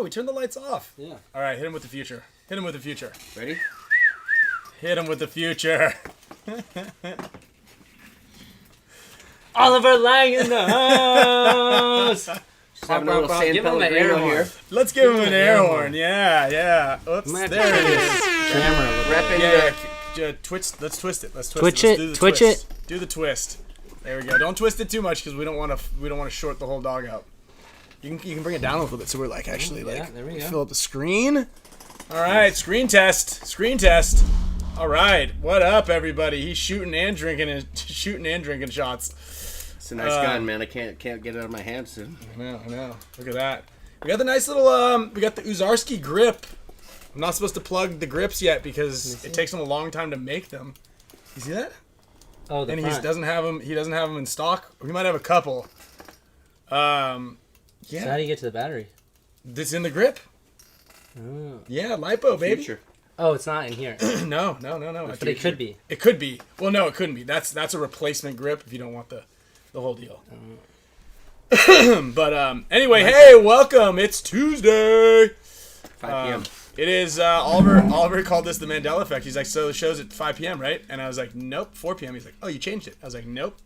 we turned the lights off. Yeah. All right, hit him with the future. Hit him with the future. Ready? Hit him with the future. Oliver Lang in the house. Just having a little San Pellegrino here. Let's give him an air horn. Yeah. Oops, there it is. Camera. Yeah, twist. Let's twist it. Let's Twitch twist it. it. Let's Twitch twist. it. Do the twist. There we go. Don't twist it too much because we don't want to short the whole dog out. You can bring it down a little bit so we're like actually there we go. fill up the screen. All right, screen test. All right, what up, everybody? He's shooting and drinking shots. It's a nice gun, man. I can't get it out of my hands soon. I know. Look at that. We got the nice little we got the Uzarski grip. I'm not supposed to plug the grips yet because it takes them a long time to make them. You see that? Oh, the and front. he doesn't have them in stock. We might have a couple. Yeah. So how do you get to the battery? This in the grip. Oh. Yeah, lipo, baby. Future. Oh, it's not in here. No. But it could be. It could be. Well, no, it couldn't be. That's a replacement grip if you don't want the whole deal. But anyway, hey, welcome. It's Tuesday. 5 p.m. It is Oliver called this the Mandela effect. He's like, so the show's at 5 p.m., right? And I was like, nope, 4 p.m. He's like, oh, you changed it. I was like, nope.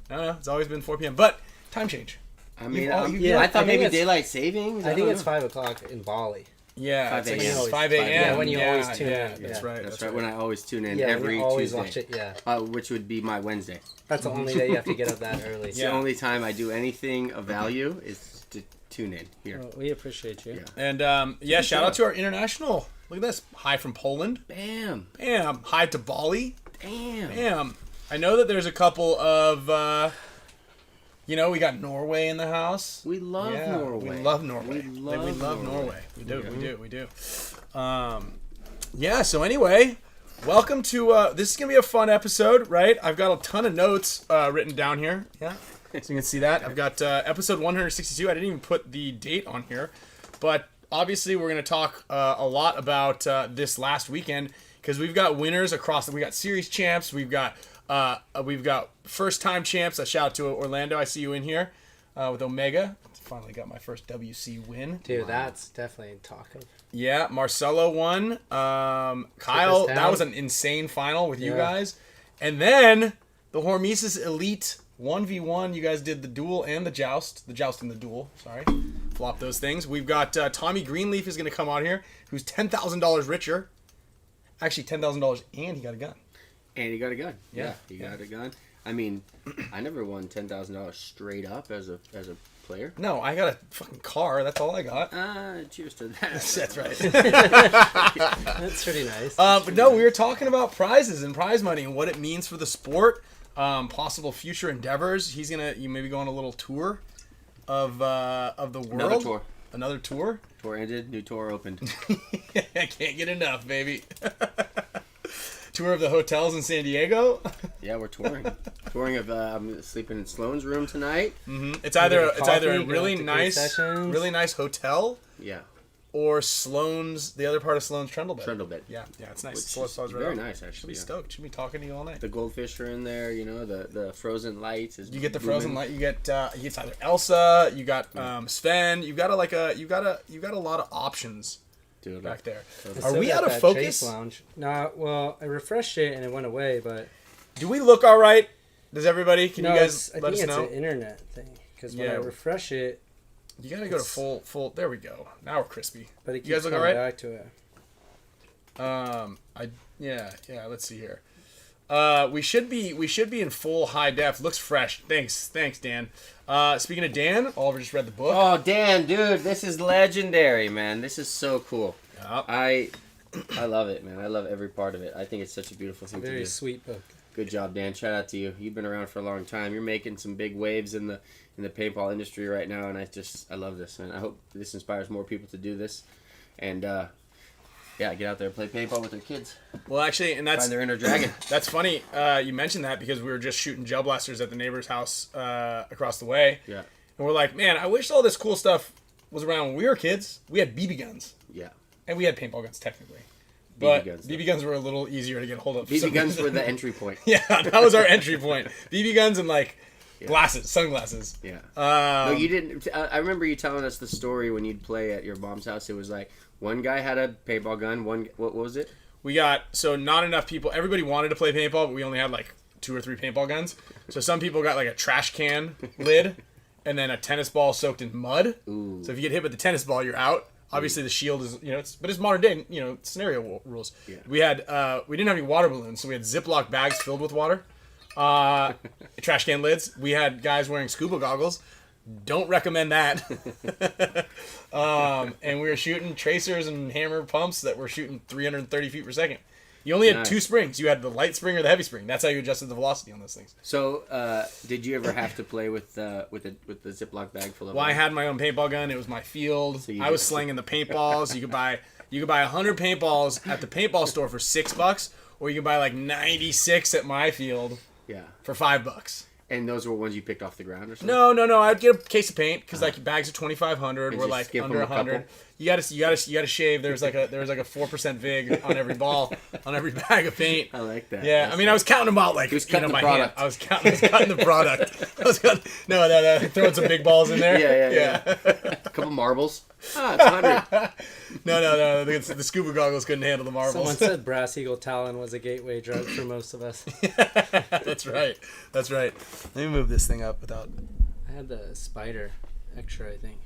No, it's always been 4 p.m. But time change. I mean, I thought maybe daylight savings. I think it's 5 o'clock in Bali. Yeah, 5 a.m. It's 5 a.m. Yeah, when you always tune in. Yeah, that's right. That's right. When I always tune in Yeah, every you always Tuesday. watch it. Yeah, Which would be my Wednesday. that's the only day you have to get up that early. It's the only time I do anything of value is to tune in here. Well, we appreciate you. Yeah. And shout out to our international. Look at this. Hi from Poland. Bam. Hi to Bali. Damn. I know that there's a couple of, we got Norway in the house. We love Norway. We love Norway. We love Norway. We do. So anyway, welcome to, this is going to be a fun episode, right? I've got a ton of notes written down here. Yeah. So you can see that. I've got episode 162. I didn't even put the date on here. But obviously we're going to talk a lot about this last weekend because we've got winners across. We got series champs. We've got first time champs. A shout out to Orlando. I see you in here with Omega. Finally got my first WC win. Dude, that's definitely talk of. Yeah, Marcelo won. Kyle, that was an insane final with you guys. And then the Hormesis Elite 1v1. You guys did the duel and the joust. The joust and the duel. Sorry. Flop those things. We've got Tommy Greenleaf is going to come on here, who's $10,000 richer. Actually, $10,000 and he got a gun. And he got a gun. Yeah, he got a gun. I mean, I never won $10,000 straight up as a player. No, I got a fucking car. That's all I got. Cheers to that. That's right. That's pretty nice. But no, we were talking about prizes and prize money and what it means for the sport. Possible future endeavors. You maybe go on a little tour of the world. Another tour. Tour ended. New tour opened. I can't get enough, baby. Tour of the hotels in San Diego. Yeah, we're touring. I'm sleeping in Sloan's room tonight. Mm-hmm. It's either a really nice hotel. Yeah. Or the other part of Sloan's Trundle Bed. Yeah, it's nice. Very nice, actually. Should be stoked. Should be talking to you all night. The goldfish are in there, the frozen lights. You get the frozen light. You get it's either Elsa. You got Sven. You got a lot of options. Dude, back there. Are we out of focus? No, well, I refreshed it and it went away, but do we look all right? Does everybody? Can you guys let us know? I think it's an internet thing because when I refresh it, you gotta go to full. There we go. Now we're crispy. But it you guys keeps look all right? Back to it. Let's see here. We should be in full high def. Looks fresh. Thanks, Dan. Speaking of Dan, Oliver just read the book. Oh, Dan, dude, this is legendary, man. This is so cool. Yep. I love it, man. I love every part of it. I think it's such a beautiful thing to do. Very sweet book. Good job, Dan. Shout out to you. You've been around for a long time. You're making some big waves in the paintball industry right now, and I love this, man. I hope this inspires more people to do this, and get out there and play paintball with their kids. Well, actually, and that's find their inner dragon. That's funny. You mentioned that because we were just shooting gel blasters at the neighbor's house across the way. Yeah. And we're like, man, I wish all this cool stuff was around when we were kids. We had BB guns. Yeah. And we had paintball guns technically. But BB guns were a little easier to get a hold of. BB guns were the entry point. Yeah, that was our entry point. BB guns and like Glasses, sunglasses. Yeah. No, you didn't. I remember you telling us the story when you'd play at your mom's house. It was like one guy had a paintball gun. What was it? We got not enough people. Everybody wanted to play paintball, but we only had like 2 or 3 paintball guns. So some people got like a trash can lid, and then a tennis ball soaked in mud. Ooh. So if you get hit with the tennis ball, you're out. Obviously, the shield is but it's modern day scenario rules. Yeah. We didn't have any water balloons, so we had Ziploc bags filled with water. Trash can lids. We had guys wearing scuba goggles. Don't recommend that. And we were shooting tracers and hammer pumps that were shooting 330 feet per second. You only had 2 springs. You had the light spring or the heavy spring. That's how you adjusted the velocity on those things. So, did you ever have to play with the Ziploc bag full of? Well, I had my own paintball gun. It was my field. So I was slinging the paintballs. You could buy 100 paintballs at the paintball store for $6, or you could buy like 96 at my field. Yeah. For $5. And those were ones you picked off the ground or something? No. I'd get a case of paint because like bags of 2,500 were like under 100. Couple? You gotta shave. There was like a 4% vig on every ball, on every bag of paint. I like that. Yeah, That's I was counting them out like cutting my product. hand. I was cutting the product. No, throwing some big balls in there. Yeah. A couple marbles. It's 100. No. The scuba goggles couldn't handle the marbles. Someone said Brass Eagle Talon was a gateway drug for most of us. That's right. Let me move this thing up without. I had the Spider extra, I think.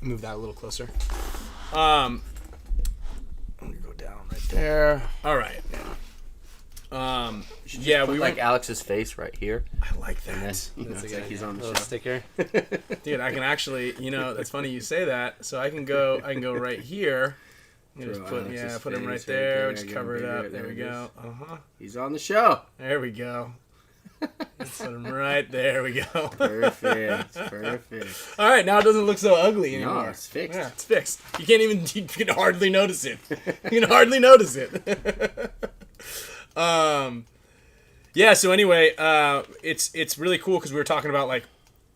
Move that a little closer. I'm gonna go down right there. All right. Yeah, we like Alex's face right here. I like that. It's like he's on the show. Sticker. Dude, I can actually, that's funny you say that. So I can go right here. Just put him right there. Just cover it up. There we go. He's on the show. There we go. Put him right there. We go. Perfect. All right, now it doesn't look so ugly anymore. No, it's fixed. Yeah, it's fixed. You can hardly notice it. Yeah, so anyway, it's really cool because we were talking about like,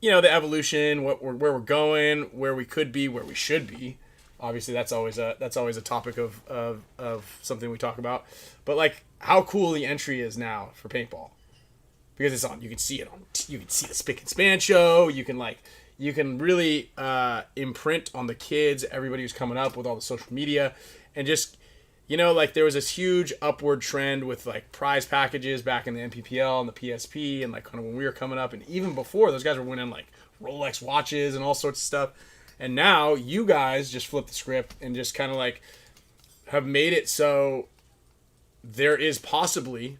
the evolution, where we're going, where we could be, where we should be. Obviously, that's always a topic of something we talk about. But like how cool the entry is now for paintball. Because it's on, you can see the Spick and Span show. You can really imprint on the kids, everybody who's coming up with all the social media, and just, like there was this huge upward trend with like prize packages back in the NPPL and the PSP, and like kind of when we were coming up, and even before, those guys were winning like Rolex watches and all sorts of stuff. And now you guys just flip the script and just kind of like have made it so there is possibly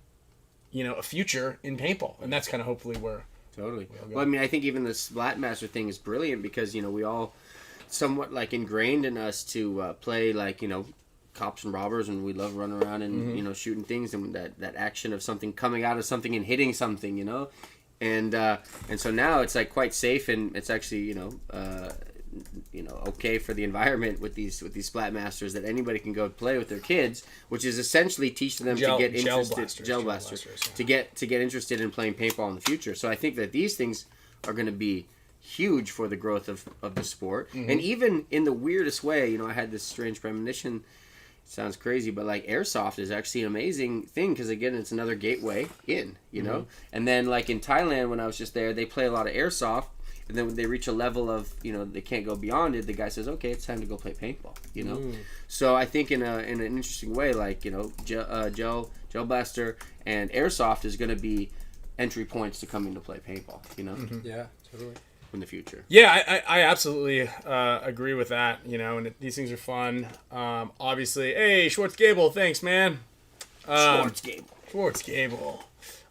a future in paintball, and that's kind of hopefully where. Totally. Well, I mean, I think even the Splatmaster thing is brilliant because we all somewhat like ingrained in us to play like cops and robbers, and we love running around and shooting things, and that action of something coming out of something and hitting something, and so now it's like quite safe, and it's actually okay for the environment with these Splatmasters that anybody can go play with their kids, which is essentially teaching them to get interested gel blasters to get interested in playing paintball in the future. So I think that these things are going to be huge for the growth of the sport. And even in the weirdest way, I had this strange premonition. It sounds crazy, but like airsoft is actually an amazing thing because again, it's another gateway in, and then like in Thailand when I was just there, they play a lot of airsoft. And then when they reach a level of, they can't go beyond it, the guy says, okay, it's time to go play paintball, So I think in an interesting way, like, gel blaster and airsoft is going to be entry points to coming to play paintball, Yeah, totally. In the future. Yeah, I absolutely agree with that, and these things are fun. Obviously, hey, Schwartz Gable, thanks, man. Schwartz Gable.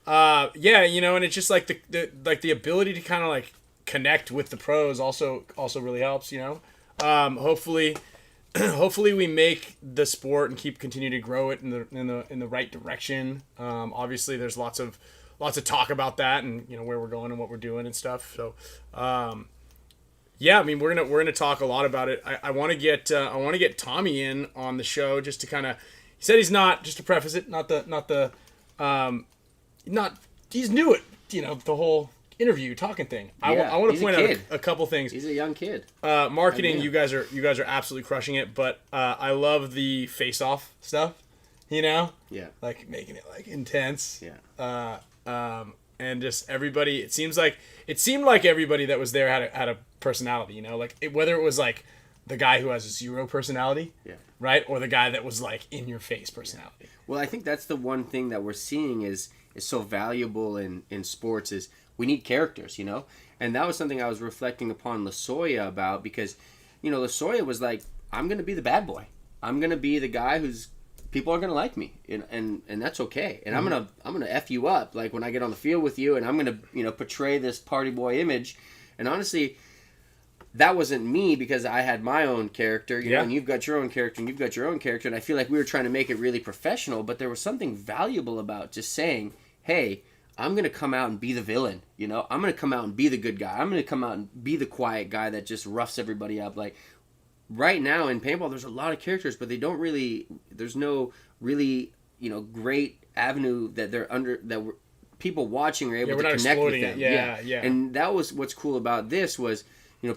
Yeah, and it's just like the ability to kind of like connect with the pros also really helps, hopefully we make the sport and continue to grow it in the right direction. Obviously there's lots of talk about that and where we're going and what we're doing and stuff. So yeah, I mean we're gonna talk a lot about it. I want to get Tommy in on the show just to kind of, he said he's not, just to preface it, he's new at the whole interview talking thing. I want to point out a couple things. He's a young kid. Marketing, you guys are absolutely crushing it, but I love the face-off stuff, Yeah. like making it like intense. Yeah. and just everybody. It seemed like everybody that was there had a personality. Like whether it was like the guy who has 0 personality, right, or the guy that was like in your face personality. Well, I think that's the one thing that we're seeing is so valuable in sports is we need characters, and that was something I was reflecting upon LaSoya about because, LaSoya was like, I'm gonna be the bad boy. I'm gonna be the guy who's people are gonna like me, and that's okay. And I'm gonna F you up like when I get on the field with you, and I'm gonna portray this party boy image. And honestly, that wasn't me because I had my own character, and you've got your own character, and you've got your own character, and I feel like we were trying to make it really professional, but there was something valuable about just saying, hey, I'm going to come out and be the villain, I'm going to come out and be the good guy. I'm going to come out and be the quiet guy that just roughs everybody up. Like, right now in paintball, there's a lot of characters, but there's no really, great avenue that people watching are able to connect with them. Yeah. And that was what's cool about this was,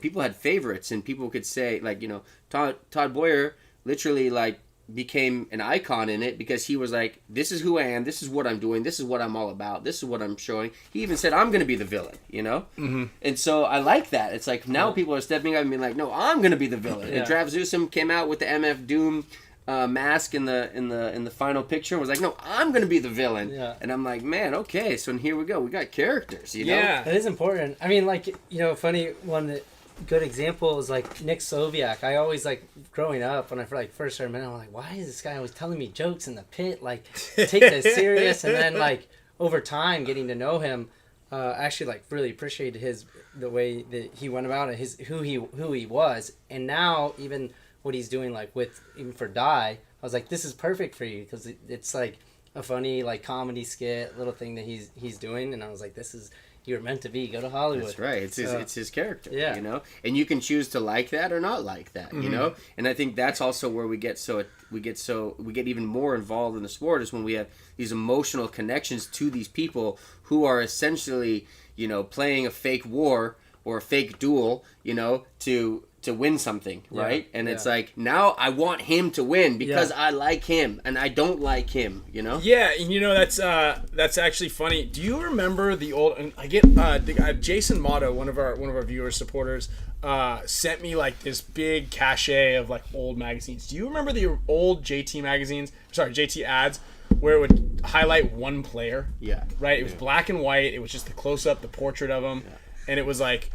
people had favorites and people could say like, Todd Boyer literally like became an icon in it because he was like, this is who I am, this is what I'm doing, this is what I'm all about, this is what I'm showing. He even said, I'm going to be the villain, Mm-hmm. And so I like that. It's like now people are stepping up and being like, no, I'm going to be the villain. Yeah. And Trav Zusum came out with the MF Doom mask in the final picture and was like, no, I'm going to be the villain. Yeah. And I'm like, man, okay, so here we go. We got characters, Yeah. That is important. I mean, like, funny one good example is like Nick SLOWIAK. I always like growing up when I first started, I'm like, why is this guy always telling me jokes in the pit? Like, take this serious. And then like over time, getting to know him, actually like really appreciated the way that he went about it, who he was, and now even what he's doing like even for Die, I was like, this is perfect for you because it's like a funny like comedy skit little thing that he's doing, and I was like, this is. You're meant to be. Go to Hollywood. That's right. It's his character. Yeah. And you can choose to like that or not like that. Mm-hmm. And I think that's also where we get even more involved in the sport is when we have these emotional connections to these people who are essentially playing a fake war or a fake duel to win something, right? And it's like, now I want him to win because I like him and I don't like him, Yeah, and that's actually funny. Do you remember the old? And I get Jason Motto, one of our viewers, supporters, sent me like this big cachet of like old magazines. Do you remember the old JT magazines? Sorry, JT ads, where it would highlight one player? Yeah. Right. It was black and white. It was just the close up, the portrait of him, and it was like.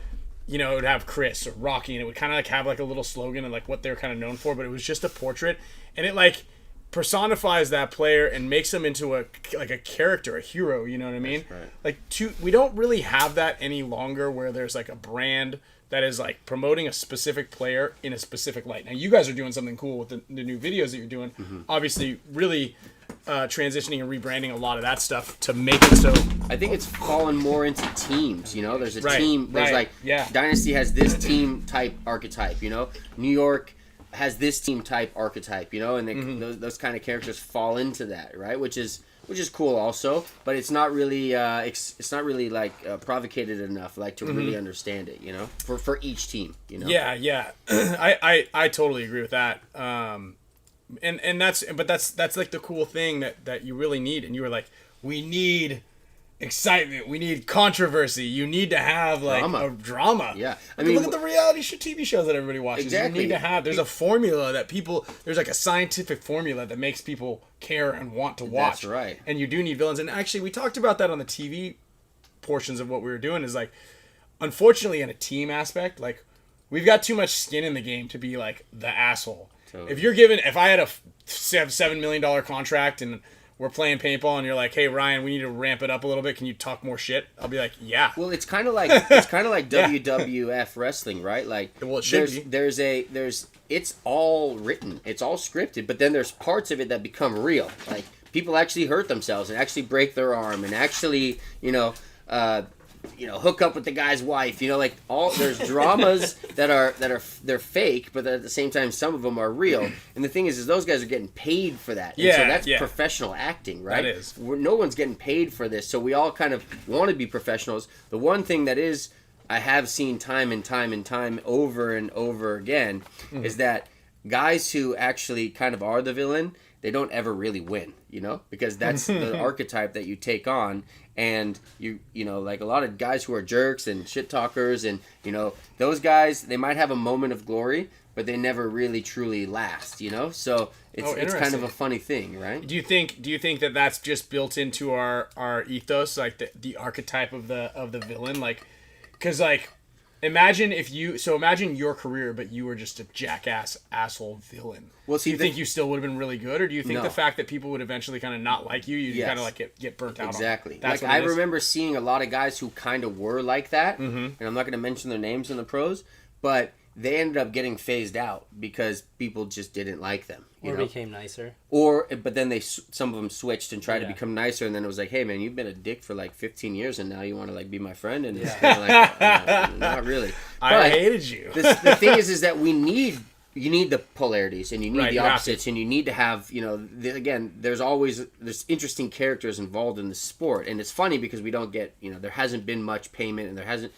It would have Chris or Rocky, and it would kind of like have like a little slogan and like what they're kind of known for, but it was just a portrait, and it like personifies that player and makes them into a character, a hero. You know what I mean? That's right. Like we don't really have that any longer, where there's like a brand that is like promoting a specific player in a specific light. Now you guys are doing something cool with the new videos that you're doing. Mm-hmm. Obviously, really. Transitioning and rebranding a lot of that stuff to make it so. I think it's fallen more into teams. There's a right, team. There's right, Dynasty has this team type archetype. New York has this team type archetype. And those kind of characters fall into that, right? Which is cool also, but it's not really provocated enough to really understand it. For each team. Yeah. I totally agree with that. And that's like the cool thing that you really need. And you were like, we need excitement, we need controversy, you need to have like a drama. Yeah, I mean, look at the reality TV shows that everybody watches. Exactly. You need to have. There's a formula that there's like a scientific formula that makes people care and want to watch. That's right. And you do need villains. And actually, we talked about that on the TV portions of what we were doing. Is like, unfortunately, in a team aspect, like we've got too much skin in the game to be like the asshole. Totally. If I had a $7 million contract and we're playing paintball and you're like, hey Ryan, we need to ramp it up a little bit, can you talk more shit? I'll be like, yeah. Well, it's kind of like WWF wrestling, right? Like, well, it should be. It's all written, it's all scripted, but then there's parts of it that become real. Like people actually hurt themselves and actually break their arm and actually, hook up with the guy's wife. There's dramas they're fake, but at the same time, some of them are real. And the thing is those guys are getting paid for that. And so that's professional acting, right? That is. No one's getting paid for this, so we all kind of want to be professionals. The one thing that is, I have seen time and time over and over again, is that guys who actually kind of are the villain, they don't ever really win, because that's the archetype that you take on. And you know, like a lot of guys who are jerks and shit talkers, and those guys, they might have a moment of glory, but they never really truly last, so it's kind of a funny thing, right? Do you think that that's just built into our ethos, like the archetype of the villain, like, because like imagine your career, but you were just a jackass asshole villain. Well, see, do you think you still would have been really good, or do you think the fact that people would eventually kind of not like you, you kind of like get burnt out? Exactly. Like I remember seeing a lot of guys who kind of were like that, and I'm not going to mention their names in the pros, but they ended up getting phased out because people just didn't like them. Or became nicer. But then some of them switched and tried to become nicer, and then it was like, hey man, you've been a dick for like 15 years, and now you want to like be my friend, and it's kind of like, not really. I hated you. The thing is that you need the polarities, and you need the opposites, and you need to have, again, there's interesting characters involved in the sport, and it's funny because we don't get, there hasn't been much payment, and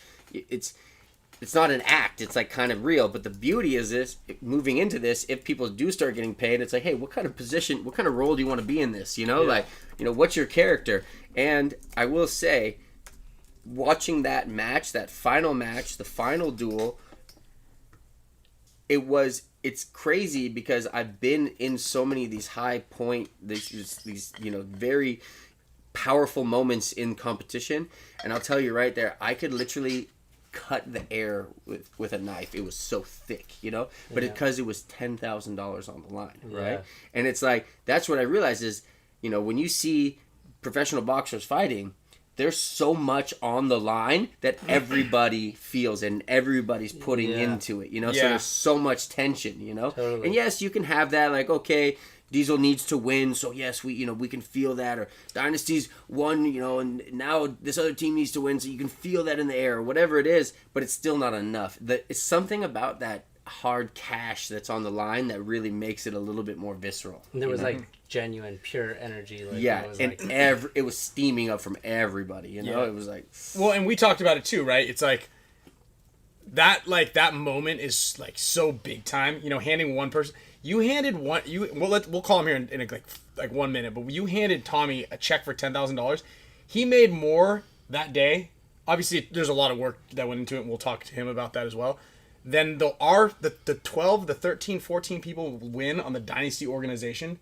it's not an act, it's like kind of real. But the beauty is this, moving into this, if people do start getting paid, it's like, hey, what kind of position, what kind of role do you want to be in this? Like, what's your character? And I will say, watching that match, the final duel, it's crazy because I've been in so many of these high point, these very powerful moments in competition, and I'll tell you right there, I could literally cut the air with a knife. It was so thick, but because it was $10,000 on the line, right? And it's like, that's what I realized is, when you see professional boxers fighting, there's so much on the line that everybody feels and everybody's putting into it, so there's so much tension, Totally. And yes, you can have that, like, okay, Diesel needs to win, so yes, we can feel that, or Dynasty's won, and now this other team needs to win, so you can feel that in the air, or whatever it is, but it's still not enough. It's something about that hard cash that's on the line that really makes it a little bit more visceral. And there was like genuine, pure energy. Like, it was steaming up from everybody, It was like... Well, and we talked about it too, right? It's like that moment is like so big time, handing one person... You handed we'll call him here in like 1 minute, but you handed Tommy a check for $10,000. He made more that day. Obviously, there's a lot of work that went into it, and we'll talk to him about that as well. Than the 12, the 13, 14 people win on the Dynasty organization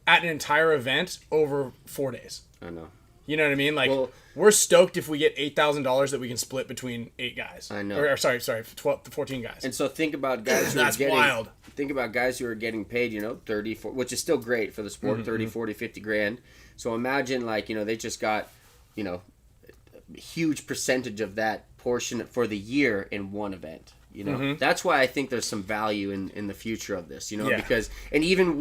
at an entire event over 4 days. I know. You know what I mean? Like, we're stoked if we get $8,000 that we can split between 8 guys. I know. Or sorry, 14 guys. And so think about guys who That's wild. Think about guys who are getting paid, 30, 40, which is still great for the sport, 30, 40, 50 grand. So imagine, like, they just got, a huge percentage of that portion for the year in one event. That's why I think there's some value in the future of this, because, and even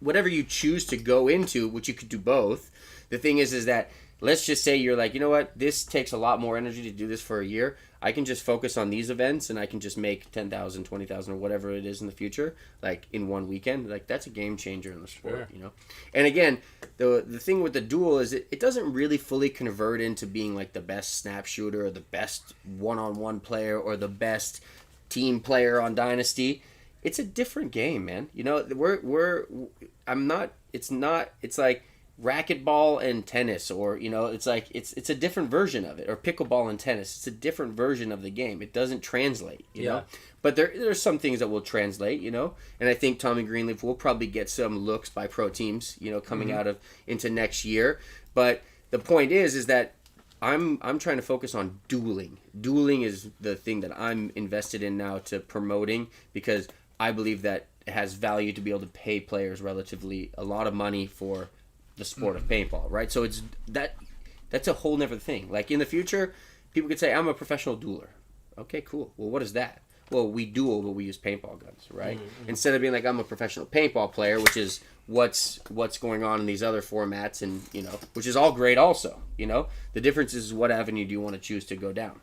whatever you choose to go into, which you could do both, the thing is that, let's just say you're like, you know what, this takes a lot more energy to do this for a year. I can just focus on these events and I can just make 10,000, 20,000 or whatever it is in the future, like in one weekend. Like, that's a game changer in the sport, And again, the thing with the duel is it doesn't really fully convert into being like the best snap shooter or the best one-on-one player or the best team player on Dynasty. It's a different game, man. It's like racquetball and tennis, or it's like it's a different version of it, or pickleball and tennis. It's a different version of the game. It doesn't translate, you know. But there's some things that will translate, and I think Tommy Greenleaf will probably get some looks by pro teams, coming out of into next year. But the point is that I'm trying to focus on dueling. Dueling is the thing that I'm invested in now to promoting, because I believe that it has value to be able to pay players relatively a lot of money for the sport of paintball, right? So that's a whole nother thing. Like, in the future, people could say, I'm a professional dueler. Okay, cool. Well, what is that? Well, we duel, but we use paintball guns, right? Instead of being like, I'm a professional paintball player, which is what's going on in these other formats, and which is all great also. The difference is what avenue do you want to choose to go down.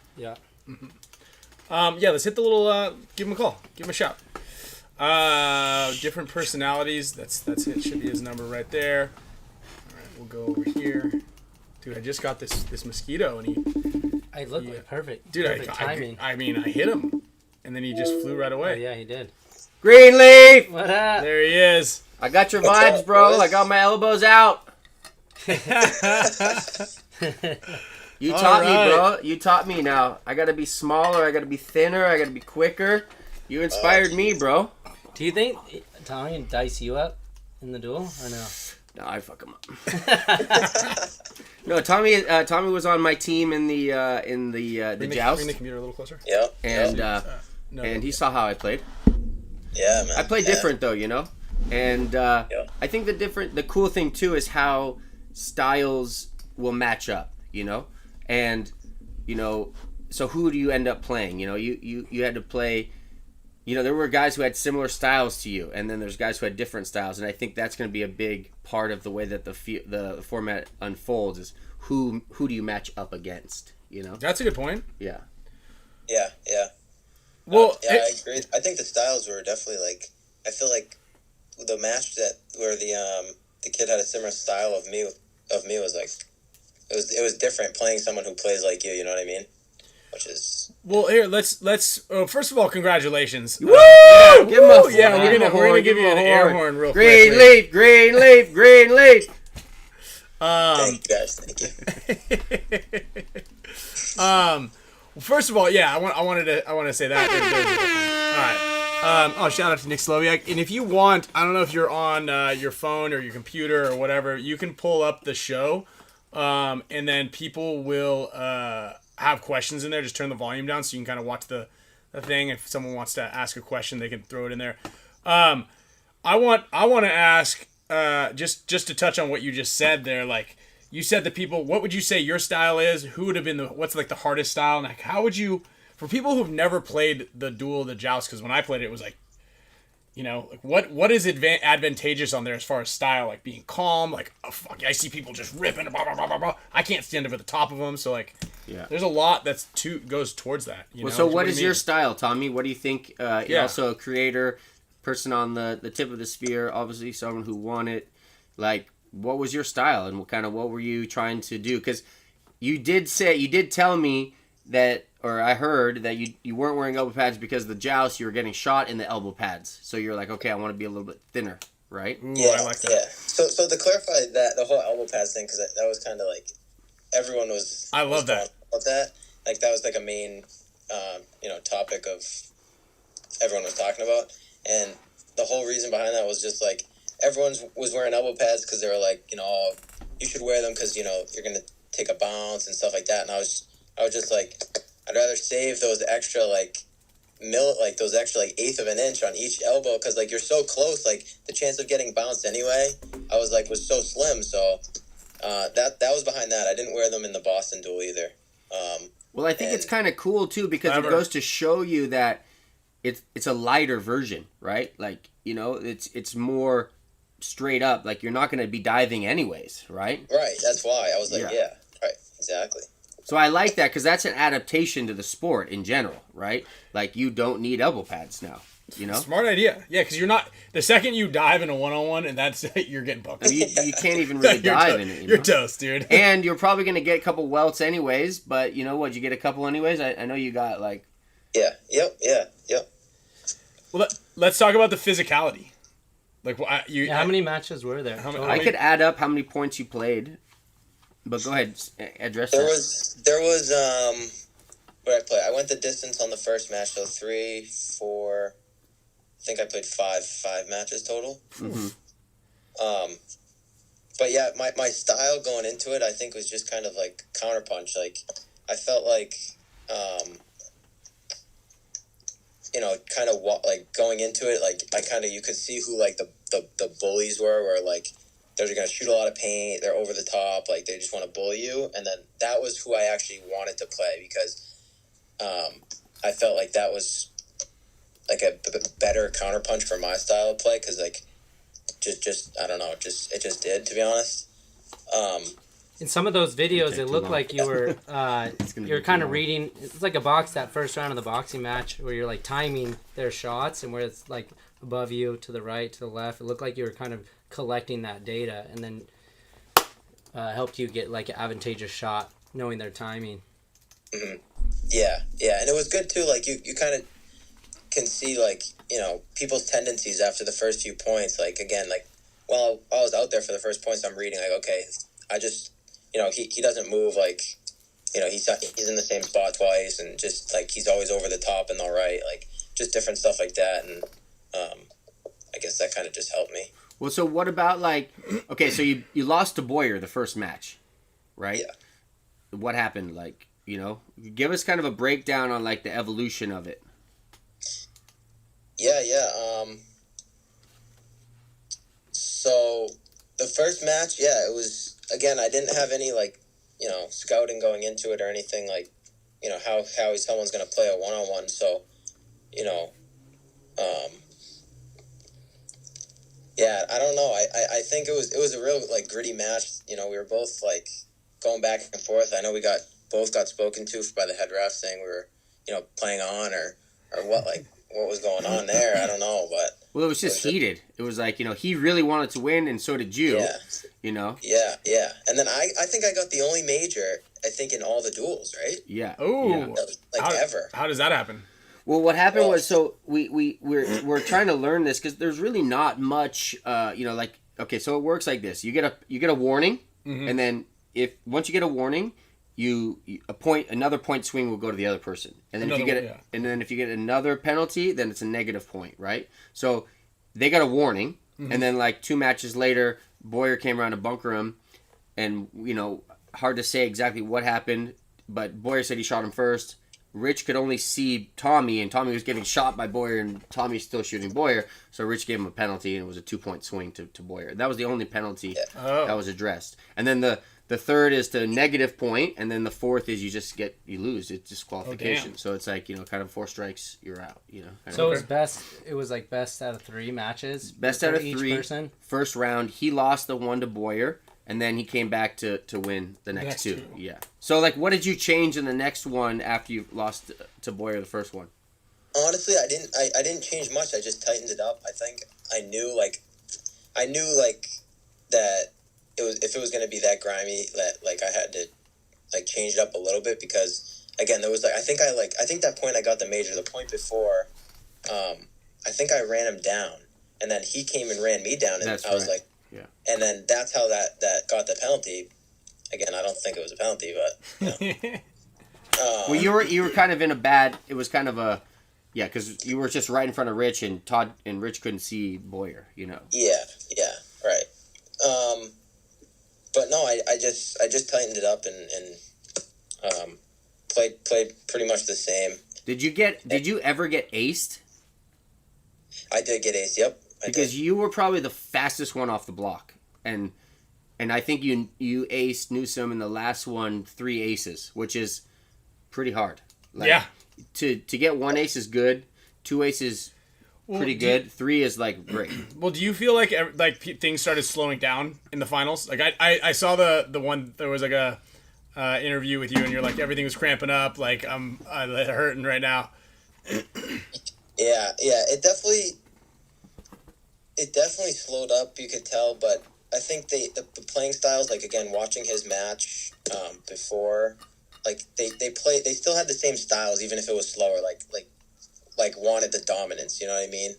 Let's hit the little give him a call, give him a shout. Different personalities, that's it. Should be his number right there. We'll go over here. Dude, I just got this mosquito, and I looked like perfect. Dude, perfect timing. I hit him, and then he just flew right away. Oh, yeah, he did. Greenleaf! What up? There he is. I got your vibes, bro. I got my elbows out. You taught me, bro. You taught me now. I gotta be smaller. I gotta be thinner. I gotta be quicker. You inspired me, bro. Do you think Tommy can dice you up in the duel or no? No, I fuck him up. No, Tommy was on my team in the joust. Bring the computer a little closer. Yep. And he saw how I played. Yeah, man. I play different though, you know. And I think the cool thing too is how styles will match up, you know. And you know, so who do you end up playing? You know, you had to play. You know, there were guys who had similar styles to you, and then there's guys who had different styles, and I think that's going to be a big part of the way that the format unfolds is who do you match up against, you know? That's a good point. Yeah. Yeah. Well, I agree. I think the styles were definitely like. I feel like the match where the kid had a similar style of me was like it was different playing someone who plays like you. You know what I mean? Which is well. Here, let's. First of all, congratulations. Woo! Give him a horn. Yeah, we're gonna give you an air horn real quick. quick. Greenleaf. Thank you guys. Thank you. First of all, yeah, I wanted to say that. All right. Shout out to Nick SLOWIAK. And if you want, I don't know if you're on your phone or your computer or whatever, you can pull up the show, and then people will have questions in there. Just turn the volume down so you can kind of watch the thing. If someone wants to ask a question, they can throw it in there. I want to ask just to touch on what you just said there. Like you said, the people. What would you say your style is? Who would have been what's like the hardest style? And like how would you, for people who've never played the duel, the joust? Because when I played it, it was like, you know, like what is advantageous on there as far as style? Like being calm. Like oh fuck, I see people just ripping. Blah, blah, blah, blah, blah. I can't stand over the top of them. So like. Yeah. There's a lot goes towards that. You know? So what is your style, Tommy? What do you think? You're Yeah. also a creator, person on the tip of the spear, obviously someone who won it. Like, what was your style and what were you trying to do? Because you did tell me that, or I heard that you weren't wearing elbow pads because of the joust, you were getting shot in the elbow pads. So you're like, okay, I want to be a little bit thinner, right? Ooh, Yeah, I like that. yeah. So to clarify that, the whole elbow pads thing, because that was kind of like everyone was. I love that. About that, like that was like a main, topic of everyone was talking about, and the whole reason behind that was just like everyone was wearing elbow pads because they were like, oh, you should wear them because you're gonna take a bounce and stuff like that, and I was just like, I'd rather save those extra those extra eighth of an inch on each elbow because like you're so close, like the chance of getting bounced anyway, was so slim, so. That was behind that. I didn't wear them in the Boston duel either. Well, I think it's kind of cool too because it goes to show you that it's a lighter version, right? Like it's more straight up. Like you're not going to be diving anyways, right? Right. That's why I was like, yeah right, exactly. So I like that because that's an adaptation to the sport in general, right? Like you don't need elbow pads now. Smart idea. Yeah, because you're not. The second you dive in a one-on-one, and that's it, you're getting bucked. You can't even really dive in it. You're toast, dude. And you're probably going to get a couple welts anyways. But you know what? You get a couple anyways. I know you got like. Yeah. Yep. Well, let's talk about the physicality. Like, how many matches were there? I could add up how many points you played. But go ahead, address there that. There was what did I play? I went the distance on the first match, so 3, 4. I think I played five matches total. Mm-hmm. But yeah, my style going into it, I think was just kind of like counterpunch. Like I felt like, kind of like going into it, like you could see who like the bullies were like they're gonna shoot a lot of paint, they're over the top, like they just want to bully you, and then that was who I actually wanted to play because, I felt like that was. Like a better counterpunch for my style of play because like just I don't know, it just did, to be honest. In some of those videos, it looked like you were you're kind of reading. It's like a box, that first round of the boxing match where you're like timing their shots and where it's like above you, to the right, to the left. It looked like you were kind of collecting that data and then helped you get like an advantageous shot knowing their timing. Mm-hmm. Yeah, and it was good too. Like you kind of can see, like, you know, people's tendencies after the first few points. Like, again, like, well, I was out there for the first points, I'm reading, like, okay, I just, you know, he doesn't move, like, you know, he's in the same spot twice, and just, like, he's always over the top and all right, like, just different stuff like that, and I guess that kind of just helped me. Well, so what about, like, okay, so you lost to Boyer the first match, right? Yeah. What happened? Like, you know, give us kind of a breakdown on, like, the evolution of it. Yeah. So the first match, it was, again, I didn't have any, like, you know, scouting going into it or anything, like, you know, how someone's going to play a one-on-one. So, you know, I don't know. I think it was a real, like, gritty match. You know, we were both, like, going back and forth. I know we both got spoken to by the head ref saying we were, you know, playing on or what, like, what was going on there. I don't know, but... Well, it was just heated. It was like, you know, he really wanted to win, and so did you, you know? Yeah. And then I think I got the only major, I think, in all the duels, right? Yeah. Oh. Like, ever. How does that happen? Well, what happened was, so we're trying to learn this, because there's really not much, you know, like, okay, so it works like this. You get a warning, and then once you get a warning, another point swing will go to the other person, and then if you get another penalty, then it's a negative point, right? So they got a warning, and then like 2 matches later, Boyer came around to bunker him, and you know, hard to say exactly what happened, but Boyer said he shot him first. Rich could only see Tommy, and Tommy was getting shot by Boyer, and Tommy's still shooting Boyer, so Rich gave him a penalty, and it was a 2-point swing to Boyer. That was the only penalty that was addressed. And then the third is to negative point, and then the fourth is you lose. It's disqualification. So it's like, you know, kind of 4 strikes, you're out, you know. So it was like best out of 3 matches? Best out of each 3, person? First round. He lost the one to Boyer, and then he came back to win the next two. Yeah. So, like, what did you change in the next one after you lost to Boyer the first one? Honestly, I didn't change much. I just tightened it up. I think I knew that if it was going to be that grimy, that, like, I had to, like, change it up a little bit, because, again, there was, like, I think that point I got the major. The point before, I think I ran him down, and then he came and ran me down, and I was like, yeah. And then that's how that got the penalty. Again, I don't think it was a penalty, but, you know. Well, you were kind of in a bad. It was kind of a, because you were just right in front of Rich, and Todd and Rich couldn't see Boyer, you know. Yeah, right. But no, I just tightened it up and played pretty much the same. Did you ever get aced? I did get aced. Yep. Because you were probably the fastest one off the block, and I think you aced Newsom in the last one 3 aces, which is pretty hard. Like, to get 1 ace is good, 2 aces pretty good, 3 is like great. Well, do you feel like things started slowing down in the finals? Like I saw the one, there was like a interview with you, and you're like, everything was cramping up, like I'm hurting right now. Yeah, it definitely slowed up, you could tell, but I think the playing styles, like, again, watching his match before, like, they still had the same styles, even if it was slower, like wanted the dominance, you know what I mean?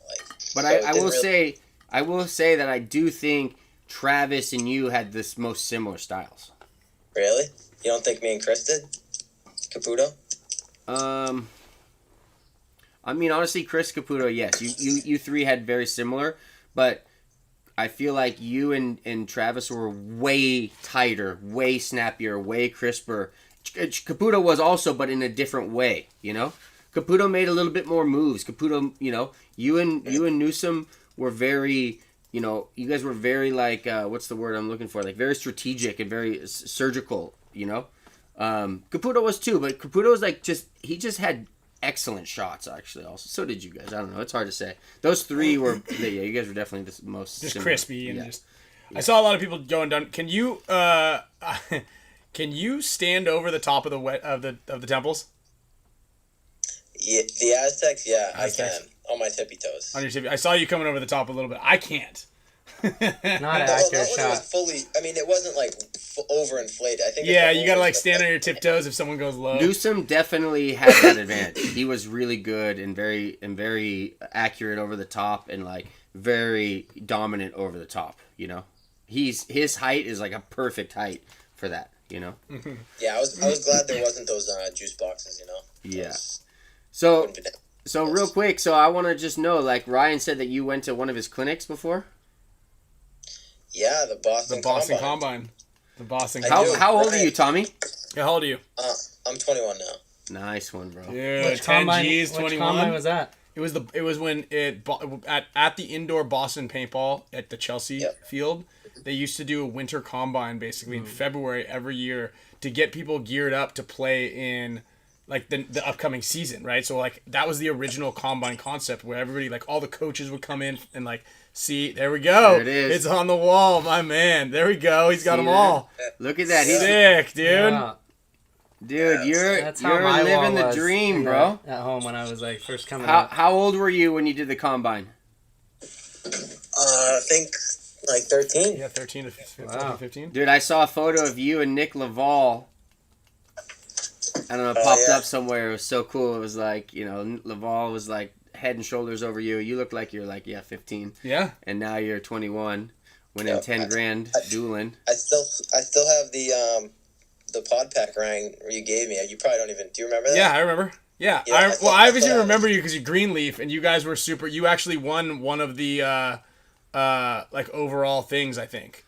Like, but so I will say that I do think Travis and you had this most similar styles. Really? You don't think me and Chris did? Caputo? I mean, honestly, Chris, Caputo, yes. You 3 had very similar, but I feel like you and Travis were way tighter, way snappier, way crisper. Caputo was also, but in a different way, you know? Caputo made a little bit more moves. Caputo, you know, you and Newsom were very, you know, you guys were very, like, what's the word I'm looking for? Like, very strategic and very surgical, you know? Caputo was too, but Caputo was like, he just had excellent shots, actually. Also, so did you guys. I don't know. It's hard to say. Those 3 were. You guys were definitely the most just similar. Crispy and just. Yeah. I saw a lot of people going down. Can you stand over the top of the temples? Yeah, the Aztecs. Yeah, I can on my tippy toes. On your tippy. I saw you coming over the top a little bit. I can't. Not an No, accurate not when it shot. was fully. I mean, it wasn't like overinflated. I think. Yeah, it's you gotta like over- stand on your tiptoes if someone goes low. Newsom definitely had that advantage. He was really good and very accurate over the top and like very dominant over the top. You know, his height is like a perfect height for that. You know. Yeah, I was glad there wasn't those juice boxes. You know. Yeah. Those So wouldn't be that- so real quick. So I want to just know, like Ryan said that you went to one of his clinics before. Yeah, the Boston. The Boston Combine. Combine. The Boston I Combine. do. How old are you, Tommy? How old are you? I'm 21 now. Nice one, bro. Yeah, Which 10 combine? G's, Which 21. combine was that? It was when at the indoor Boston Paintball at the Chelsea Yep. field. They used to do a winter combine basically in February every year to get people geared up to play in like the upcoming season, right? So like that was the original combine concept where everybody like all the coaches would come in and like see, there we go. There it is. It's on the wall, my man. There we go. He's got See them that? all. Look at that. He's Sick, dude. Yeah, dude. You're that's how you're my wall living the was dream, in bro. At home when I was like first coming How up. how old were you when you did the combine? I think like 13. Yeah, 13 to 15, Wow. 15. Dude, I saw a photo of you and Nick Laval. I don't know, it Oh, popped yeah. up somewhere. It was so cool. It was like, you know, Laval was like head and shoulders over you. You looked like you're like, 15. Yeah. And now you're 21, winning Yeah. 10 grand dueling. I still have the pod pack ring you gave me. You probably don't even. Do you remember that? Yeah, I remember. Yeah, Yeah, I obviously I thought- remember you because you Greenleaf and you guys were super. You actually won one of the like overall things. I think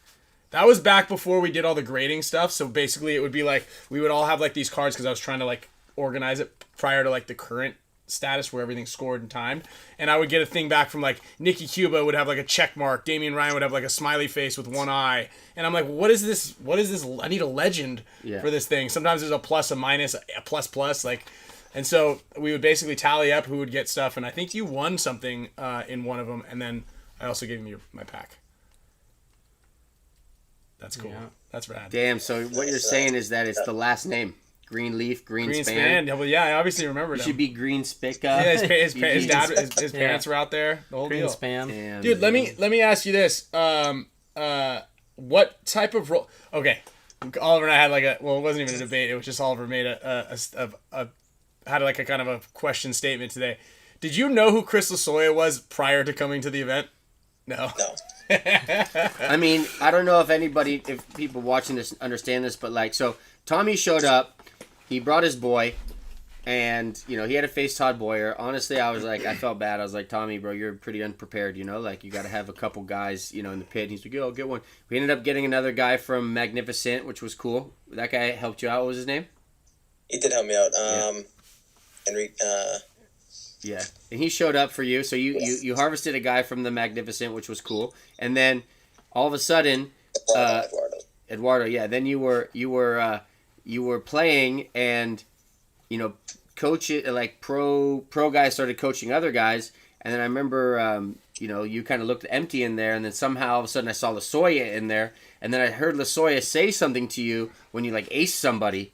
that was back before we did all the grading stuff. So basically, it would be like we would all have like these cards because I was trying to like organize it prior to like the current status where everything's scored and timed. And I would get a thing back from like Nikki Cuba would have like a check mark. Damian Ryan would have like a smiley face with one eye. And I'm like, what is this? What is this? I need a legend for this thing. Sometimes there's a plus, a minus, a plus, like. And so we would basically tally up who would get stuff, and I think you won something in one of them, and then I also gave him my pack. That's cool. Yeah. That's rad. Damn, so what you're saying is that it's the last name. Greenleaf, Greenspan. Greenspan. Yeah, well, yeah, I obviously remembered It him. should be Green Spicka. Yeah, his You dad, just- his parents were out there. The whole deal. Greenspan. Damn, Dude, let me ask you this. What type of role? Okay, Oliver and I had like it wasn't even a debate. It was just Oliver made had like a kind of a question statement today. Did you know who Chris Lasoya was prior to coming to the event? No. No. I mean, I don't know if people watching this understand this, but like, so Tommy showed up, he brought his boy, and, you know, he had to face Todd Boyer. Honestly, I was like, I felt bad. I was like, Tommy, bro, you're pretty unprepared, you know? Like, you got to have a couple guys, you know, in the pit. And he's like, yo, I'll get one. We ended up getting another guy from Magnificent, which was cool. That guy helped you out. What was his name? He did help me out. Enrique. Yeah, and he showed up for you. So you harvested a guy from the Magnificent, which was cool. And then all of a sudden, Eduardo, yeah. Then you were playing, and you know, coach it like pro guys started coaching other guys. And then I remember, you know, you kind of looked empty in there, and then somehow all of a sudden I saw Lasoya in there, and then I heard Lasoya say something to you when you like aced somebody.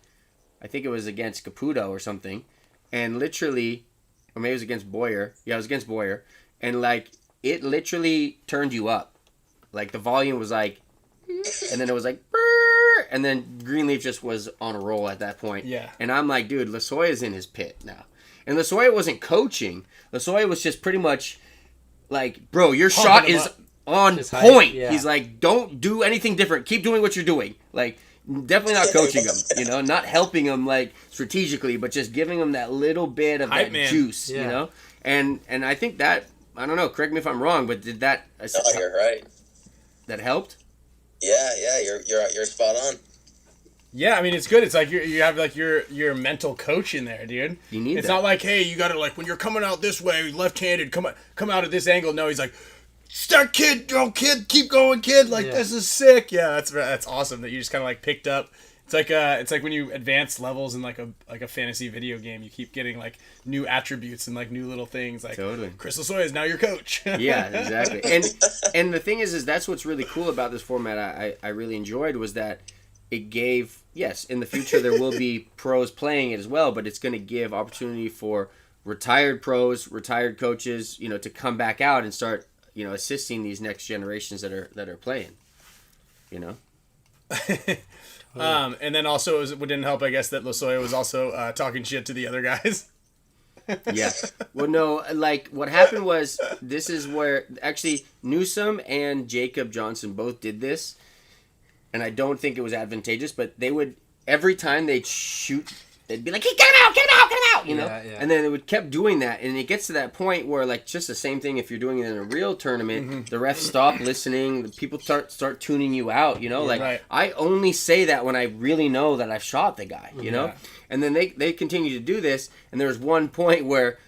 I think it was against Caputo or something, and literally. Or maybe it was against Boyer. Yeah, it was against Boyer. And, like, it literally turned you up. Like, the volume was like... And then it was like... Brrr, and then Greenleaf just was on a roll at that point. Yeah. And I'm like, dude, Lasoya's in his pit now. And Lasoya wasn't coaching. Lasoya was just pretty much like, bro, your shot him is up. on His point. height, yeah. He's like, don't do anything different. Keep doing what you're doing. Like... Definitely not coaching him, you know, not helping him like strategically, but just giving him that little bit of Hype that man. juice, Yeah. you know. And I think that, I don't know, correct me if I'm wrong, but did that No, you're right. that helped? Yeah, you're spot on. Yeah, I mean it's good. It's like you have like your mental coach in there, dude. You need It's that. not like, hey, you gotta like when you're coming out this way, left-handed, come out at this angle. No, he's like, start, kid, go, kid, keep going, kid. Like Yeah. this is sick. Yeah, that's awesome that you just kind of like picked up. It's like when you advance levels in like a fantasy video game, you keep getting like new attributes and like new little things. Like Totally. Chris Lasoya is now your coach. Yeah, exactly. And the thing is that's what's really cool about this format. I really enjoyed was that it gave, yes, in the future there will be pros playing it as well, but it's going to give opportunity for retired pros, retired coaches, you know, to come back out and start assisting these next generations that are playing. And then also it didn't help, I guess, that Losoya was also talking shit to the other guys. Yeah. Well, no, like what happened was this is where actually Newsom and Jacob Johnson both did this, and I don't think it was advantageous, but they would every time they'd shoot, they'd be like, "Hey, get him out, get him out, get him out," Yeah. And then they would kept doing that, and it gets to that point where like just the same thing if you're doing it in a real tournament, the refs stop listening, the people start tuning you out, like Right. I only say that when I really know that I've shot the guy, Yeah. And then they continue to do this, and there was one point where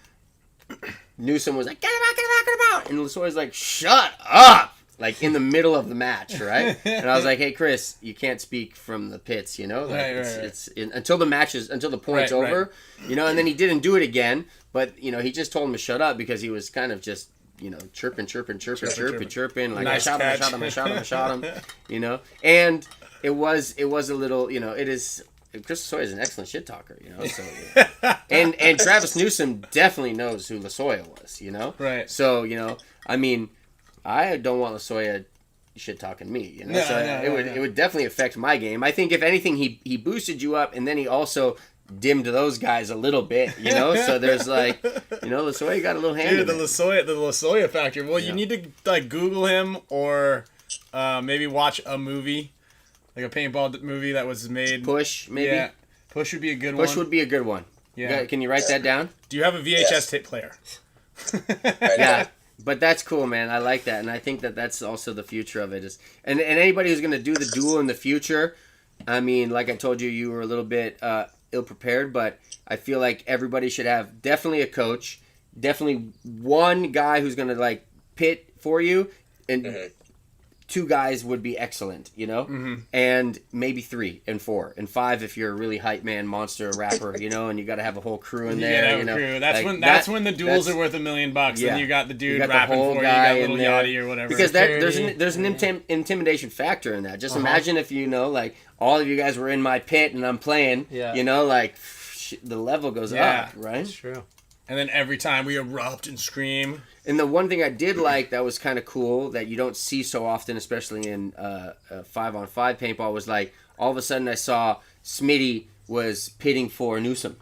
Newsom was like, "Get him out, get him out, get him out," and Lasoya's like, "Shut up!" Like in the middle of the match, right? And I was like, "Hey, Chris, you can't speak from the pits, Like, Right. it's until the point's over, And then he didn't do it again, but he just told him to shut up because he was kind of just chirping, like Nice I shot him, And it was a little, it is. Chris Lasoya is an excellent shit talker, So, and Travis Newsom definitely knows who Lasoya was, Right. So, I mean, I don't want Lasoya shit talking me, No, so it would definitely affect my game. I think if anything, he boosted you up, and then he also dimmed those guys a little bit, So there's like, Lasoya got a little hand. Dude, the Losoya factor. Well, you need to like Google him or maybe watch a movie. Like a paintball movie that was made. Push, maybe? Yeah. Push would be a good one. Push would be a good one. Yeah. Can you write that down? Do you have a VHS tape player? Yeah. But that's cool, man. I like that. And I think that that's also the future of it. And anybody who's going to do the duel in the future, I mean, like I told you, you were a little bit ill-prepared, but I feel like everybody should have definitely a coach, definitely one guy who's going to, like, pit for you, and two guys would be excellent, and maybe 3 and 4 and 5 if you're a really hype man, monster rapper, and you got to have a whole crew in there. Crew. That's when the duels are worth $1 million. Yeah. Then you got the dude you got rapping the whole for you. guy You got little in there. Yachty or whatever. Because there's an intimidation factor in that. Just imagine if like all of you guys were in my pit and I'm playing. Yeah. Like the level goes up, right? That's true. And then every time we erupt and scream. And the one thing I did like that was kind of cool that you don't see so often, especially in 5-on-5 paintball, was like all of a sudden I saw Smitty was pitting for Newsom,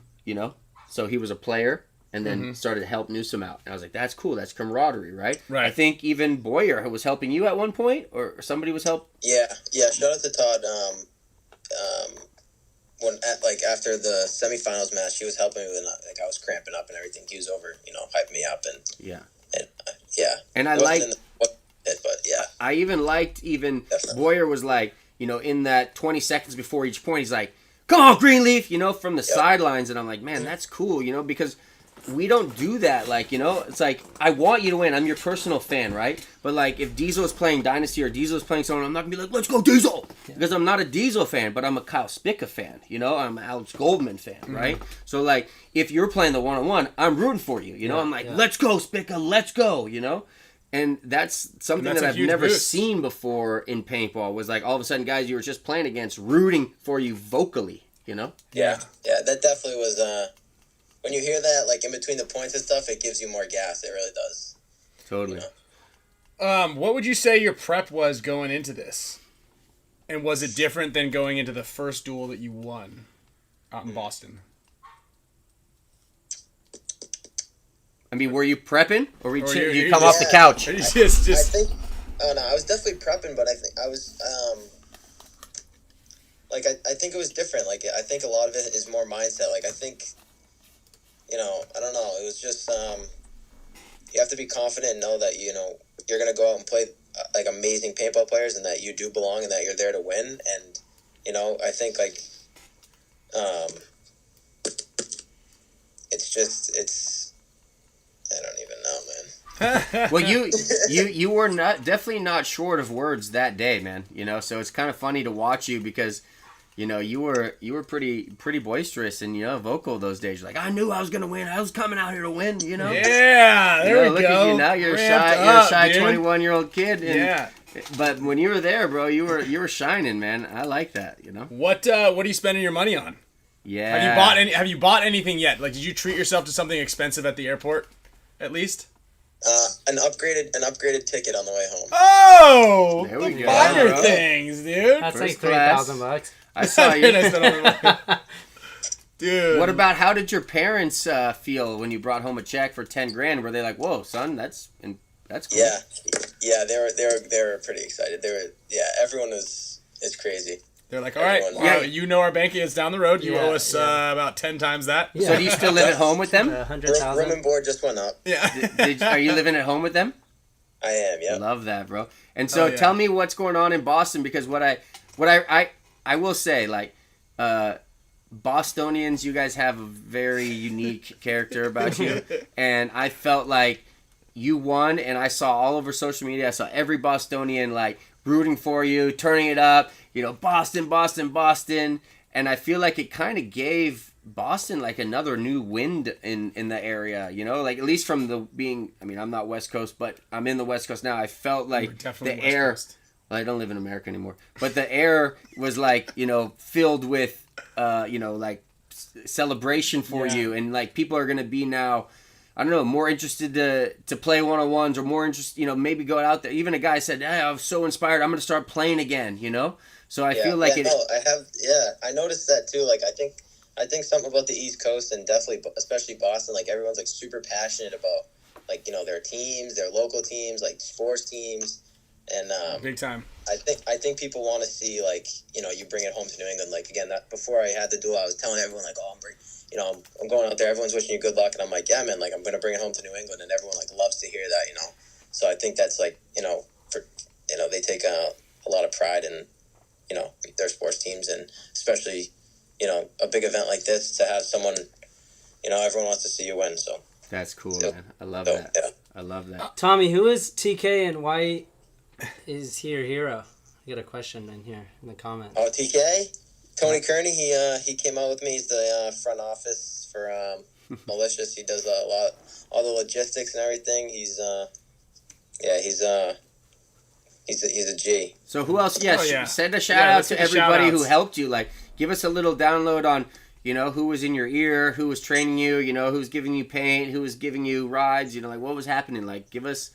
So he was a player and then started to help Newsom out. And I was like, that's cool. That's camaraderie, right? Right. I think even Boyer was helping you at one point, or somebody was helping. Yeah. Shout out to Todd. After the semifinals match, he was helping me with I was cramping up and everything. He was over, hyping me up and Yeah. And I liked. But yeah. I even liked Definitely. Boyer was like, in that 20 seconds before each point, he's like, "Come on, Greenleaf," from the sidelines, and I'm like, man, that's cool, because we don't do that. Like, it's like I want you to win. I'm your personal fan, right? But like, if Diesel is playing Dynasty or Diesel is playing someone, I'm not gonna be like, "Let's go, Diesel," because I'm not a Diesel fan, but I'm a Kyle Spicka fan. I'm an Alex Goldman fan, right? So like, if you're playing the 1-on-1, I'm rooting for you. I'm like, "Let's go, Spicka, let's go," And that's something that I've never seen before in paintball. Was like all of a sudden, guys you were just playing against rooting for you vocally. Yeah. That definitely was. When you hear that, like in between the points and stuff, it gives you more gas. It really does. Totally. What would you say your prep was going into this? And was it different than going into the first duel that you won out in Boston? I mean, were you prepping, or were you you come just- off the couch? Or you just I think. Oh no, I was definitely prepping, but I think I was. I think it was different. Like I think a lot of it is more mindset. Like I think. I don't know. It was just you have to be confident and know that you're gonna go out and play like amazing paintball players, and that you do belong, and that you're there to win. And I think it's I don't even know, man. Well, you were definitely not short of words that day, man. So it's kind of funny to watch you because. You were pretty boisterous and vocal those days. You're like, I knew I was gonna win. I was coming out here to win. Yeah, there we look go. At you now. You're Ramped a shy dude. 21-year-old kid. And, Yeah. But when you were there, bro, you were shining, man. I like that. What are you spending your money on? Yeah. Have you bought anything yet? Like, did you treat yourself to something expensive at the airport, at least? An upgraded ticket on the way home. Oh, There we the go. finer Yeah. things, dude. That's First like class. $3,000. I saw you. Dude. What about, how did your parents feel when you brought home a check for 10 grand? Were they like, "Whoa, son, that's cool"? Yeah, they were pretty excited. Everyone is crazy. They're like, all right, Everyone- well, you know our banking is down the road. You Yeah, owe us about 10 times that. Yeah. So do you still live at home with them? Room 100,000. and board just went up. Yeah. Are you living at home with them? I am. Yeah. Love that, bro. And so Oh, yeah. tell me what's going on in Boston, because what I will say, like, Bostonians, you guys have a very unique character about you, and I felt like you won, and I saw all over social media, I saw every Bostonian like rooting for you, turning it up, Boston, Boston, Boston, and I feel like it kind of gave Boston like another new wind in the area, like at least from I'm not West Coast, but I'm in the West Coast now. I felt like the air. Well, I don't live in America anymore, but the air was like filled with like celebration for you, and like people are gonna be now, I don't know, more interested to play one-on-ones, or more interested, maybe go out there. Even a guy said, "Hey, I was so inspired. I'm gonna start playing again." So I feel like I noticed that too. Like I think something about the East Coast, and definitely especially Boston, like everyone's like super passionate about like their teams, their local teams, like sports teams, and big time. I think people want to see like you bring it home to New England. Like again, that before I had the duel, I was telling everyone like, oh, I'm going out there. Everyone's wishing you good luck, and I'm like, yeah, man, like I'm gonna bring it home to New England, and everyone like loves to hear that. So I think that's like they take a lot of pride in their sports teams, and especially a big event like this, to have someone everyone wants to see you win. So that's cool, man. I love that. Yeah. I love that. Tommy, who is TK and why is he your hero? I got a question in here in the comments. Oh, TK? Tony Kearney, he came out with me. He's the front office for Malicious. He does all the logistics and everything. He's a G. So who else? Send a shout out let's to get the everybody who shout-outs. helped you. Like, give us a little download on, who was in your ear, who was training you, who's giving you paint, who was giving you rides, like what was happening. Like, give us,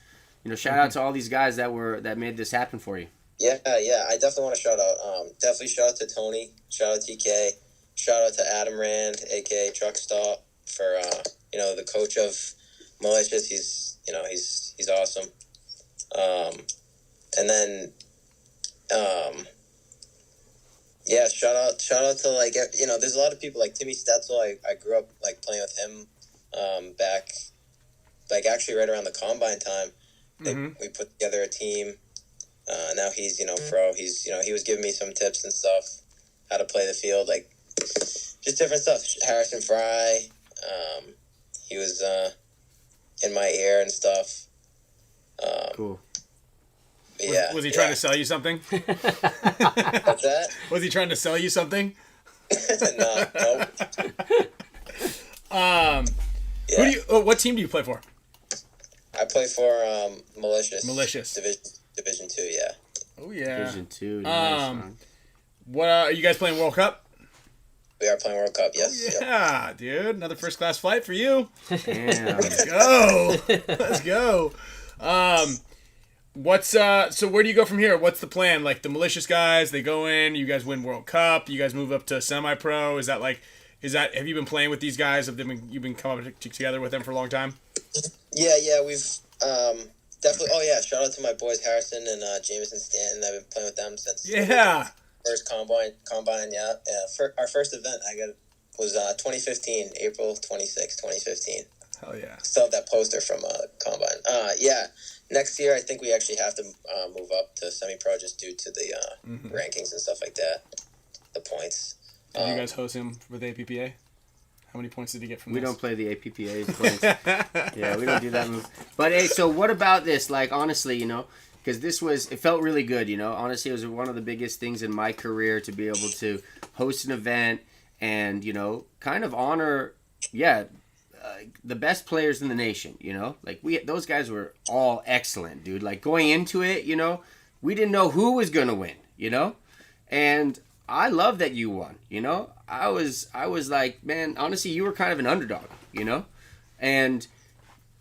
shout out to all these guys that made this happen for you. Yeah. I definitely want to shout out. Definitely shout out to Tony. Shout out to TK. Shout out to Adam Rand, aka Truck Stop, for the coach of Malicious. He's awesome. And then shout out to like there's a lot of people like Timmy Stetzel. I grew up like playing with him back like actually right around the combine time. We put together a team. Now he's pro. He's he was giving me some tips and stuff, how to play the field, like just different stuff. Harrison Fry, he was in my ear and stuff. Cool. Yeah. Was he trying to sell you something? What's that? Was he trying to sell you something? No. What team do you play for? I play for Malicious. Division 2, yeah. Oh yeah. Division 2. Nice, man. What are you guys playing World Cup? We are playing World Cup, yes. Yeah, dude. Another first class flight for you. Damn. Let's go. Let's go. So where do you go from here? What's the plan? Like the Malicious guys, they go in, you guys win World Cup, you guys move up to semi-pro. Have you been playing with these guys? You've been coming up together with them for a long time? Yeah, we've definitely. Oh yeah, shout out to my boys Harrison and Jameson Stanton. I've been playing with them since first combine. Yeah. Our first event was 2015, April 26, 2015. Hell yeah. Still have that poster from combine. Next year I think we actually have to move up to semi-pro just due to the rankings and stuff like that, the points. Did you guys host him with the APPA? How many points did he get from We this? don't play the APPA points. Yeah, we don't do that move. But hey, so what about this? Like, honestly, because it felt really good, Honestly, it was one of the biggest things in my career to be able to host an event and, kind of honor, the best players in the nation, Like, those guys were all excellent, dude. Like, going into it, we didn't know who was going to win, And I love that you won, I was like, man, honestly, you were kind of an underdog, And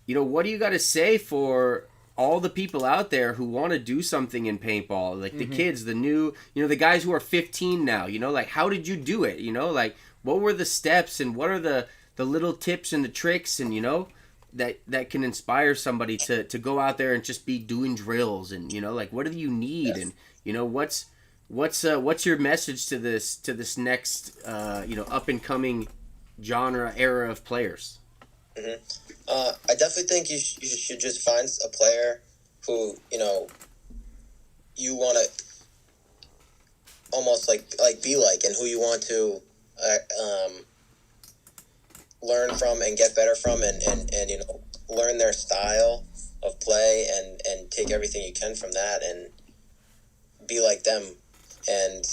what do you got to say for all the people out there who want to do something in paintball? Like the kids, the new, the guys who are 15 now, like how did you do it? Like what were the steps and what are the little tips and the tricks and, that can inspire somebody to go out there and just be doing drills and, like what do you need? And, what's your message to this next, up and coming genre era of players? I definitely think you should just find a player who, you want to almost like be like, and who you want to learn from and get better from, and learn their style of play and take everything you can from that and be like them. And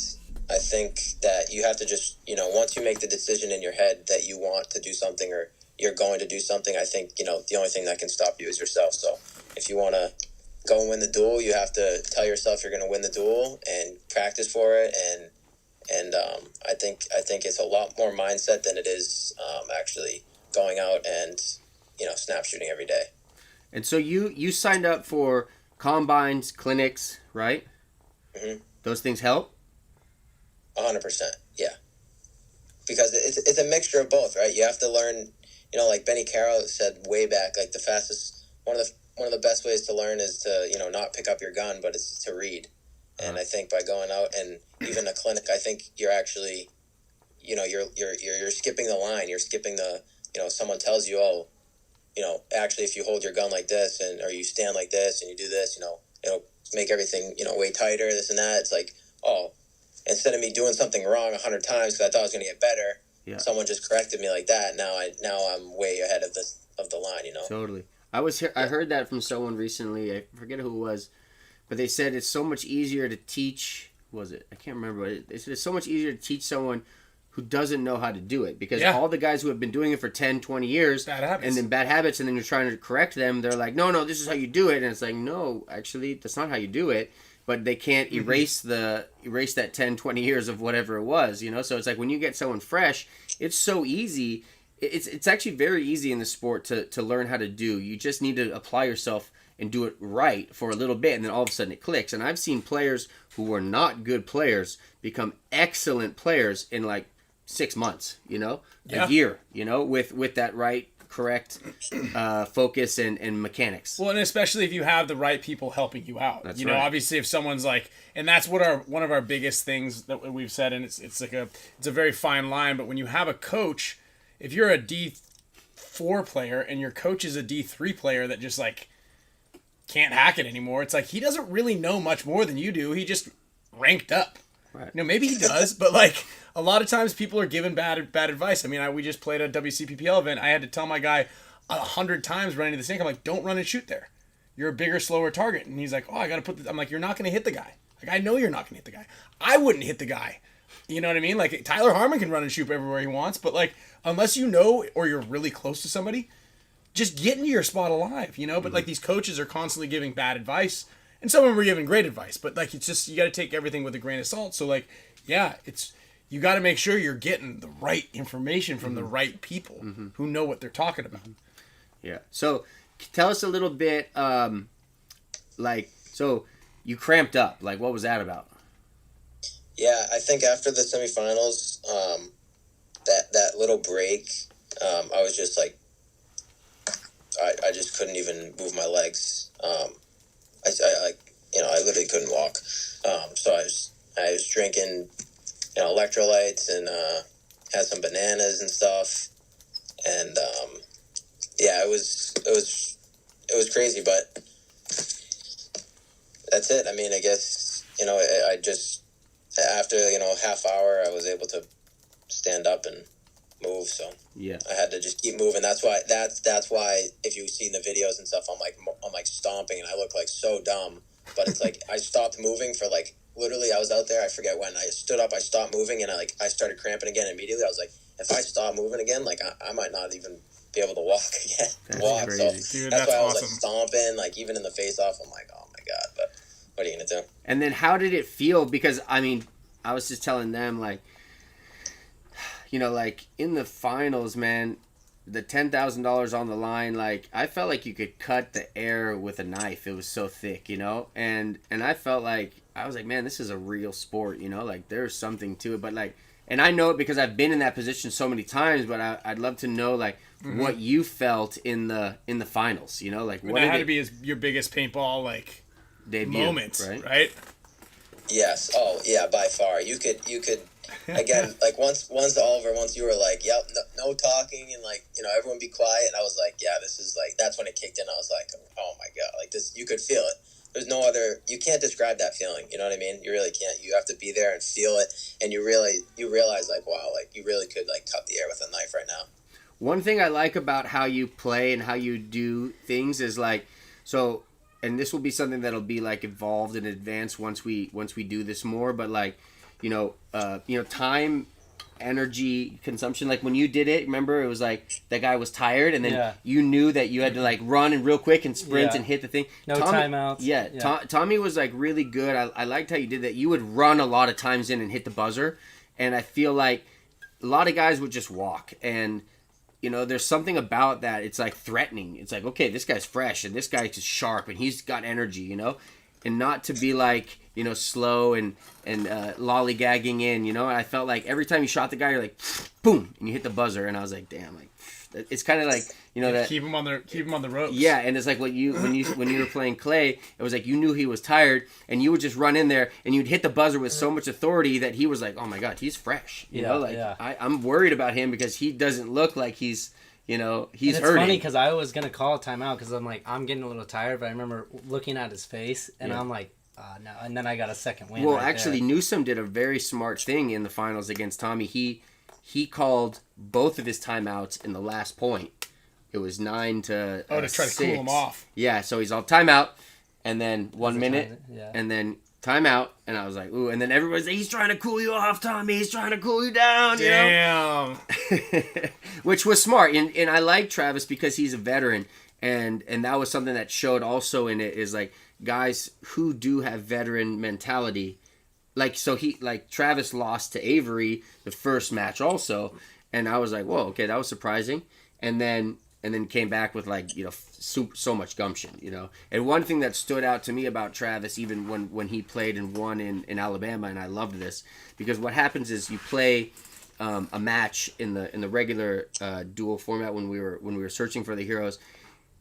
I think that you have to just, once you make the decision in your head that you want to do something or you're going to do something, I think, the only thing that can stop you is yourself. So if you want to go and win the duel, you have to tell yourself you're going to win the duel and practice for it. And I think it's a lot more mindset than it is actually going out and, snap shooting every day. And so you signed up for combines, clinics, right? Mm-hmm. Those things help? 100%, yeah. Because it's a mixture of both, right? You have to learn, like Benny Carroll said way back, like the fastest, one of the best ways to learn is to, not pick up your gun, but it's to read. And I think by going out and even a clinic, I think you're actually, you're skipping the line. You're skipping the, someone tells you, oh, actually if you hold your gun like this or you stand like this and you do this, it'll make everything, way tighter, this and that. It's like, oh, instead of me doing something wrong 100 times because I thought I was going to get better, someone just corrected me like that. Now I'm way ahead of the line, Totally. I heard that from someone recently. I forget who it was, but they said it's so much easier to teach. Was it? I can't remember. They said it's so much easier to teach someone who doesn't know how to do it because all the guys who have been doing it for 10, 20 years and then bad habits, and then you're trying to correct them, they're like, no, this is how you do it. And it's like, no, actually, that's not how you do it. But they can't erase that 10, 20 years of whatever it was, So it's like when you get someone fresh, it's so easy. It's actually very easy in the sport to learn how to do. You just need to apply yourself and do it right for a little bit, and then all of a sudden it clicks. And I've seen players who were not good players become excellent players in like 6 months, a year, with that right, correct focus and mechanics. Well, and especially if you have the right people helping you out. That's right. Obviously if someone's like, and that's what one of our biggest things that we've said, and it's a very fine line, but when you have a coach, if you're a D4 player and your coach is a D3 player that just like can't hack it anymore, it's like he doesn't really know much more than you do. He just ranked up. Right. Maybe he does, but like a lot of times people are given bad advice. I mean, we just played a WCPPL event. I had to tell my guy 100 times running to the sink, I'm like, don't run and shoot there. You're a bigger, slower target. And he's like, oh, I got to put this. I'm like, you're not going to hit the guy. Like, I know you're not going to hit the guy. I wouldn't hit the guy. You know what I mean? Like, Tyler Harmon can run and shoot everywhere he wants, but like, unless you know or you're really close to somebody, just get into your spot alive, But like these coaches are constantly giving bad advice. And some of them are giving great advice, but like it's just you got to take everything with a grain of salt. So like, you got to make sure you're getting the right information from the right people who know what they're talking about. Yeah. So tell us a little bit, so you cramped up. Like, what was that about? Yeah, I think after the semifinals, that little break, I was just like, I just couldn't even move my legs. I literally couldn't walk. So I was drinking, electrolytes and had some bananas and stuff. And it was crazy, but that's it. I mean, I guess I just after half hour I was able to stand up and move. So yeah, I had to just keep moving. That's why if you see the videos and stuff, I'm like stomping and I look like so dumb. But it's like I stopped moving for like literally I was out there. I forget when I stood up. I stopped moving and I started cramping again immediately. I was like, if I stop moving again, like I might not even be able to walk again. That's crazy. So Dude, that's why I was awesome. like stomping, like even in the face off. I'm like, oh my god. But what are you gonna do? And then how did it feel? Because I mean, I was just telling them like, like in the finals, man, the $10,000 on the line, like I felt like you could cut the air with a knife. It was so thick, you know, and I felt like I was like, man, this is a real sport, you know, like there's something to it. But like, and I know it because I've been in that position so many times. But I'd love to know like what you felt in the finals, you know, like I mean, what that had to be your biggest paintball like debut moment, right? Yes. Oh, yeah, by far. You could again, like once Oliver, once you were like, yep, no talking, and like, you know, everyone be quiet. And I was like, yeah, this is like, that's when it kicked in. I was like, oh my God, like this, you could feel it. There's no other, you can't describe that feeling. You know what I mean? You really can't. You have to be there and feel it. And you realize like, wow, like you really could like cut the air with a knife right now. One thing I like about how you play and how you do things is like, so, and this will be something that'll be like evolved and advanced once we do this more, but like, you know, time, energy consumption. Like when you did it, remember it was like that guy was tired, and then you knew that you had to like run and real quick and sprint and hit the thing. No timeouts. Yeah, Tommy was like really good. I liked how you did that. You would run a lot of times in and hit the buzzer, and I feel like a lot of guys would just walk, and you know, there's something about that. It's like threatening. It's like, okay, this guy's fresh and this guy's just sharp and he's got energy, you know, and not to be like, you know, slow and lollygagging in, you know. And I felt like every time you shot the guy, you're like, boom, and you hit the buzzer, and I was like, damn, like it's kind of like, you know, that keep him on the ropes. Yeah, and it's like when you were playing Clay, it was like you knew he was tired, and you would just run in there and you'd hit the buzzer with so much authority that he was like, oh my God, he's fresh. You know, like I'm worried about him because he doesn't look like he's, you know, he's hurting. It's funny because I was gonna call a timeout because I'm like, I'm getting a little tired, but I remember looking at his face and I'm like, no, and then I got a second win. Well, right actually, there. Newsom did a very smart thing in the finals against Tommy. He called both of his timeouts in the last point. It was 9 to to try to cool him off. Yeah, so he's all timeout, and then 1 minute, and then timeout, and I was like, ooh, and then everybody's like, he's trying to cool you off, Tommy. He's trying to cool you down. Damn. You know? Which was smart, and I like Travis because he's a veteran, and that was something that showed also in it is like guys who do have veteran mentality. Like, so Travis lost to Avery the first match also, and I was like, whoa, okay, that was surprising, and then came back with like, you know, so much gumption, you know. And one thing that stood out to me about Travis, even when he played and won in Alabama, and I loved this, because what happens is you play a match in the regular dual format when we were searching for the heroes,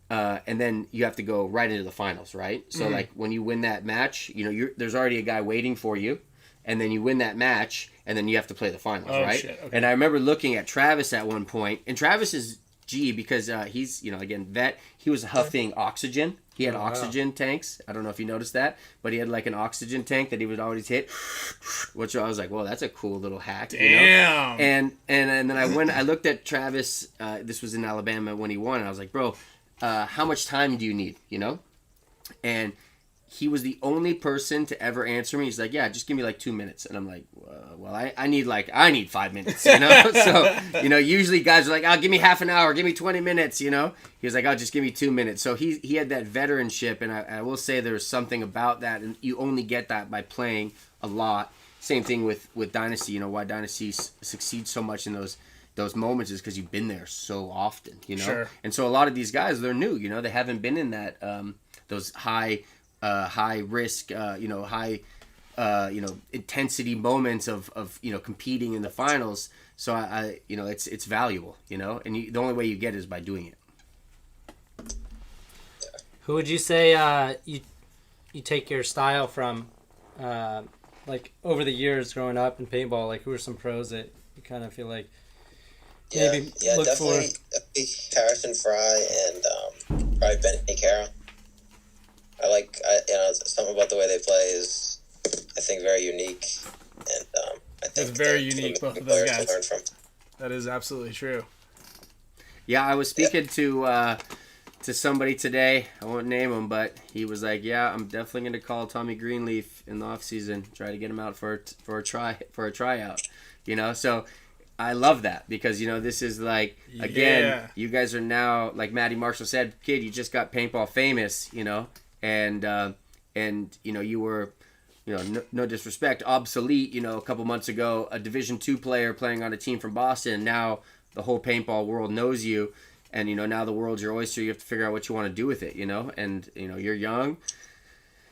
and then you have to go right into the finals, right? So like when you win that match, you know, there's already a guy waiting for you, and then you win that match, and then you have to play the finals, right? Shit. Okay. And I remember looking at Travis at one point, and Travis is because he's, you know, again, vet, he was huffing oxygen. He had oxygen tanks. I don't know if you noticed that, but he had like an oxygen tank that he would always hit, which I was like, well, that's a cool little hack. Damn. You know? And then I looked at Travis, this was in Alabama when he won, and I was like, bro, how much time do you need, you know? And he was the only person to ever answer me. He's like, yeah, just give me like 2 minutes. And I'm like, well, I need 5 minutes, you know? So, you know, usually guys are like, oh, give me half an hour, give me 20 minutes, you know? He was like, oh, just give me 2 minutes. So he had that veteranship, and I will say there's something about that, and you only get that by playing a lot. Same thing with Dynasty, you know, why Dynasty succeeds so much in those moments is because you've been there so often, you know? Sure. And so a lot of these guys, they're new, you know? They haven't been in that, those high risk, you know, high, you know, intensity moments of you know, competing in the finals. So I you know, it's valuable, you know, and the only way you get it is by doing it. Who would you say you take your style from, like over the years growing up in paintball? Like, who are some pros that you kind of feel like maybe look definitely Harrison Fry and probably Benny Carroll. You know, something about the way they play is, I think, very unique, and I think it's very unique. Both of those guys. To learn from. That is absolutely true. Yeah, I was speaking to somebody today. I won't name him, but he was like, "Yeah, I'm definitely going to call Tommy Greenleaf in the off season, try to get him out for a tryout." You know, so I love that because, you know, this is like, again, you guys are now, like Matty Marshall said, kid, you just got paintball famous, you know. And you know, you were, you know, no disrespect, obsolete, you know, a couple months ago, a Division II player playing on a team from Boston. Now the whole paintball world knows you, and now the world's your oyster. You have to figure out what you want to do with it, and you're young.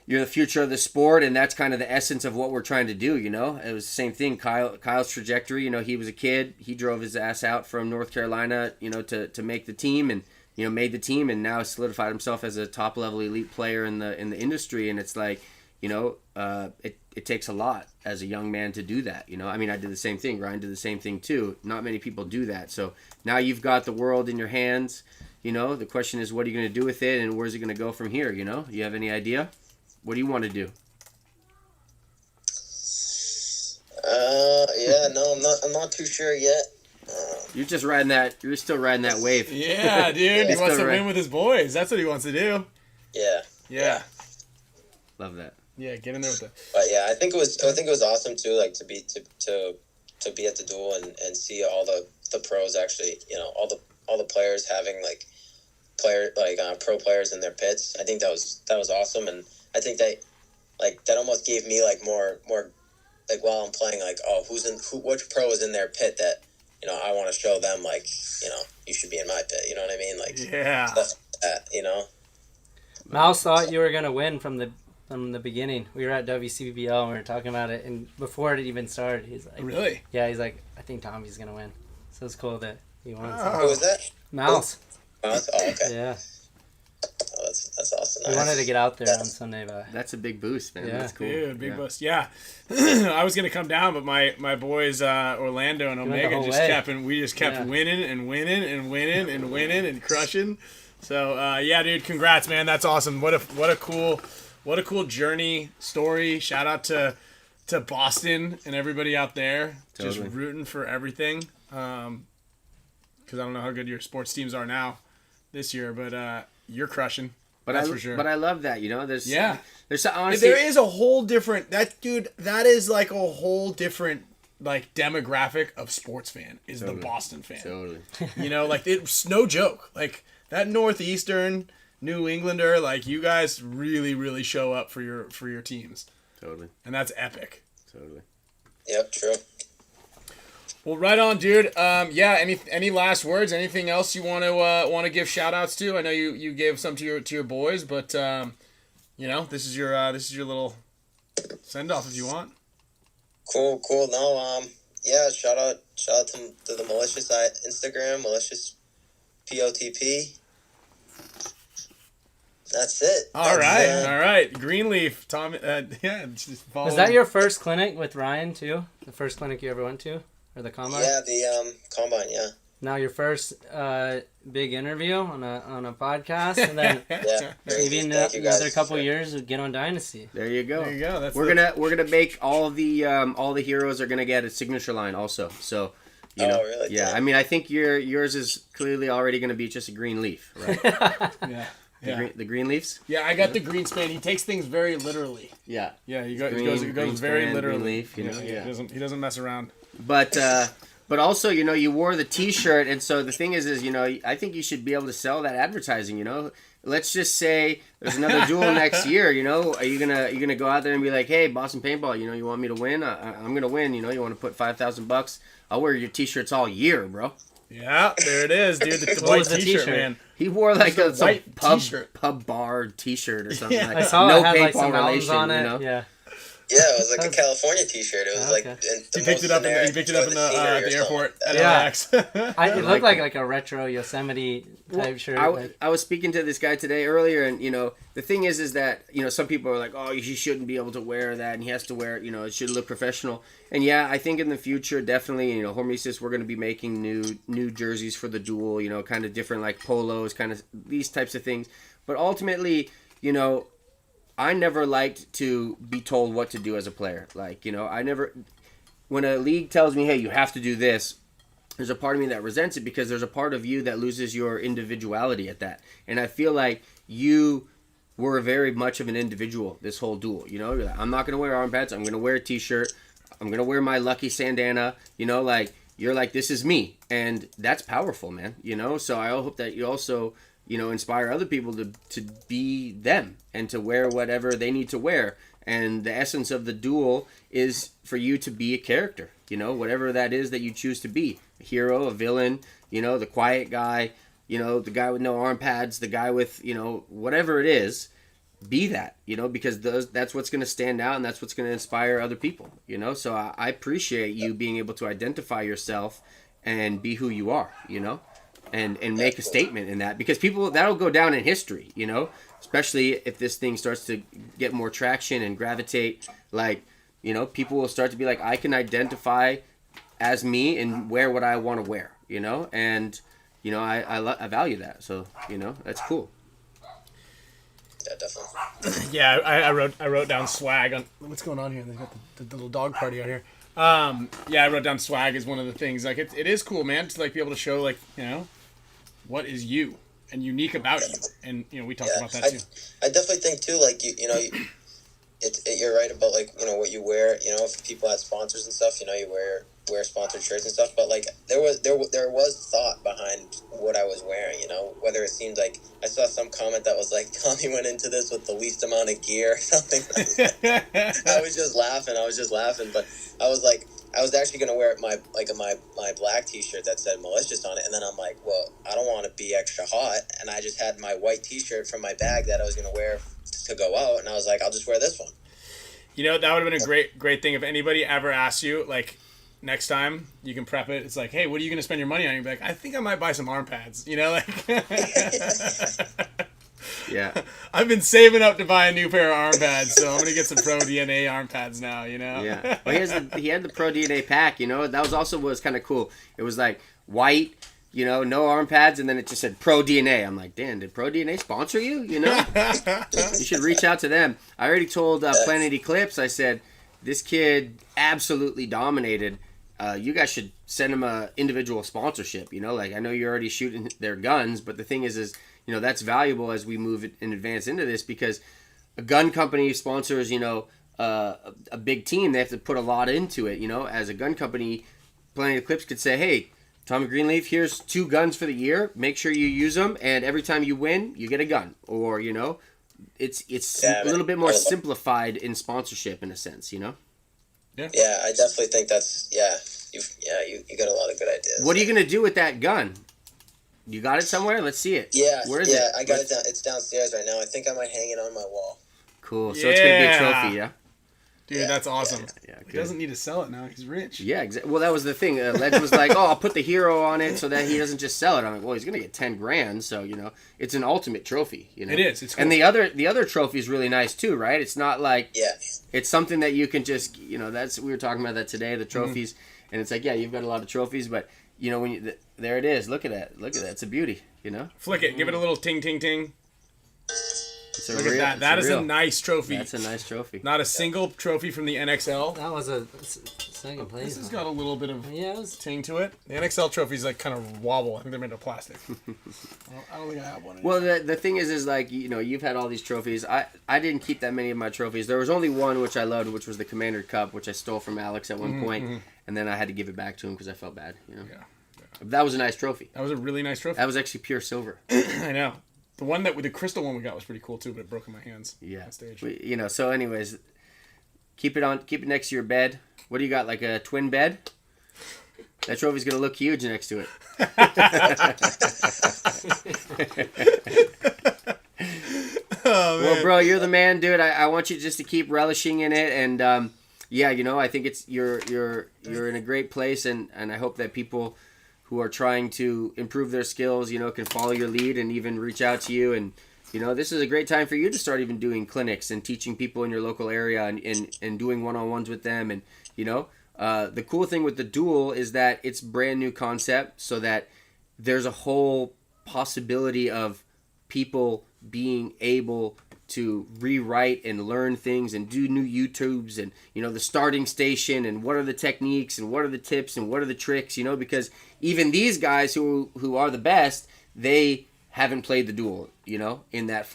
You're the future of the sport, and that's kind of the essence of what we're trying to do, It was the same thing. Kyle's trajectory, he was a kid. He drove his ass out from North Carolina, to make the team, and, made the team, and now solidified himself as a top-level elite player in the industry. And it's like, it takes a lot as a young man to do that, I mean, I did the same thing. Ryan did the same thing, too. Not many people do that. So now you've got the world in your hands, The question is, what are you going to do with it, and where's it going to go from here, You have any idea? What do you want to do? Yeah, no, I'm not too sure yet. You're just riding that. You're still riding that wave. Yeah, dude. He wants to win with his boys. That's what he wants to do. Yeah. Love that. Yeah, get in there with it. But yeah, I think it was awesome too, like to be at the duel and see all the pros actually, all the players having pro players in their pits. I think that was awesome, and I think that almost gave me more like while I'm playing, like, oh, which pro is in their pit that I want to show them, like, you should be in my pit. You know what I mean? Like, yeah, stuff like that. Mouse thought you were gonna win from the beginning. We were at WCPPL and we were talking about it, and before it even started, he's like, really? Yeah, he's like, I think Tommy's gonna win. So it's cool that he won. Oh. Who was that? Mouse. Mouse? Oh, okay. Yeah. Oh, that's awesome. We wanted to get out there on Sunday, but that's a big boost, man. Yeah. That's cool. Dude, big boost. Yeah. I was gonna come down, but my boys Orlando and Omega we just kept winning and winning and winning and winning and crushing. So yeah, dude, congrats, man. That's awesome. What a cool journey story. Shout out to Boston and everybody out there, just rooting for everything. Because I don't know how good your sports teams are now this year, but you're crushing. That's for sure. But I love that, there's honestly, there is a whole different that is like a whole different like demographic of sports fan is the Boston fan. Totally. Like it's no joke. Like that Northeastern New Englander, like you guys really, really show up for your teams. Totally. And that's epic. Totally. Yep, true. Well, right on, dude. Yeah. Any last words? Anything else you want to give shout outs to? I know you gave some to your boys, but this is your little send off if you want. Cool. No, yeah. Shout out to the malicious Instagram, malicious POTP. That's it. All right. Greenleaf, Tom. Yeah. Just follow. Was that your first clinic with Ryan too? The first clinic you ever went to? Or the combine? Yeah, the combine, yeah. Now your first big interview on a podcast, and then maybe in another couple years we'll get on Dynasty. There you go. That's we're gonna make all the heroes are gonna get a signature line also. So really? Yeah. I mean, I think yours is clearly already gonna be just a green leaf, right? Yeah. The green leaves? Yeah, I got the Greenspan. He takes things very literally. Yeah. Yeah, he goes very literally. Green leaf, He doesn't mess around. But also, you wore the T-shirt, and so the thing is, I think you should be able to sell that advertising. Let's just say there's another duel next year. Are you gonna go out there and be like, hey, Boston Paintball, you want me to win? I'm gonna win. You want to put $5,000? I'll wear your T-shirts all year, bro. Yeah, there it is, dude. The white T-shirt, man. He wore like a white pub bar T-shirt or something. Yeah. Like I saw no it had like some paintball mountains relation, on it. Yeah. Yeah, it was like a California T-shirt. It was like he picked it up at the airport at LAX. It looked like a retro Yosemite type shirt. I was speaking to this guy today earlier, and the thing is that some people are like, oh, you shouldn't be able to wear that, and he has to wear it. It should look professional. And yeah, I think in the future, definitely, Hormesis, we're going to be making new jerseys for the duel. Kind of different like polos, kind of these types of things. But ultimately, I never liked to be told what to do as a player. Like, when a league tells me, hey, you have to do this, there's a part of me that resents it because there's a part of you that loses your individuality at that. And I feel like you were very much of an individual this whole duel. You're like, I'm not going to wear arm pads. I'm going to wear a T-shirt. I'm going to wear my lucky bandana. You're like, this is me. And that's powerful, man. So I hope that you also inspire other people to be them and to wear whatever they need to wear. And the essence of the duel is for you to be a character, whatever that is that you choose to be. hero, a villain, you know, the quiet guy, you know, the guy with no arm pads, the guy with, you know, whatever it is, be that, you know, because that's what's going to stand out and that's what's going to inspire other people, you know. So I appreciate you being able to identify yourself and be who you are, you know, and make a statement in that, because people, that'll go down in history, you know, especially if this thing starts to get more traction and gravitate, like, you know, people will start to be like, I can identify as me and wear what I want to wear, you know, and, you know, I value that. So, you know, that's cool. Yeah, definitely. Yeah, I wrote down swag on what's going on here. They got the little dog party out here. Yeah, I wrote down swag as one of the things. Like it is cool, man, to like be able to show like, you know, what is you and unique about you. And you know, we talked about that too. I definitely think too, like you know, you're right about like, you know, what you wear. You know, if people had sponsors and stuff, you know, you wear sponsored shirts and stuff. But like there was thought behind what I was wearing. You know, whether it seemed like I saw some comment that was like Tommy went into this with the least amount of gear or something. I was just laughing. But I was like, I was actually gonna wear my black T-shirt that said malicious on it, and then I'm like, well, I don't want to be extra hot, and I just had my white T-shirt from my bag that I was gonna wear to go out, and I was like, I'll just wear this one. You know, that would have been a great thing if anybody ever asks you, like, next time you can prep it. It's like, hey, what are you gonna spend your money on? You'd be like, I think I might buy some arm pads. You know, like. Yeah. I've been saving up to buy a new pair of arm pads, so I'm gonna get some Pro DNA arm pads now. You know. Yeah. Well, he had the Pro DNA pack. You know, that was also was kind of cool. It was like white, you know, no arm pads, and then it just said Pro DNA. I'm like, damn, did Pro DNA sponsor you? You know, you should reach out to them. I already told Planet Eclipse. I said, this kid absolutely dominated. You guys should send him a individual sponsorship. You know, like I know you're already shooting their guns, but the thing is, you know, that's valuable as we move in advance into this, because a gun company sponsors, you know, a big team. They have to put a lot into it. You know, as a gun company, Planet Eclipse could say, hey, Tommy Greenleaf, here's 2 guns for the year. Make sure you use them, and every time you win, you get a gun. Or, you know, it's a little bit more simplified in sponsorship in a sense, you know? Yeah, I definitely think that's, you got a lot of good ideas. What are you going to do with that gun? You got it somewhere? Let's see it. Yeah, where is it? I got it down. It's downstairs right now. I think I might hang it on my wall. Cool. So it's going to be a trophy, yeah? Dude, that's awesome. Yeah, he doesn't need to sell it now. He's rich. Yeah, exactly. Well, that was the thing. Ledge was like, oh, I'll put the hero on it so that he doesn't just sell it. I'm like, well, he's going to get 10 grand. So, you know, it's an ultimate trophy. You know? It is. It's cool. And the other trophy is really nice too, right? It's not like, yeah, it's something that you can just, you know, we were talking about that today, the trophies. Mm-hmm. And it's like, yeah, you've got a lot of trophies, but, you know, when there it is. Look at that. It's a beauty, you know? Flick it. Give it a little ting, ting, ting. Look at that. That is a nice trophy. That's a nice trophy. Not a single trophy from the NXL. That was a second place. This has got a little bit of ting to it. The NXL trophies like kind of wobble. I think they're made of plastic. I don't think I have one anymore. Well, the thing is like, you know, you've had all these trophies. I didn't keep that many of my trophies. There was only one which I loved, which was the Commander Cup, which I stole from Alex at one point, and then I had to give it back to him because I felt bad. You know. Yeah. That was a nice trophy. That was a really nice trophy. That was actually pure silver. I know. The one the crystal one we got was pretty cool too, but it broke in my hands. Yeah. On stage. You know. So, anyways, keep it next to your bed. What do you got? Like a twin bed? That trophy's gonna look huge next to it. Well, bro, you're the man, dude. I want you just to keep relishing in it, and yeah, you know, I think you're in a great place, and I hope that people who are trying to improve their skills, you know, can follow your lead and even reach out to you. And, you know, this is a great time for you to start even doing clinics and teaching people in your local area and doing one-on-ones with them. And, you know, the cool thing with the duel is that it's brand new concept, so that there's a whole possibility of people being able to rewrite and learn things and do new YouTubes and, you know, the starting station and what are the techniques and what are the tips and what are the tricks, you know, because even these guys who are the best, they haven't played the duel, you know, in that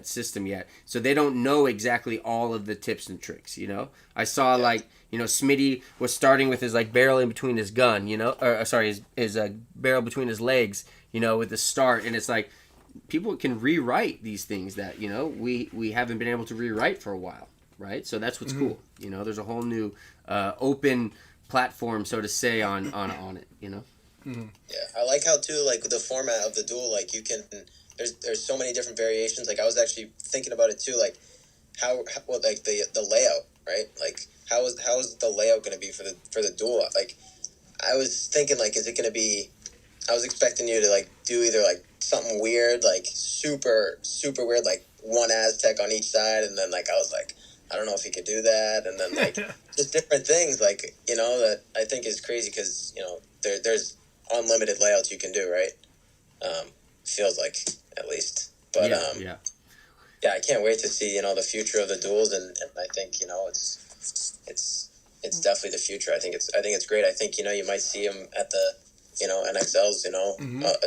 system yet. So they don't know exactly all of the tips and tricks, you know. I saw like, you know, Smitty was starting with his like barrel in between his gun, you know, or sorry, his barrel between his legs, you know, with the start, and it's like, people can rewrite these things that, you know, we haven't been able to rewrite for a while, right? So that's what's cool. You know, there's a whole new open platform, so to say, on it. Yeah, I like how too, like the format of the duel, like you can. There's so many different variations. Like I was actually thinking about it too, like how like the layout, right? Like how is the layout going to be for the duel? Like I was thinking, like, is it going to be? I was expecting you to like do either like something weird, like super weird, like one Aztec on each side, and then like I was like, I don't know if he could do that, and then like just different things, like that I think is crazy because there's unlimited layouts you can do, right? Feels like, at least, but yeah, I can't wait to see the future of the duels, and I think it's definitely the future. I think it's great. I think you might see him at the NXL's a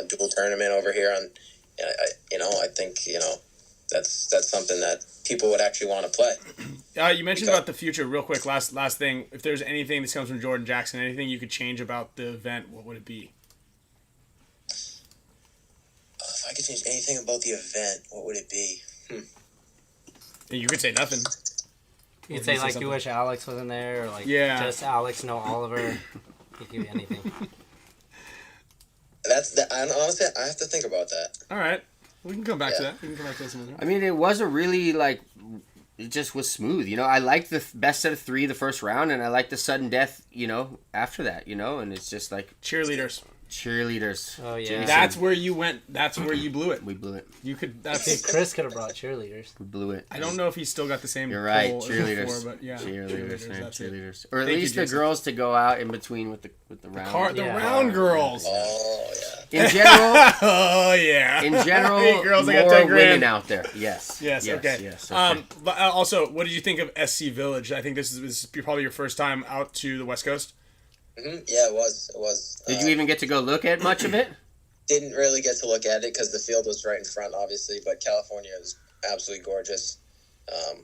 dual tournament over here on I think that's something that people would actually want to play. You mentioned about the future real quick. Last thing. If there's anything that comes from Jordan Jackson, anything you could change about the event, what would it be? If I could change anything about the event, what would it be? You could say nothing. You could say like you wish Alex wasn't there, or like just Alex, no Oliver. You could do anything. Honestly, I have to think about that. All right. We can come back to that. We can come back to this one. I mean, it wasn't really like, it just was smooth. I liked the best out of 3 the first round, and I liked the sudden death, after that, and it's just like cheerleaders. Oh yeah. Jason. That's where you went. That's where you blew it. We blew it. You could. Chris could have brought cheerleaders. We blew it. I don't know if he's still got the same. You're right. Goal Cheerleaders. As before, but yeah. Cheerleaders, man. That's Cheerleaders. It. Or at least the girls to go out in between with the round. The round girls. Oh yeah. In general. Oh yeah. In general, hey, girls, more I got 10 grand. women out there. Yes. Okay. Yes. Okay. But also, what did you think of SC Village? I think this is probably your first time out to the West Coast. Mm-hmm. Yeah, it was. Did you even get to go look at much of it? Didn't really get to look at it because the field was right in front, obviously. But California is absolutely gorgeous. I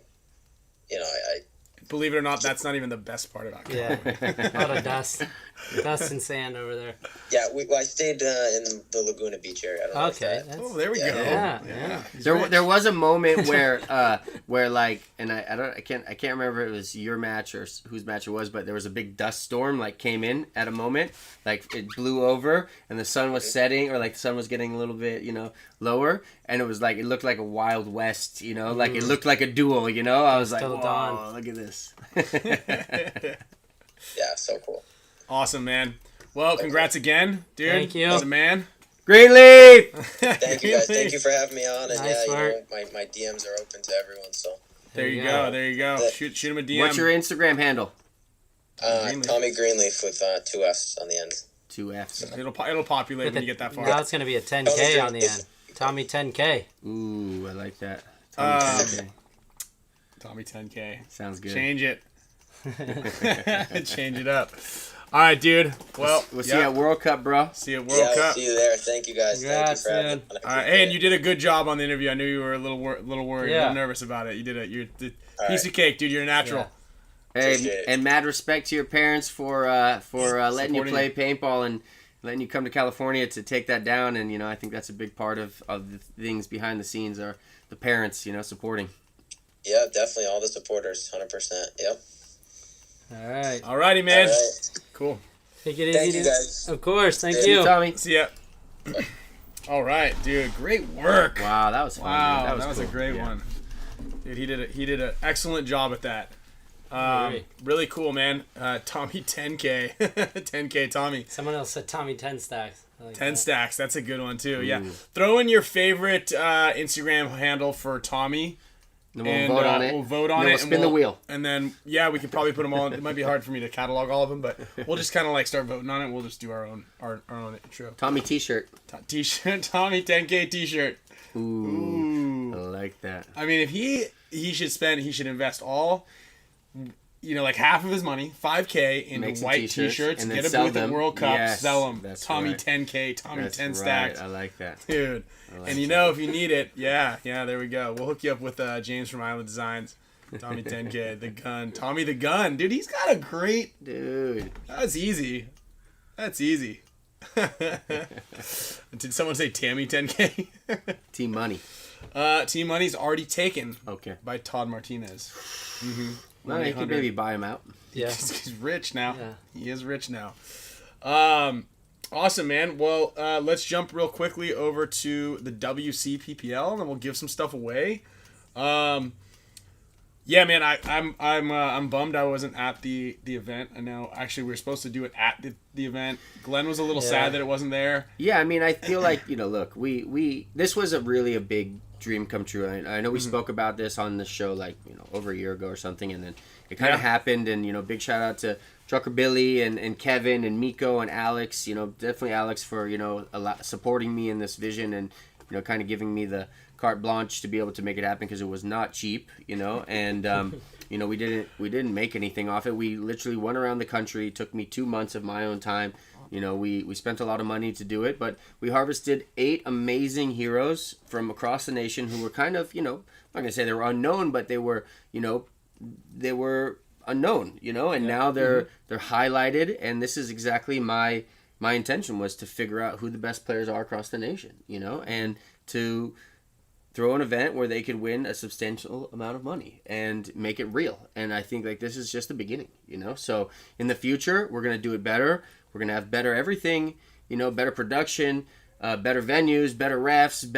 believe it or not, that's not even the best part about California. Yeah, a lot of dust and sand over there. Yeah, I stayed in the Laguna Beach area. I don't know Oh, there we go. Yeah. There was a moment where like, and I can't remember if it was your match or whose match it was, but there was a big dust storm like came in at a moment, like it blew over and the sun was setting, or like the sun was getting a little bit lower, and it was like it looked like a Wild West, like it looked like a duel, I was like, whoa, look at this. Yeah, so cool. Awesome, man. Well, congrats again, dude. Thank you. You're the man. Greenleaf! Thank you guys. Thank you for having me on. And nice work. My DMs are open to everyone. So there you go. Shoot him a DM. What's your Instagram handle? Tommy Greenleaf with 2 F's on the end. 2 F's. It'll populate when you get that far. Now it's gonna be a 10K on the end. Tommy 10K. Ooh, I like that. Tommy 10K. Tommy 10K. Sounds good. Change it. Change it up. All right, dude. Well, we'll see you at World Cup, bro. See you at World Cup. I'll see you there. Thank you guys. Congrats, thank you for having me. All right, hey, and you did a good job on the interview. I knew you were a little worried, a little nervous about it. You did it. You're a piece of cake, dude. You're a natural. Yeah. Hey, and mad respect to your parents for letting you play paintball and letting you come to California to take that down. And I think that's a big part of the things behind the scenes are the parents, supporting. Yeah, definitely all the supporters, 100%. Yep. All right. All righty, man. All right. Cool. Take it easy, Thank you, guys. Of course. Thank See you. you, Tommy. See ya. All right, dude. Great work. Wow, that was fun. Wow, Dude. that was cool. a great one. Dude, he did an excellent job at that. Really cool, man. Tommy 10K. 10K Tommy. Someone else said Tommy 10 stacks. 10 stacks. That's a good one, too. Ooh. Yeah. Throw in your favorite Instagram handle for Tommy. And we'll vote on it. We'll vote on it. We'll spin the wheel. And then, we could probably put them all in. It might be hard for me to catalog all of them, but we'll just kind of like start voting on it. We'll just do our own intro. Tommy t-shirt. T-shirt. Tommy 10K t-shirt. Ooh. I like that. I mean, if he should invest all, like half of his money, 5K, into white t-shirts, get a booth at World Cup, sell them. Tommy 10K, Tommy 10 stacks. I like that. Dude. And if you need it, there we go. We'll hook you up with James from Island Designs. Tommy 10K, the gun. Tommy the gun. Dude, he's got a great... Dude. That's easy. Did someone say Tammy 10K? Team Money. Team Money's already taken. Okay. By Todd Martinez. Mm-hmm. Well, you could maybe buy him out. Yeah. He's rich now. Yeah. He is rich now. Awesome, man. Well, let's jump real quickly over to the WCPPL, and then we'll give some stuff away. Yeah, man, I'm bummed I wasn't at the event. I know actually we were supposed to do it at the event. Glenn was a little sad that it wasn't there. Yeah, I mean, I feel like, look, we this was a big dream come true. I know we spoke about this on the show like, over a year ago or something, and then it kind of happened, and big shout out to Trucker Billy and Kevin and Miko and Alex, definitely Alex for, a lot supporting me in this vision and, kind of giving me the carte blanche to be able to make it happen, because it was not cheap, and we didn't make anything off it. We literally went around the country. It took me 2 months of my own time. We spent a lot of money to do it, but we harvested 8 amazing heroes from across the nation who were kind of, I'm not gonna say they were unknown, but they were unknown, and now they're highlighted, and this is exactly my intention, was to figure out who the best players are across the nation, and to throw an event where they could win a substantial amount of money and make it real. And I think like this is just the beginning, So in the future, we're gonna do it better. We're gonna have better everything, better production, better venues, better refs,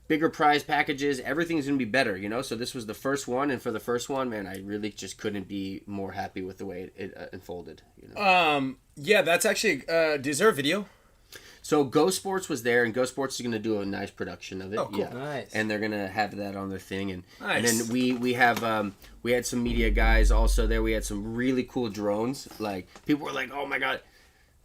bigger prize packages. Everything's gonna be better, So this was the first one, and for the first one, man, I really just couldn't be more happy with the way it unfolded. Yeah, that's actually. Is there a video? So Go Sports was there, and Go Sports is going to do a nice production of it. Oh, cool. Yeah. Nice. And they're going to have that on their thing. And, nice. And then we had some media guys also there. We had some really cool drones. Like, people were like, oh my God.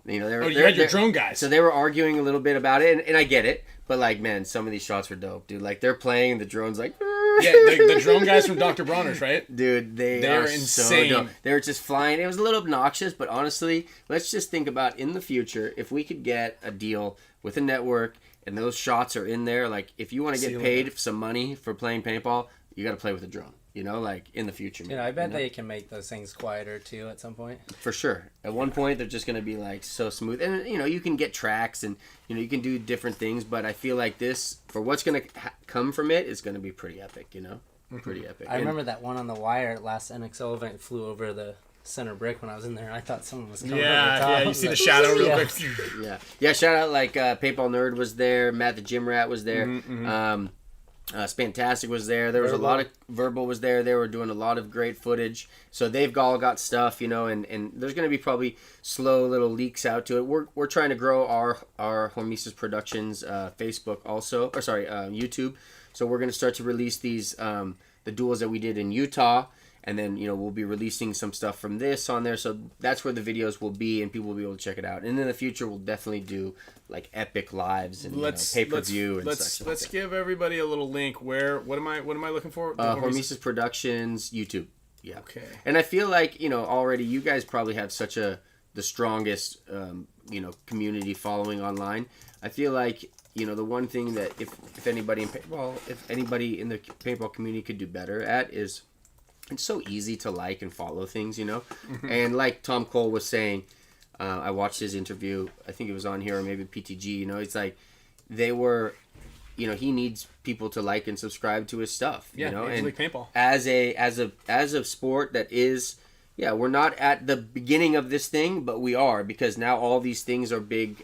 You had your drone guys. So they were arguing a little bit about it, and I get it. But, like, man, some of these shots were dope, dude. Like, they're playing, and the drone's like... Yeah, the drone guys from Dr. Bronner's, right? Dude, they're insane. So dope. They were just flying. It was a little obnoxious, but honestly, let's just think about in the future, if we could get a deal with a network, and those shots are in there, like, if you want to get paid some money for playing paintball, you got to play with a drone. Like in the future. I bet they can make those things quieter too at some point. For sure. At one point, they're just going to be like so smooth. And, you can get tracks and, you can do different things. But I feel like this, for what's going to come from it, is going to be pretty epic, Pretty epic. I remember that one on the wire at last NXL event flew over the center brick when I was in there. And I thought someone was coming over the top. Yeah, you see the shadow real quick. Yeah, shout out like Paintball Nerd was there. Matt the Gym Rat was there. Spantastic was there. There was a lot of Verbal was there. They were doing a lot of great footage. So they've all got stuff, and there's going to be probably slow little leaks out to it. We're trying to grow our Hormesis Productions Facebook also, or sorry, YouTube. So we're going to start to release these the duels that we did in Utah. And then, we'll be releasing some stuff from this on there. So that's where the videos will be, and people will be able to check it out. And in the future, we'll definitely do, like, epic lives and pay-per-view and such. Let's give everybody a little link. What am I looking for? Hormesis Productions, YouTube. Yeah. Okay. And I feel like, already you guys probably have such the strongest, community following online. I feel like, the one thing that if anybody in the paintball community could do better at is... It's so easy to like and follow things, And like Tom Cole was saying, I watched his interview. I think it was on here or maybe PTG. It's like they were, he needs people to like and subscribe to his stuff. Yeah, and like paintball. As a sport that is, we're not at the beginning of this thing, but we are, because now all these things are big,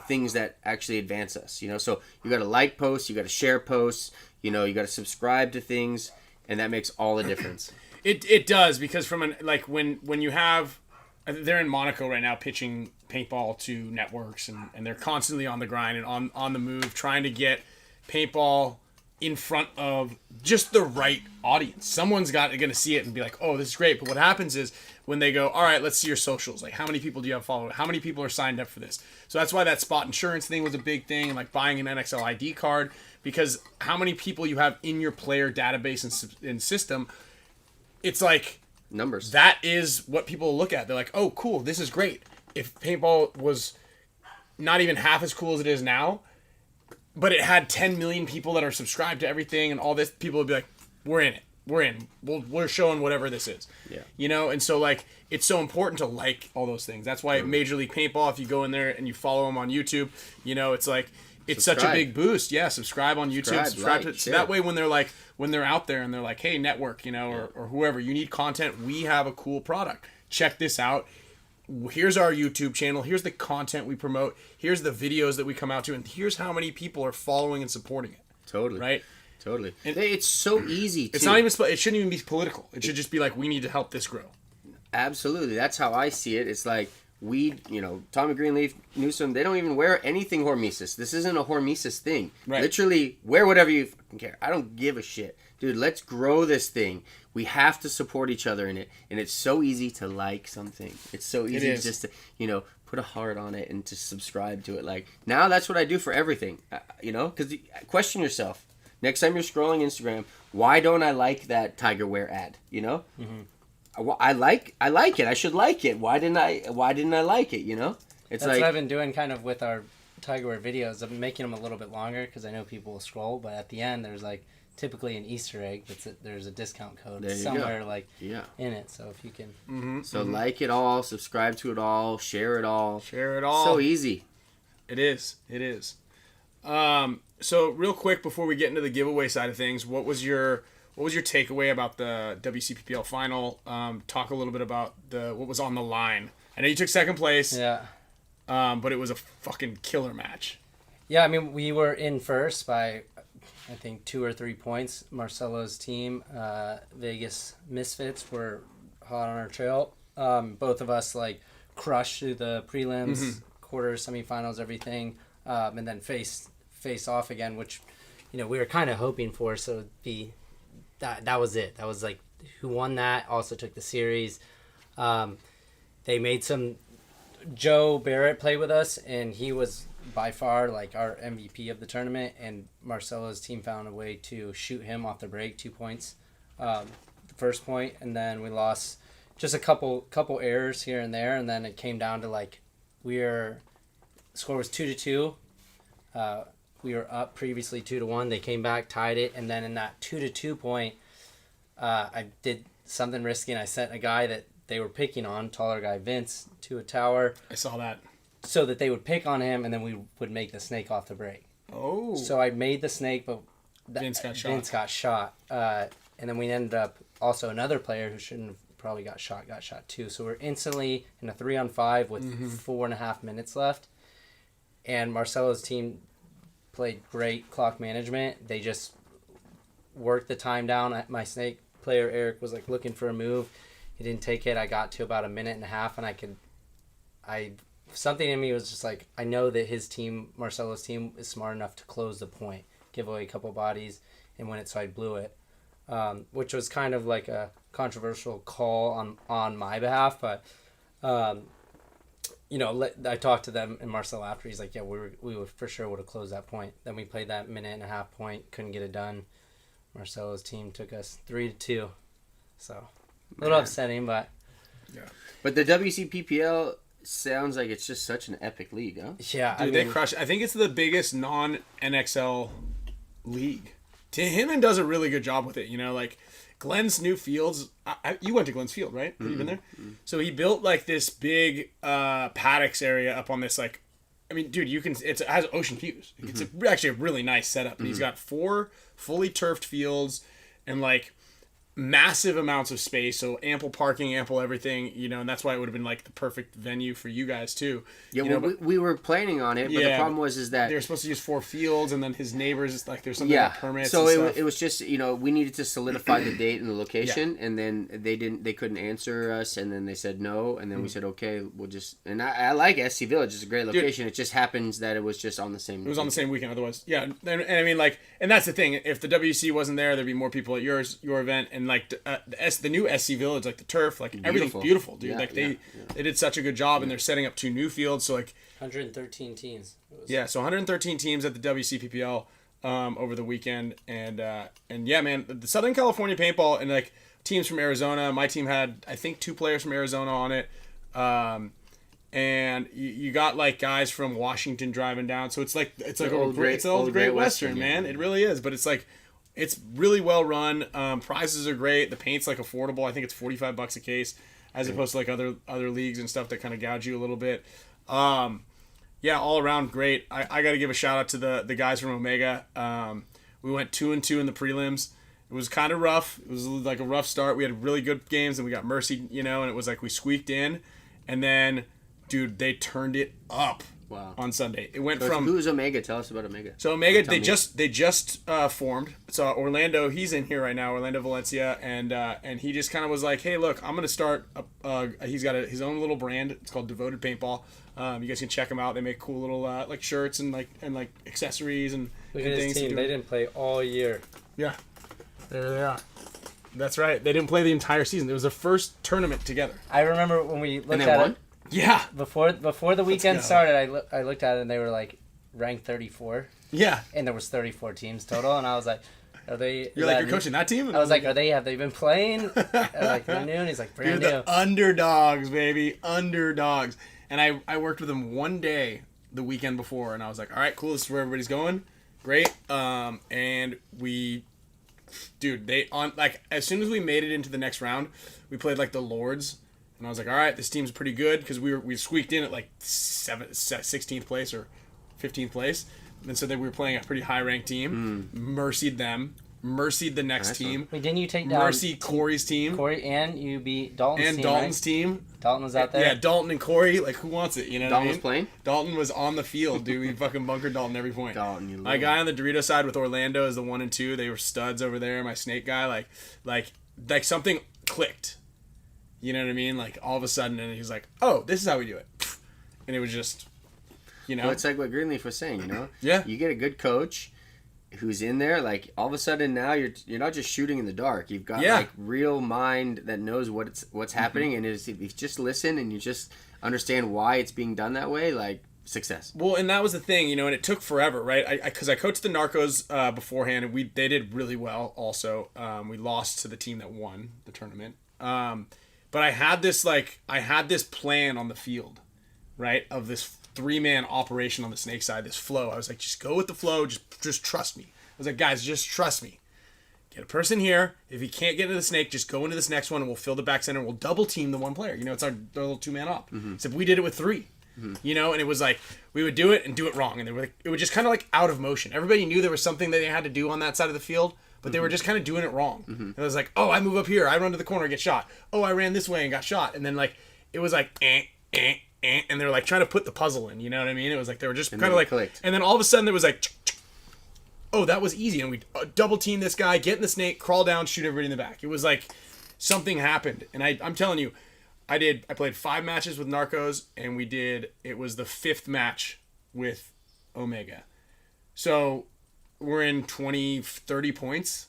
things that actually advance us. So you got to like posts, you got to share posts. You got to subscribe to things, and that makes all the difference. It does, because when you have, they're in Monaco right now pitching paintball to networks, and they're constantly on the grind and on the move, trying to get paintball in front of just the right audience. Someone's going to see it and be like, oh, this is great. But what happens is when they go, all right, let's see your socials. Like, how many people do you have followed? How many people are signed up for this? So that's why that spot insurance thing was a big thing, and like buying an NXL ID card, because how many people you have in your player database and system, it's like numbers. That is what people look at. They're like, oh, cool, this is great. If paintball was not even half as cool as it is now, but it had 10 million people that are subscribed to everything and all this, people would be like, we're in it. We're in. We're showing whatever this is. Yeah. And so, like, it's so important to like all those things. That's why Major League Paintball, if you go in there and you follow them on YouTube, it's like, it's such a big boost. Yeah, subscribe on YouTube. Subscribe like, to, so that way when they're out there and they're like, hey, network, or whoever, you need content. We have a cool product. Check this out. Here's our YouTube channel. Here's the content we promote. Here's the videos that we come out to, and here's how many people are following and supporting it. Totally. Right. Totally. And it's so easy. It's not even. It shouldn't even be political. It should just be like, we need to help this grow. Absolutely. That's how I see it. It's like Tommy Greenleaf, Newsom, they don't even wear anything Hormesis. This isn't a Hormesis thing. Right. Literally, wear whatever you fucking care. I don't give a shit. Dude, let's grow this thing. We have to support each other in it. And it's so easy to like something. It's so easy just to, put a heart on it and to subscribe to it. Like, now that's what I do for everything. Because question yourself. Next time you're scrolling Instagram, why don't I like that Tiger Wear ad? Mm-hmm. I like it. I should like it. Why didn't I like it? That's what I've been doing kind of with our Tiger Wear videos. I'm making them a little bit longer because I know people will scroll. But at the end, there's like typically an Easter egg. There's a discount code somewhere in it. So if you can, like it all, subscribe to it all, share it all. So easy. It is. So real quick before we get into the giveaway side of things, what was your takeaway about the WCPPL final? Talk a little bit about what was on the line. I know you took second place. Yeah. But it was a fucking killer match. Yeah, I mean, we were in first by, I think, 2 or 3 points. Marcelo's team, Vegas Misfits, were hot on our trail. Both of us crushed through the prelims, quarters, semifinals, everything, and then face off again, which we were kind of hoping for. So it'd be that was it. That was who won that also took the series. They made Joe Barrett play with us, and he was by far our MVP of the tournament, and Marcelo's team found a way to shoot him off the break 2 points, the first point, and then we lost just a couple errors here and there, and then it came down to score was 2-2. We were up previously 2-1. They came back, tied it, and then in that 2-2 point, I did something risky, and I sent a guy that they were picking on, taller guy Vince, to a tower. I saw that. So that they would pick on him, and then we would make the snake off the break. Oh. So I made the snake, but Vince got shot. And then we ended up also another player who shouldn't have probably got shot too. So we're instantly in a 3-on-5 with 4.5 minutes left. And Marcelo's team played great clock management. They just worked the time down. My snake player, Eric, was looking for a move. He didn't take it. I got to about 1.5 minutes, and something in me was just I know that his team, Marcelo's team, is smart enough to close the point, give away a couple bodies, and win it, so I blew it, which was kind of a controversial call on my behalf, but I talked to them and Marcelo after. He's like, yeah, we would for sure would have closed that point. Then we played that 1.5 point, couldn't get it done. Marcelo's team took us 3-2, so a little upsetting, but yeah. But the WCPPL sounds like it's just such an epic league, huh? Yeah, dude, they crush. I think it's the biggest non-NXL league. Him does a really good job with it. Glenn's new fields. You went to Glenn's field, right? Have you been there? Mm-hmm. So he built this big paddocks area up on this dude, it has ocean views. It's actually a really nice setup. And he's got 4 fully turfed fields and massive amounts of space, so ample parking, ample everything, and that's why it would have been the perfect venue for you guys too. Yeah, we were planning on it, but the problem was that they were supposed to use 4 fields, and then his neighbors, there's something about permits. So it was just we needed to solidify the date and the location, and then they couldn't answer us, and then they said no, and then we said okay, we'll just. And I like SC Village; it's a great location. Dude, it just happens that it was just on the same. It was on the same weekend, otherwise, yeah. And I mean, and that's the thing. If the WC wasn't there, there'd be more people at your event, and the new SC Village, the turf, everything's beautiful, dude. They did such a good job, and they're setting up 2 new fields. So 113 teams. So 113 teams at the WCPPL over the weekend, and yeah, man, the Southern California paintball and teams from Arizona. My team had I think 2 players from Arizona on it, and you got guys from Washington driving down. So it's it's the old Great Western, man. It really is, but it's really well run. Prizes are great. The paint's affordable. I think it's $45 a case, as opposed to other leagues and stuff that kind of gouge you a little bit. Yeah, all around great. I got to give a shout out to the guys from Omega. We went 2-2 in the prelims. It was kind of rough. It was like a rough start. We had really good games, and we got mercy, and it was like we squeaked in. And then, dude, they turned it up on Sunday. It went from... Who's Omega? Tell us about Omega. So Omega, they just formed. So Orlando, he's in here right now, Orlando Valencia, and he just kind of was like, hey, look, I'm going to start... he's got his own little brand. It's called Devoted Paintball. You guys can check them out. They make cool little like shirts and accessories and Look at his team. They didn't play all year. Yeah. There they are. That's right. They didn't play the entire season. It was their first tournament together. I remember when we looked at it. Yeah. Before the weekend started, I looked at it and they were like ranked 34. Yeah. And there was 34 teams total, and I was like, are they? You're like, you're coaching that team? And I was like, have they been playing? Like they're new, and he's like, brand new. The underdogs, baby, underdogs. And I worked with them one day the weekend before, and I was like, all right, cool, this is where everybody's going. Great. And we... Dude, as soon as we made it into the next round, we played like the Lords, and I was like, all right, this team's pretty good, because we squeaked in at like 16th place or 15th place, and so then we were playing a pretty high ranked team. Mercied them, mercied the next team. Wait, didn't you take down Corey's team? Corey, and you beat Dalton's team. And Dalton's team. Dalton was out there. Yeah, Dalton and Corey. Like, who wants it? You know what I mean? Dalton was playing? Dalton was on the field, dude. We fucking bunkered Dalton every point. Dalton, you My guy on the Dorito side with Orlando is the 1 and 2. They were studs over there. My Snake guy, like something clicked. You know what I mean? Like, all of a sudden, and he's like, oh, this is how we do it. And it was just, Well, it's like what Greenleaf was saying, Yeah. You get a good coach who's in there, like, all of a sudden now you're not just shooting in the dark. You've got like real mind that knows what's happening, and if you just listen and you just understand why it's being done that way, like, success. Well, and that was the thing, and it took forever, right? Because I coached the Narcos beforehand, and they did really well. Also, we lost to the team that won the tournament. But I had this plan on the field, right, of this 3-man operation on the Snake side, this flow. I was like, just go with the flow, just trust me. I was like, guys, just trust me. Get a person here. If he can't get into the Snake, just go into this next one, and we'll fill the back center, and we'll double team the one player. It's our little 2-man op. Except we did it with 3. And it was like, we would do it and do it wrong, and it was just kind of like out of motion. Everybody knew there was something that they had to do on that side of the field, but they were just kind of doing it wrong. And it was like, oh, I move up here, I run to the corner, get shot. Oh, I ran this way and got shot. And then it was like, and they were like trying to put the puzzle in, you know what I mean? It was like they were just kind of like clicked. And then all of a sudden there was like, oh, that was easy, and we double team this guy, get in the Snake, crawl down, shoot everybody in the back. It was like something happened, and I'm telling you, I played 5 matches with Narcos, and it was the 5th match with Omega. So we're in 30 points,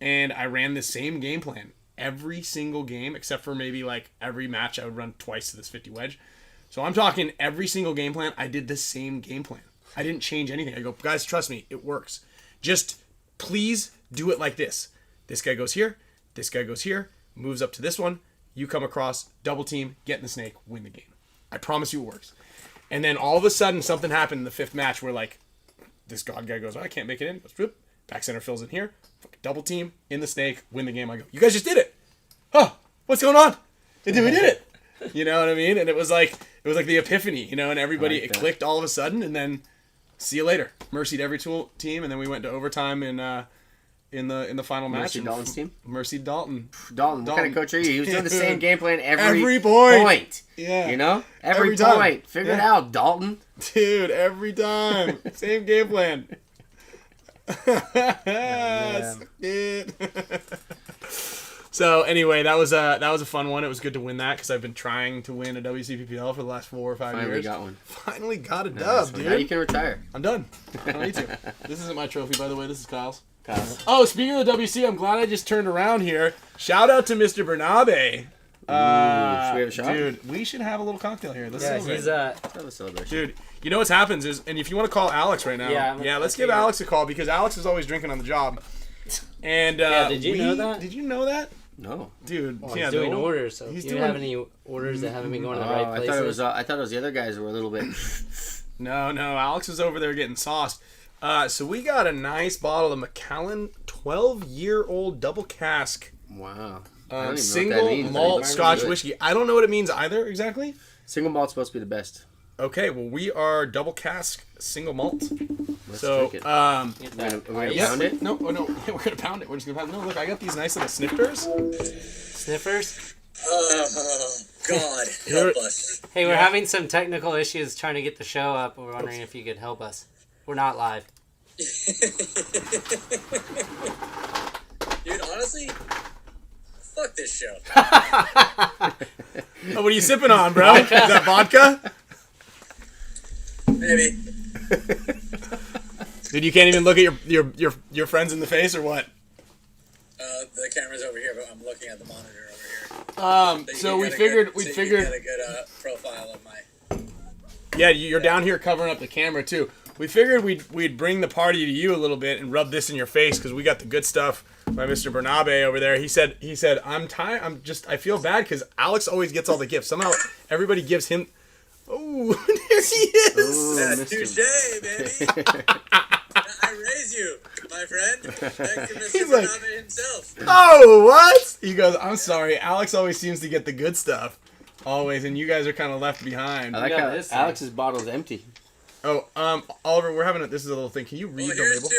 and I ran the same game plan every single game, except for maybe like every match I would run twice to this 50 wedge. So I'm talking every single game plan, I did the same game plan. I didn't change anything. I go, guys, trust me, it works. Just please do it like this. This guy goes here, moves up to this one, you come across, double team, get in the Snake, win the game. I promise you it works. And then all of a sudden something happened in the 5th match where like this god guy goes, I can't make it in. He goes, whoop, back center fills in here, double team, in the Snake, win the game. I go, you guys just did it. Oh, what's going on? We did it. You know what I mean? And it was like the epiphany, and everybody, it clicked all of a sudden, and then see you later. Mercied every team, and then we went to overtime in the final match. Mercied Dalton's team? Mercied Dalton. Dalton, what kind of coach are you? He was doing the same game plan every point. Yeah. Every point. Time. Figure it out, Dalton. Dude, every time. Same game plan. So anyway, that was a fun one. It was good to win that because I've been trying to win a WCPPL for the last 4 or 5 years. Finally got one. Finally got a dub, dude. Now you can retire. I'm done. I don't need to. This isn't my trophy, by the way. This is Kyle's. Oh, speaking of the WC, I'm glad I just turned around here. Shout out to Mr. Bernabe. Should we have a shot? Dude, we should have a little cocktail here. Let's he's have a celebration. Dude, you know what's happens is, and if you want to call Alex right now, let's give Alex a call because Alex is always drinking on the job. And did you know that? Did you know that? No, dude. Well, he's doing orders. So you have any orders that haven't been going to the right places? I thought it was the other guys that were a little bit. No. Alex was over there getting sauced. So we got a nice bottle of Macallan 12-year-old double cask. Wow. Single malt Scotch whiskey. I don't know what it means either exactly. Single malt's supposed to be the best. Okay, well, we are double cask single malt. Let's So, drink it. Get We're that gonna ice. pound it? No, oh no, we're gonna pound it. We're just gonna pound it. No, look, I got these nice little snifters. Sniffers. Oh, God, help us. Hey, we're having some technical issues trying to get the show up. We're wondering if you could help us. We're not live. Dude, honestly, fuck this show. Oh, what are you sipping on, bro? Is that vodka? Maybe. Dude, you can't even look at your friends in the face, or what? The camera's over here, but I'm looking at the monitor over here. So you we get a figured good- we so you figured. get a good profile of my. Yeah, you're down here covering up the camera too. We figured we'd bring the party to you a little bit and rub this in your face because we got the good stuff by Mr. Bernabe over there. He said I feel bad because Alex always gets all the gifts. Somehow everybody gives him. Oh, there he is. Ooh, That's Mr. touche, baby. I raise you, my friend. Thanks to Mr. He's like- Bernabe himself. Oh, what? He goes, I'm sorry. Alex always seems to get the good stuff. Always, and you guys are kind of left behind. I like got how this thing. Alex's bottle's empty. Oh, Oliver, we're having this is a little thing. Can you read Well, the label?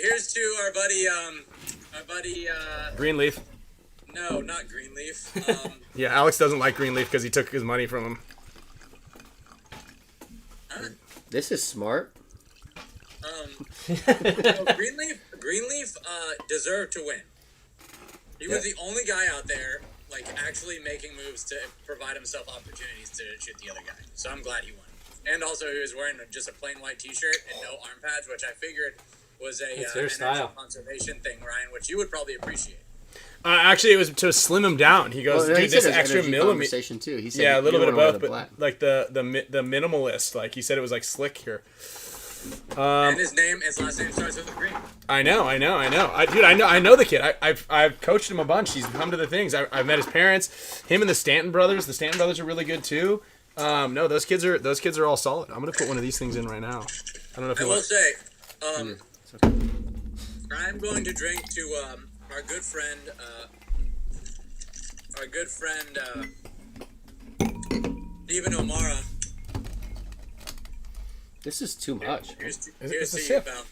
here's to our buddy, Greenleaf. no, not Greenleaf. Yeah, Alex doesn't like Greenleaf because he took his money from him. This is smart. Greenleaf deserved to win. He was the only guy out there, like, actually making moves to provide himself opportunities to shoot the other guy. So I'm glad he won. And also, he was wearing just a plain white T-shirt and no arm pads, which I figured was a It's their energy style. conservation thing, Ryan, which you would probably appreciate. Actually, it was to slim him down. He goes, Well, he dude, said this it was extra energy millimeter. conversation too. He said Yeah, a you little bit don't of wanna both, wear but the black. like the minimalist. Like he said, it was like slick here. And his last name starts with a green. I know. I know the kid. I've coached him a bunch. He's come to the things. I've met his parents. Him and the Stanton brothers. The Stanton brothers are really good too. No, those kids are all solid. I'm gonna put one of these things in right now. I don't know if I you will want. say, I'm going to drink to our good friend Stephen O'Mara. This is too much. Here's It's a to you, sip. pal.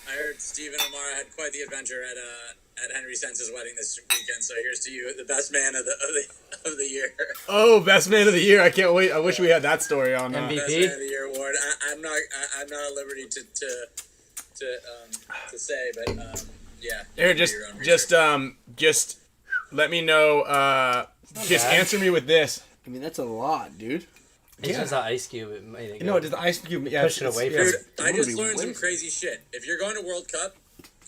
I heard Stephen O'Mara had quite the adventure at Henry Sense's wedding this weekend. So here's to you, the best man of the year. Oh, best man of the year! I can't wait. I wish we had that story on. MVP. Best man of the year award. I'm not at liberty to say, but yeah. Here, do your own research. just let me know. Just bad. answer me with this. I mean, that's a lot, dude. It's just an ice cube. It made it No, go. it is the ice cube. Yeah, Push it away from Dude, it. I just be learned some wasted. crazy shit. If you're going to World Cup,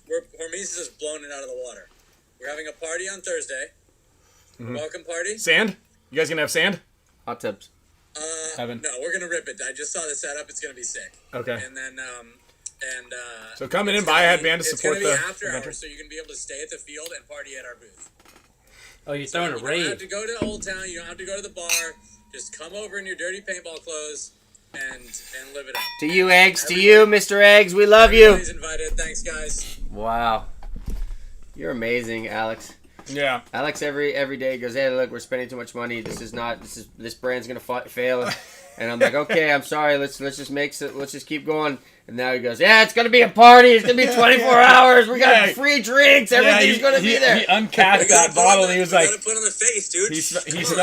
Hormesis has blown it out of the water. We're having a party on Thursday. Welcome party. Sand? You guys gonna have sand? Hot tubs. Evan. No, we're gonna rip it. I just saw the setup. It's gonna be sick. Okay. And then So coming in, it's buy a gonna headband to it's support gonna be the after adventure. hours, so you can be able to stay at the field and party at our booth. Oh, you're So throwing a you don't have raid. to go to Old Town. You don't have to go to the bar. Just come over in your dirty paintball clothes and live it up. To you, Eggs. To you, Mr. Eggs. We love you. Everybody's invited. Thanks, guys. Wow. You're amazing, Alex. Yeah. Alex every day goes, hey, look, we're spending too much money. This brand's gonna fail. And I'm like, okay, I'm sorry. Let's just keep going. And now he goes, yeah, it's gonna be a party. It's gonna be 24 hours. We got Yeah. free drinks. Everything's gonna be there. He uncapped that bottle and he was like, gotta put on the face, dude.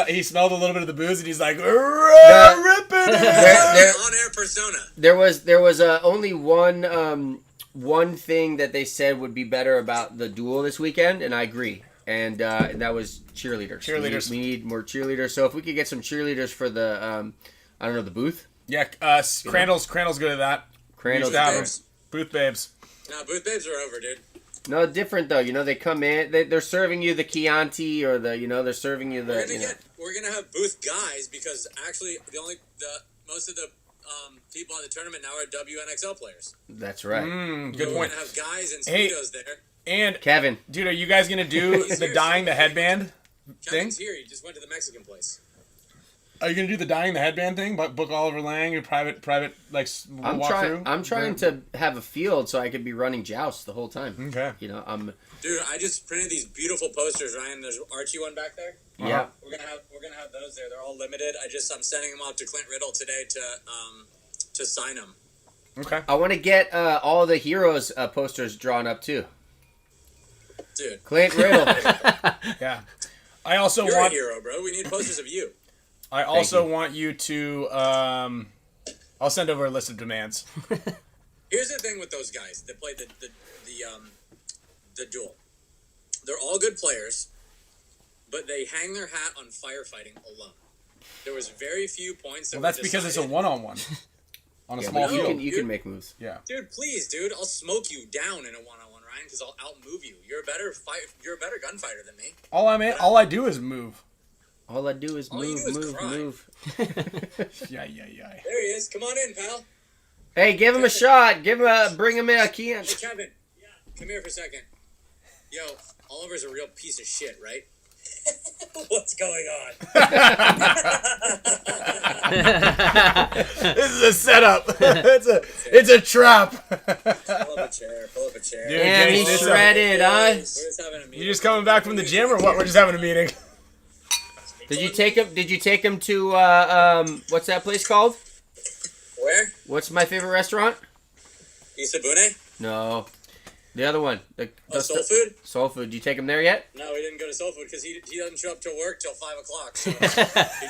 he smelled a little bit of the booze and he's like, ripping There- On-air persona. There was only one thing that they said would be better about the duel this weekend, and I agree. And that was cheerleaders. Cheerleaders. We need more cheerleaders. So if we could get some cheerleaders for the, I don't know, the booth. Yeah, Crandall's good at that. Crandall's Used to have there. them. Booth babes. Nah, booth babes are over, dude. No, different though. You know, they come in, they're serving you the Chianti or they're serving you the. We're gonna have booth guys because actually most of the people at the tournament now are WNXL players. That's right. Good We're point. gonna have guys and Hey. speedos there. And Kevin. dude, are you guys gonna do He's the here, dyeing the so- headband thing? Kevin's here. He just went to the Mexican place. Are you gonna do the dyeing the headband thing? But book Oliver Lang, your private like walk through. I'm trying to have a field so I could be running joust the whole time. Okay. You know, I'm. Dude, I just printed these beautiful posters, Ryan. There's Archie one back there. Yeah. We're gonna have those there. They're all limited. I'm sending them off to Clint Riddle today to sign them. Okay. I want to get all the heroes posters drawn up too. Dude, Clint Riddle. Yeah. I also you're want. a hero, bro. We need posters of you. I also want you to. I'll send over a list of demands. Here's the thing with those guys that play the duel. They're all good players, but they hang their hat on firefighting alone. There was very few points. Well, that's because it's a one-on-one on a small but field. you can make moves. Yeah. Dude, please, dude, I'll smoke you down in a one-on-one, Ryan, because I'll outmove you. You're a better gunfighter than me. All I do is move. All I do is move. Yeah. There he is. Come on in, pal. Hey, give him a shot. Bring him in. I can't. Hey, Kevin. Yeah. Come here for a second. Yo, Oliver's a real piece of shit, right? What's going on? This is a setup. It's a trap. Pull up a chair. Dude, Damn, James, he's this shredded, huh? We're just having a meeting. You just coming back from the gym or what? We're just having a meeting. Did you take him to what's that place called? Where? What's my favorite restaurant? Isabune? No, the other one. Soul Food? Soul Food. Did you take him there yet? No, we didn't go to Soul Food because he doesn't show up to work till 5 o'clock. So he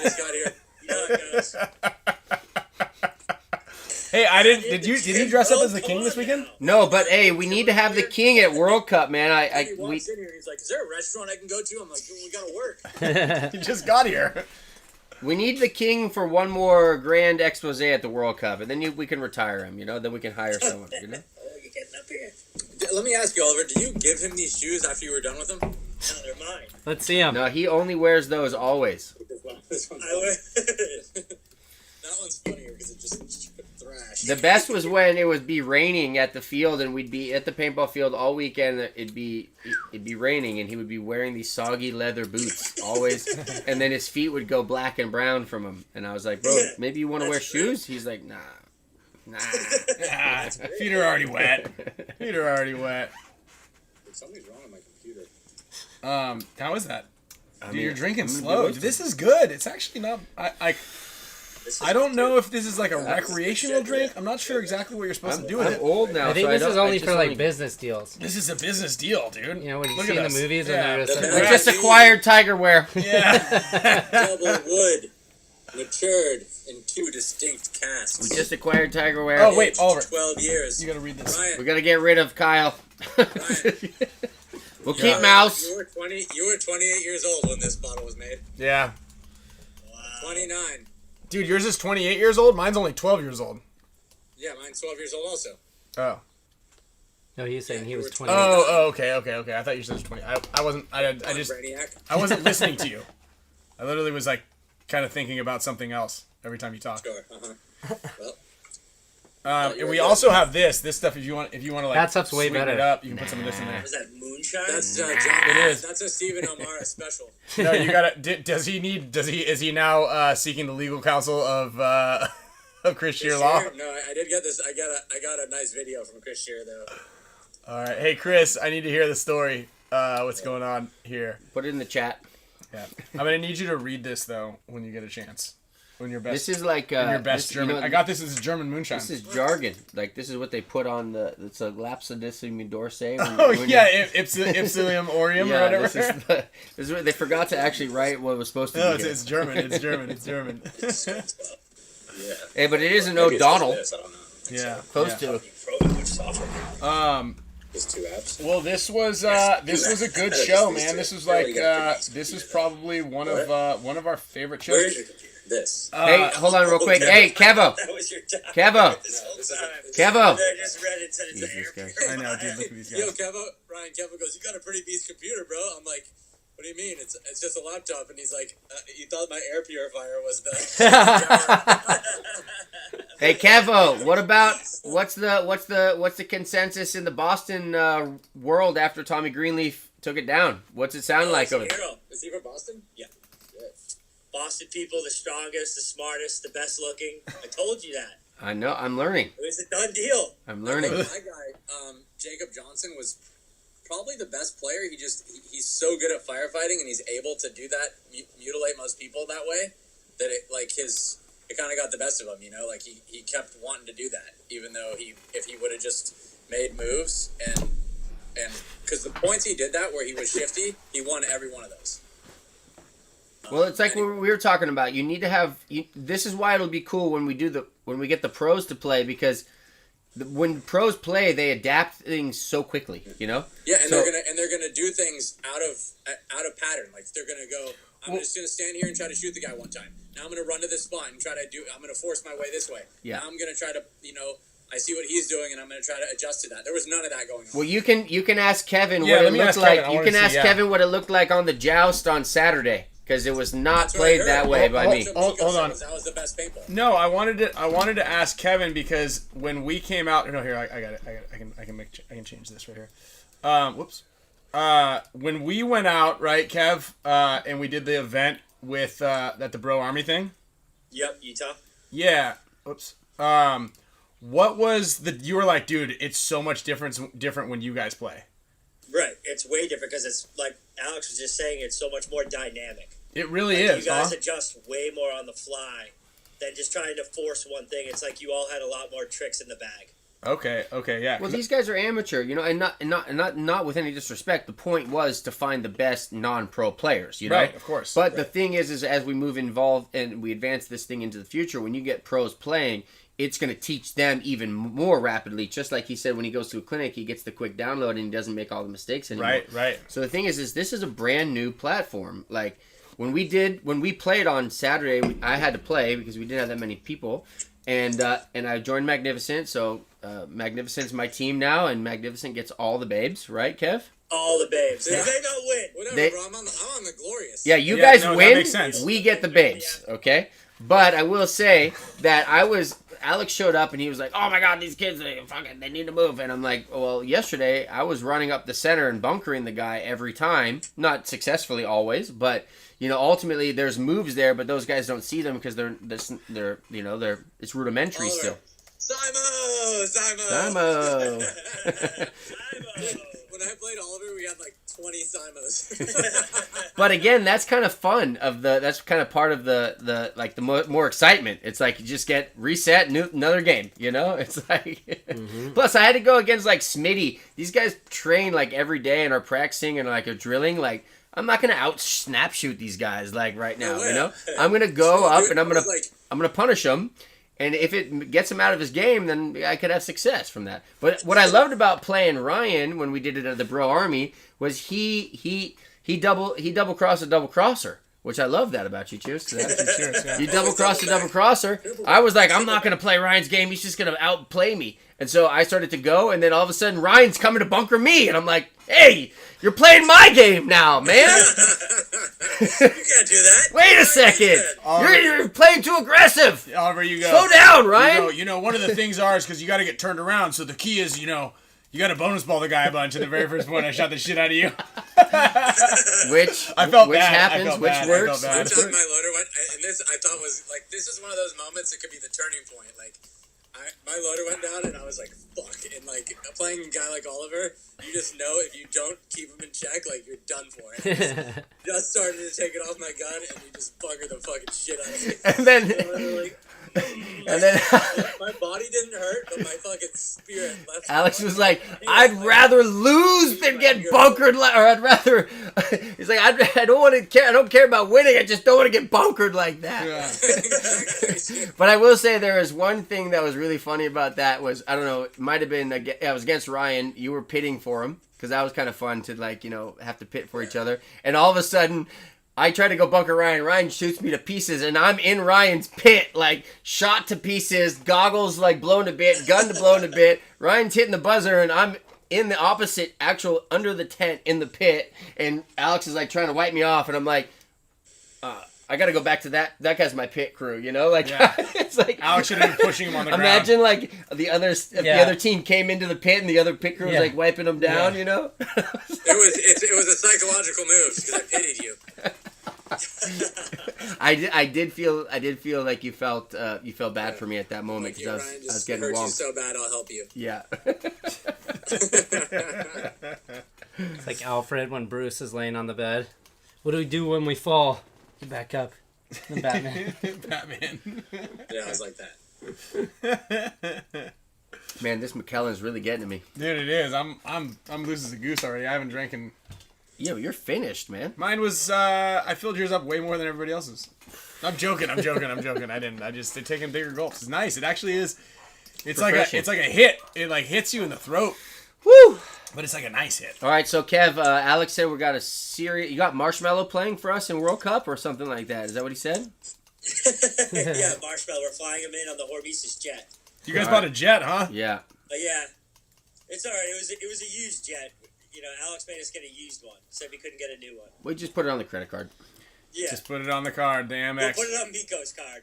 just got here. Yeah, guys. Hey, did you dress up as the king this weekend? No, but hey, we need to have the king at World Cup, man. He walks in here and he's like, "Is there a restaurant I can go to?" I'm like, "We gotta work." You just got here. We need the king for one more grand expose at the World Cup, and then we can retire him. You know, then we can hire someone. You know. Oh, you're getting up here. Let me ask you, Oliver. Do you give him these shoes after you were done with them? No, they're mine. Let's see him. No, he only wears those always. This one's that one's funnier because it just thrash. The best was when it would be raining at the field, and we'd be at the paintball field all weekend. It'd be raining, and he would be wearing these soggy leather boots always, and then his feet would go black and brown from them. And I was like, "Bro, maybe you want to wear shoes?" He's like, "Nah." Feet are already wet. Something's wrong with my computer. How is that? Dude, mean, you're drinking I'm gonna slow. do This is good. It's actually not. I don't know if this is like a recreational drink. I'm not sure exactly what you're supposed to do with I'm it. old now. I think so this is only just for like business deals. This is a business deal, dude. You know, when you Look see at in the us. movies Yeah. when they're We just acquired Tigerware. Yeah. Double wood, matured in 2 distinct casks. We just acquired Tigerware. Oh, wait, Oliver. 12 years. You gotta read this. Ryan, We gotta get rid of Kyle. We'll keep Yeah. Mouse. You were 28 years old when this bottle was made. Yeah. Wow. 29. Dude, yours is 28 years old? Mine's only 12 years old. Yeah, mine's 12 years old also. Oh. No, he was saying he you was were 20. Oh, okay. I thought you said it was 20. I wasn't, I just, Brainiac. I wasn't listening to you. I literally was like, kind of thinking about something else every time you talk. Sure. Well, And we also have this stuff. If you want to like That stuff's way sweeten better. it up, you can put some of this in there. is that moonshine? That's John. It is. That's a Stephen O'Mara special. No, you gotta. Is he now seeking the legal counsel of Chris Shear Law? No, I did get this. I got a nice video from Chris Shear though. All right, hey Chris, I need to hear the story. What's going on here? Put it in the chat. Yeah, I'm gonna need you to read this though when you get a chance. When you're best. This is like when you're best this, German. you know, I got this as German moonshine. This is jargon. Like this is what they put on the. It's a lapsidissimi dorsae. Oh yeah, Ipsilium Aureum or whatever. This is what they forgot to actually write what was supposed to No, be. it's German. It's German. Yeah. Hey, but it isn't Maybe it's O'Donnell. this, I don't know. Yeah. Close to. Which software? There's 2 apps. Well, this was a good show, man. This was like this is probably one of our favorite Where shows. is your computer? This. Hey, hold on real quick. Hey, Kevo. That was your time. Kevo. This whole time. Kevo. I just read it and said it's an Jesus air. Christ. I know, dude. Look at these Yo, guys. Ryan Kevo goes, "You got a pretty beast computer, bro." I'm like, "What do you mean? It's just a laptop." And he's like, "You thought my air purifier was the." Hey, Kevo. What's the consensus in the Boston world after Tommy Greenleaf took it down? What's it sound like over there? Hero. Is he from Boston? Yeah. Boston people, the strongest, the smartest, the best looking. I told you that. I know. I'm learning. It was a done deal. I'm learning. My guy, Jacob Johnson, was probably the best player. He's so good at firefighting, and he's able to do that, mutilate most people that way, that it kind of got the best of him, you know? Like, he kept wanting to do that, even though if he would have just made moves, and because the points he did that where he was shifty, he won every one of those. Well, it's like what we were talking about. You need to have. This is why it'll be cool when we get the pros to play, because when pros play, they adapt things so quickly. You know. Yeah, and they're gonna do things out of pattern. Like, they're gonna go. I'm just gonna stand here and try to shoot the guy one time. Now I'm gonna run to this spot and try to do. I'm gonna force my way this way. Yeah. Now I'm gonna try to, I see what he's doing, and I'm going to try to adjust to that. There was none of that going on. Well, you can ask Kevin Yeah, what let it me looked ask like. Kevin. I You wanna can see, ask Kevin what it looked like on the joust on Saturday, because it was not That's what I played heard. that way by me. That's what Miko Hold said, on. That was the best paintball. No, I wanted to ask Kevin, because when we came out, no, here I got it. I can change this right here. Whoops. When we went out, right, Kev, and we did the event with the Bro Army thing. Yep, Utah. Yeah. Oops. What was you were like, dude, it's so much different when you guys play. Right, it's way different because it's like Alex was just saying. It's so much more dynamic. It really Like, is. You guys huh? adjust way more on the fly than just trying to force one thing. It's like you all had a lot more tricks in the bag. Okay, yeah. Well, these guys are amateur, and not with any disrespect. The point was to find the best non-pro players, you know. Right, of course. But the thing is as we move involved and we advance this thing into the future, when you get pros playing, it's going to teach them even more rapidly. Just like he said, when he goes to a clinic, he gets the quick download and he doesn't make all the mistakes anymore. Right. So the thing is this is a brand new platform. Like when we played on Saturday, I had to play because we didn't have that many people, and I joined Magnificent. So Magnificent's my team now, and Magnificent gets all the babes, right, Kev? All the babes. They don't win. Whatever, bro. I'm on the glorious. Yeah, you Yeah, guys no, that win. makes sense. We get the babes, okay? But I will say that Alex showed up and he was like, "Oh my God, these kids, they need to move." And I'm like, "Well, yesterday I was running up the center and bunkering the guy every time, not successfully always, but ultimately there's moves there, but those guys don't see them because they're it's rudimentary Oliver. still." Simo. Simo. When I played Oliver, we had like 20 Simos. But again, that's kind of fun. That's kind of part of the more excitement. It's like you just get reset, another game. It's like. Plus, I had to go against like Smitty. These guys train like every day and are practicing and like are drilling. Like, I'm not gonna out snap shoot these guys like right now. No way. I'm gonna go up Dude, and I'm I was like- gonna punish him. And if it gets him out of his game, then I could have success from that. But what I loved about playing Ryan when we did it at the Bro Army was he double crossed a double crosser, which I love that about you. Cheers to that. Cheers, yeah. You double crossed a double crosser. I was like, I'm not gonna play Ryan's game. He's just gonna outplay me. And so I started to go, and then all of a sudden Ryan's coming to bunker me, and I'm like, hey, you're playing my game now, man. You can't do that. Wait a second. You're playing too aggressive. Oliver, you go. Slow down, Ryan. One of the things is because you got to get turned around. So the key is, you got to bonus ball the guy a bunch. In the very first point, I shot the shit out of you. Which I felt which bad. happens, I felt which bad. works. I One felt bad. time my loader went, and this I thought was like, this is one of those moments that could be the turning point. Like, my loader went down, and I was like, fuck. And like, playing a guy like Oliver, you just know if you don't keep him in check, like, you're done for. And just started to take it off my gun, and you just bugger the fucking shit out of me. And then My body didn't hurt, but my fucking spirit left. Alex was like, I'd rather lose than get bunkered, or I'd rather. He's like, I don't want to care. I don't care about winning. I just don't want to get bunkered like that. Exactly. But I will say there is one thing that was really funny about that was, I don't know, it might have been, I was against Ryan. You were pitting for him because that was kind of fun to have to pit for each other. And all of a sudden, I try to go bunker Ryan. Ryan shoots me to pieces, and I'm in Ryan's pit, like shot to pieces, goggles like blown to bit, gun to blown to bit. Ryan's hitting the buzzer, and I'm in the opposite, actual under the tent in the pit, and Alex is like trying to wipe me off, and I'm like, I got to go back to that. That guy's my pit crew, Yeah. It's like Alex should have been pushing him on the ground. imagine like the other team came into the pit and the other pit crew was like wiping them down, It was a psychological move because I pitied you. I did feel like you felt bad for me at that moment Like, because Ryan, I was just getting hurt you whomped. so bad, I'll help you. Yeah. It's like Alfred when Bruce is laying on the bed. What do we do when we fall? Get back up. The Batman. Batman. Yeah, I was like that. Man, this McKellen's really getting to me. Dude, it is. I'm loose as a goose already. I haven't drank in... Yeah, but you're finished, man. Mine was, I filled yours up way more than everybody else's. I'm joking. I didn't. They're taking bigger gulps. It's nice. It actually is. It's like a hit. It like hits you in the throat. Woo! But it's like a nice hit. All right, so Kev, Alex said we got a series. You got Marshmallow playing for us in World Cup or something like that. Is that what he said? Yeah, Marshmallow. We're flying him in on the Hormesis jet. You guys bought a jet, huh? Yeah. Yeah, it's all right. It was a used jet. You know, Alex made us get a used one. Said we couldn't get a new one. We just put it on the credit card. Yeah, Just put it on the card, the we'll Amex. put it on Miko's card.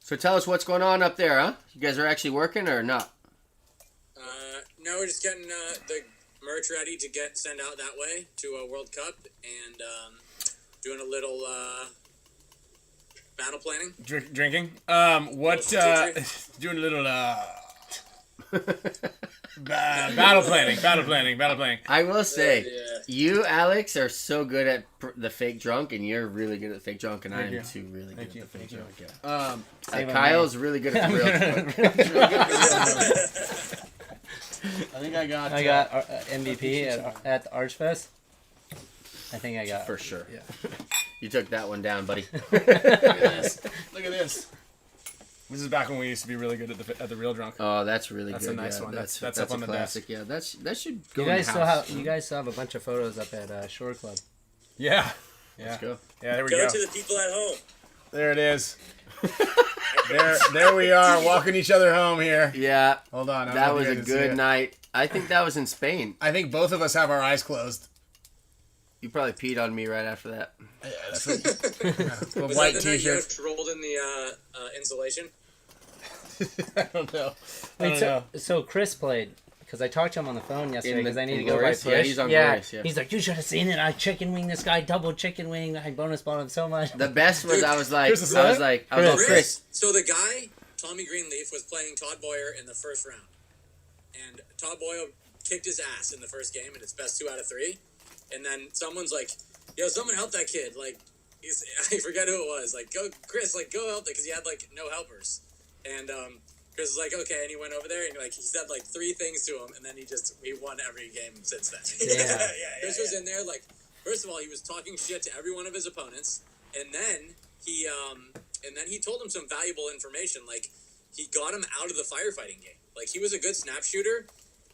So tell us what's going on up there, huh? You guys are actually working or not? No, we're just getting the merch ready to send out that way to a World Cup and doing a little battle planning. Drinking. Doing a little battle planning. I will say, Yeah. you, Alex, are so good at the fake drunk, and you're really good at fake drunk, and I am you. too really good at the fake drunk. Yeah. Same with Kyle's really good at the real drunk. I think I got MVP at the Archfest. I think I got For sure. Yeah. You took that one down, buddy. Look at this. Look at this. This is back when we used to be really good at the real drunk. Oh, that's really That's good. a nice yeah, one. That's That's up a on the classic. Yeah, that should go You in guys the still house. have a bunch of photos up at Shore Club. Yeah. Let's go. Yeah, there we Go go. to the people at home. There it is. there we are, walking each other home here. Yeah, Hold on. I don't that know if was you a guys can see good it. night. I think that was in Spain. I think both of us have our eyes closed. You probably peed on me right after that. Yeah, that's what, the Was white that the night you t-shirt. rolled in the insulation? I don't know. I Wait, don't know. so Chris played because I talked to him on the phone yesterday In the- because I need to in go by Glorious? push. Yeah, he's on Glorious, yeah. He's like, you should have seen it. I chicken wing this guy, double chicken wing. I bonus bought him so much. The best was I was like, Chris is I was that? like, Chris. So the guy, Tommy Greenleaf, was playing Todd Boyer in the first round. And Todd Boyer kicked his ass in the first game, and it's best 2 out of 3. And then someone's like, yo, someone help that kid. Like, I forget who it was. Like, go, Chris, like, go help that, because he had, like, no helpers. And Chris was like, okay, and he went over there, and like he said, like, 3 things to him, and then he won every game since then. Yeah. Chris was in there, like, first of all, he was talking shit to every one of his opponents, and then he told him some valuable information, like, he got him out of the firefighting game. Like, he was a good snap shooter,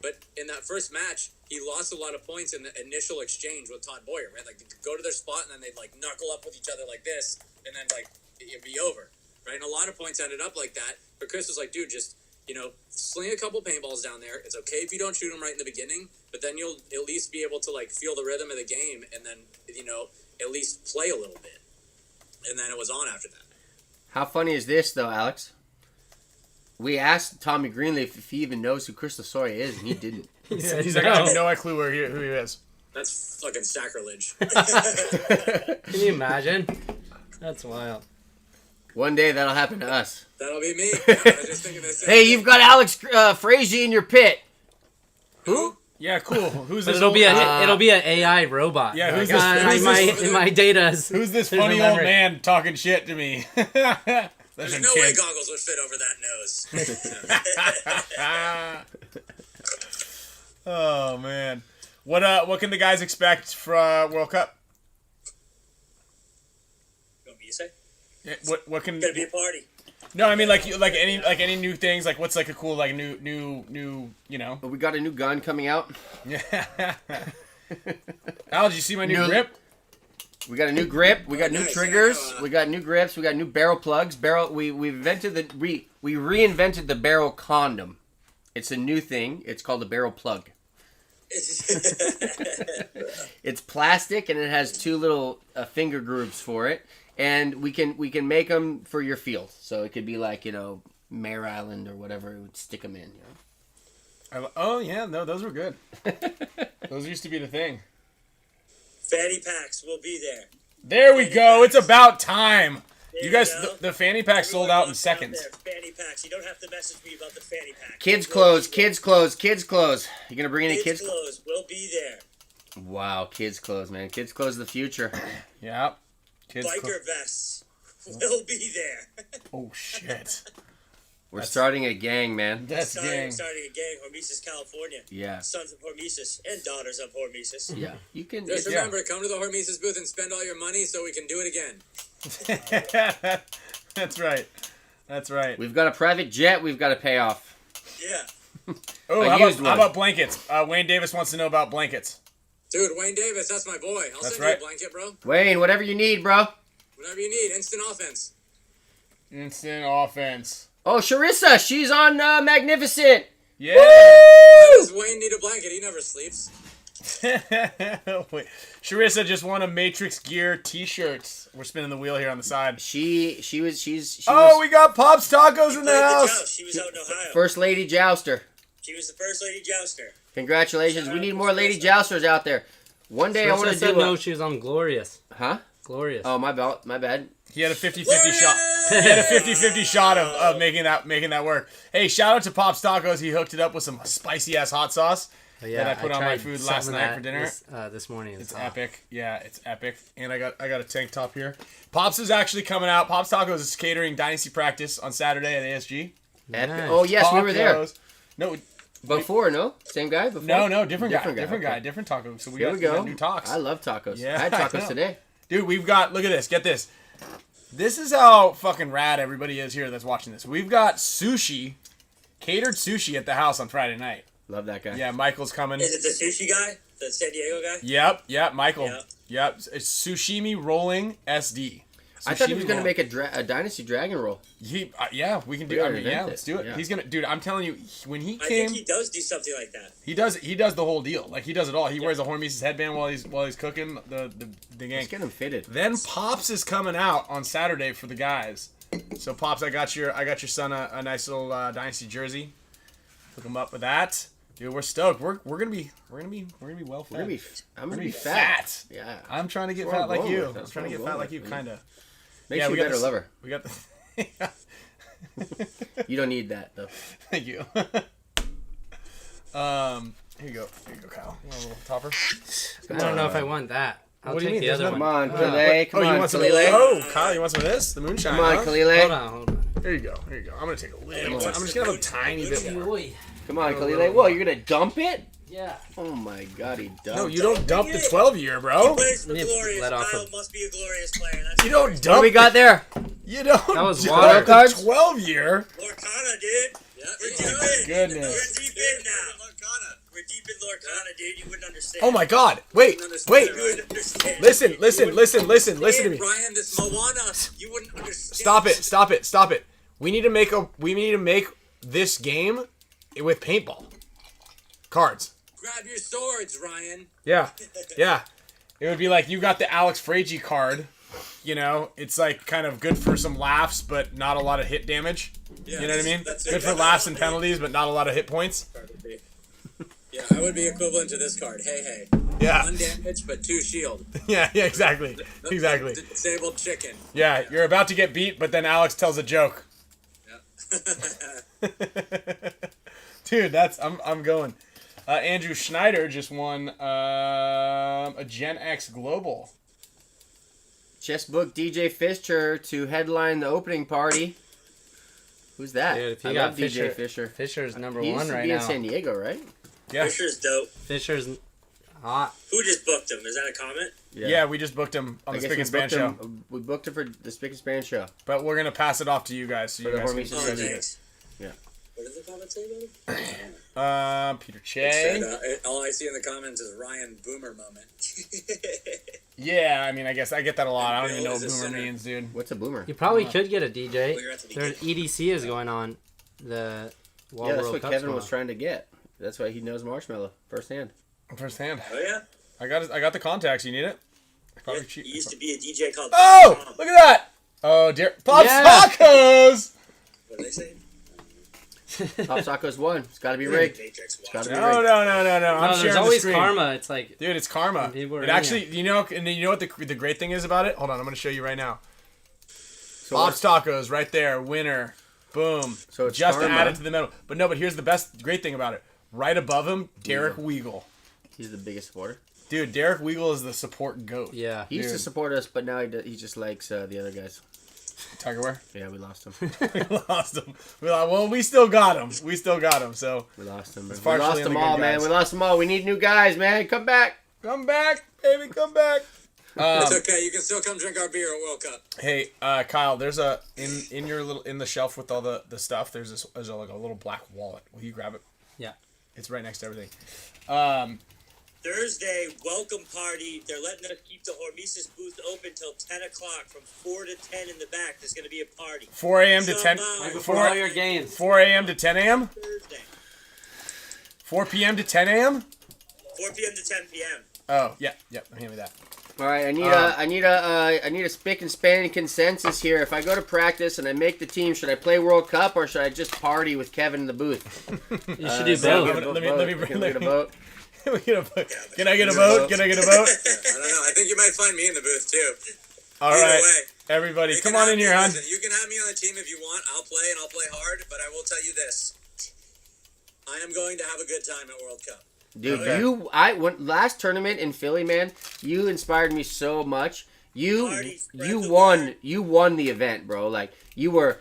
but in that first match, he lost a lot of points in the initial exchange with Todd Boyer, right? Like, they'd go to their spot, and then they'd, like, knuckle up with each other like this, and then, like, it'd be over, right? And a lot of points ended up like that, but Chris was like, dude, just, sling a couple paintballs down there. It's okay if you don't shoot them right in the beginning, but then you'll at least be able to, like, feel the rhythm of the game, and then, at least play a little bit. And then it was on after that. How funny is this, though, Alex? We asked Tommy Greenleaf if he even knows who Chris Lasoria is, and he didn't. Yeah, he's like, I have no clue who he is. That's fucking sacrilege. Can you imagine? That's wild. One day that'll happen to us. That'll be me. I was just thinking this. Hey, you've got Alex FRAIGE in your pit. Who? Yeah, cool. Who's But this? it'll be an AI robot. Yeah, who's Like, this- in my data. Who's this funny old man talking shit to me? There's no way goggles would fit over that nose. Oh man, what can the guys expect for World Cup? You want me to say? Yeah, what can? It's gonna be a party. No, I mean like any new things, like what's like a cool like new But we got a new gun coming out. Yeah. Al, did you see my new grip? We got a new grip. We got new Nice. triggers. We got new grips. We got new barrel plugs. We reinvented the barrel condom. It's a new thing. It's called a barrel plug. It's plastic and it has 2 little finger grooves for it, and we can make them for your field. So it could be like Mare Island or whatever. It would stick them in. Oh yeah, no, those were good. Those used to be the thing. Fanny packs will be there. There we go. It's about time. There You guys, go. the fanny pack sold out in seconds. Fanny packs. You don't have to message me about the fanny pack. Kids We'll clothes, be there. kids clothes, kids clothes. You gonna bring any Kids kids clothes? clothes will be there. Wow, kids clothes, man. Kids clothes of the future. Yeah. Kids. Biker vests will be there. Oh shit. We're starting a gang, man. That's gang. Starting a gang, Hormesis, California. Yeah. Sons of Hormesis and daughters of Hormesis. Yeah. You can. Just Yeah. remember, come to the Hormesis booth and spend all your money so we can do it again. That's right. That's right. We've got a private jet. We've got to pay off. Yeah. Oh, I how used about, one. how about blankets? Wayne Davis wants to know about blankets. Dude, Wayne Davis, that's my boy. I'll That's send right. you a blanket, bro. Wayne, whatever you need, bro. Whatever you need. Instant offense. Instant offense. Oh, Sharissa, she's on Magnificent. Yeah. Why does Wayne need a blanket? He never sleeps. Wait. Sharissa just won a Matrix Gear T-shirts. We're spinning the wheel here on the side. She Oh, was we got Pop's Tacos in the Played the house. joust. She was out in Ohio. First Lady Jouster. She was the first lady jouster. Congratulations. We need more Lady Jousters out there. One day I want to said do no, she was on Glorious. Huh? Glorious. Oh, my bad. He had a 50-50 shot. He had a 50-50 shot of making that work. Hey, shout out to Pop's Tacos. He hooked it up with some spicy ass hot sauce But yeah, that I put on my tried food some last of night that for dinner. This morning. It's epic. Yeah, it's epic. And I got a tank top here. Pops is actually coming out. Pops Tacos is catering Dynasty practice on Saturday at ASG. Nice. Oh, yes, we were there. Tacos. No, Before, no? Same guy? Before? no, different guy. Okay. Different taco. So we Here got, we go. new talks. I love tacos. Yeah, I had I tacos know. today. Dude, we've got, look at this. Get this. This is how fucking rad everybody is here that's watching this. We've got sushi, catered sushi at the house on Friday night. Love that guy. Yeah, Michael's coming. Is it the sushi guy? The San Diego guy? Yep, Michael. Yep. Yep, it's sushimi rolling SD. I thought he Sashimi was going to rolling. make a Dynasty Dragon Roll. Yeah, we can do. We I gotta mean, invent yeah, it. let's do it. Yeah. He's gonna, dude. I'm telling you, when he I came, think he does do something like that. he does the whole deal. Like he does it all. He wears a Hormesis headband while he's cooking the gang. Let's get him fitted. Then Pops is coming out on Saturday for the guys. So Pops, I got your son a nice little Dynasty jersey. Hook him up with that. Dude, we're stoked. We're gonna be well fed. I'm gonna be be fat. fat. Yeah. I'm trying to get That's fat where like I'm you. going with. I'm That's trying to where get I'm fat going like you, with. kind of. Makes you we a got better the- lover. We got the. You don't need that, though. Thank you. Here you go, Kyle. You want a little topper? I don't know if I want that. I'll What do you take mean? the There's other no- one. Come on, Kalele. Come you on, want some? Kalele. Oh, Kyle, you want some of this? The moonshine. Come on, huh? Kalele. Hold on. Here you go. I'm gonna take a little. I'm just gonna have a tiny bit more. Oi. Come on, Kalele. Whoa, you're going to dump it? Yeah. Oh, my God, he dumped. No, you don't dump the 12-year, bro. Plays for Yeah, Glorious. let off Kyle a- must be a glorious player. That's You don't What do dump. we got there? You don't. That was dump water the cards? 12-year. Lorcana, dude. Yeah, We're it's deep all in. Goodness. We're deep in now. We're deep in Lorcana, dude. You wouldn't understand. Oh my God! Wait. You wouldn't understand. Listen to me. Brian, this Moana, you wouldn't understand. Stop it. We need to make this game with paintball cards. Grab your swords, Ryan. Yeah. It would be like you got the Alex FRAIGE card. You know, it's like kind of good for some laughs, but not a lot of hit damage. Yeah, You know what I mean? that's Good for exactly laughs and what I mean. penalties, but not a lot of hit points. Yeah, I would be equivalent to this card. Hey. Yeah. 1 damage, but 2 shield. Yeah, exactly. Exactly. Disabled chicken. Yeah, you're about to get beat, but then Alex tells a joke. Yeah. Dude, I'm going. Andrew Schneider just won a Gen X Global. Just booked DJ Fisher to headline the opening party. Who's that? Dude, if you I got love DJ Fisher. Fisher's number He used one to right be in now. San Diego, right? Yeah. Fisher's dope. Fisher's hot. Who just booked him? Is that a comment? Yeah, we just booked him on I the guess Spick and Span show. We booked him for the Spick and Span show. But we're going to pass it off to you guys so For you the guys can Hormesis Oh, Champions. thanks. Yeah. What did the comment say about him? Peter Said, Che. all I see in the comments is Ryan Boomer moment. Yeah, I mean, I guess I get that a lot. I don't even know what Bill is a boomer sinner. means, dude. What's a boomer? You probably could get a DJ. We're at the There's EDC is going on. The World Yeah, that's World what Cup's Kevin going was on. trying to get. That's why he knows Marshmallow firsthand. Firsthand. Oh, yeah? I got the contacts. You need it? Probably Yeah, cheap. he used to be a DJ called Oh, Tom. look at that. Oh, dear. Pop's Yeah. Tacos. What did they say? Top Taco's won. It's got to be rigged. Matrix It's gotta watch. be No, rigged. no. I'm No, there's sharing the always screen. karma. It's like, Dude, it's karma. People are It in actually, you know what the great thing is about it? Hold on, I'm going to show you right now. So Bob's Tacos, right there, winner. Boom. So it's just karma. added to the medal. But here's the great thing about it. Right above him, Derek Weigel. he's the biggest supporter. Dude, Derek Weigel is the support goat. yeah. He used to support us, but now he just likes the other guys. Tigerware? Yeah, we lost him. We lost him. Well, we still got him. So We lost him. We partially lost in them the all, good man. guys. We lost them all. We need new guys, man. Come back. come back, baby, come back. It's okay. You can still come drink our beer at World Cup. Hey, Kyle, there's a in your little in the shelf with all the stuff. There's like a little black wallet. Will you grab it? Yeah. It's right next to everything. Thursday welcome party. They're letting us keep the Hormesis booth open till 10 o'clock. From 4 to 10 in the back, there's going to be a party. 4 a.m. to 10. Right Before all your games. 4 a.m. to 10 a.m. Thursday, 4 p.m. to 10 a.m. 4 p.m. to 10 p.m. Oh, yeah. Hand me that. All right, I need a spick and span consensus here. If I go to practice and I make the team, should I play World Cup or should I just party with Kevin in the booth? You should do So both. get a Let me vote. bring- Can we get a vote. Can I get a vote? Can I get a vote? I don't know. I think you might find me in the booth too. All Either right, way, everybody, you come can on have in me- here, hon. listen, you can have me on the team if you want. I'll play and I'll play hard. But I will tell you this: I am going to have a good time at World Cup. Dude, Okay. I went last tournament in Philly, man. You inspired me so much. You Party, spread the won the event, bro. Like you were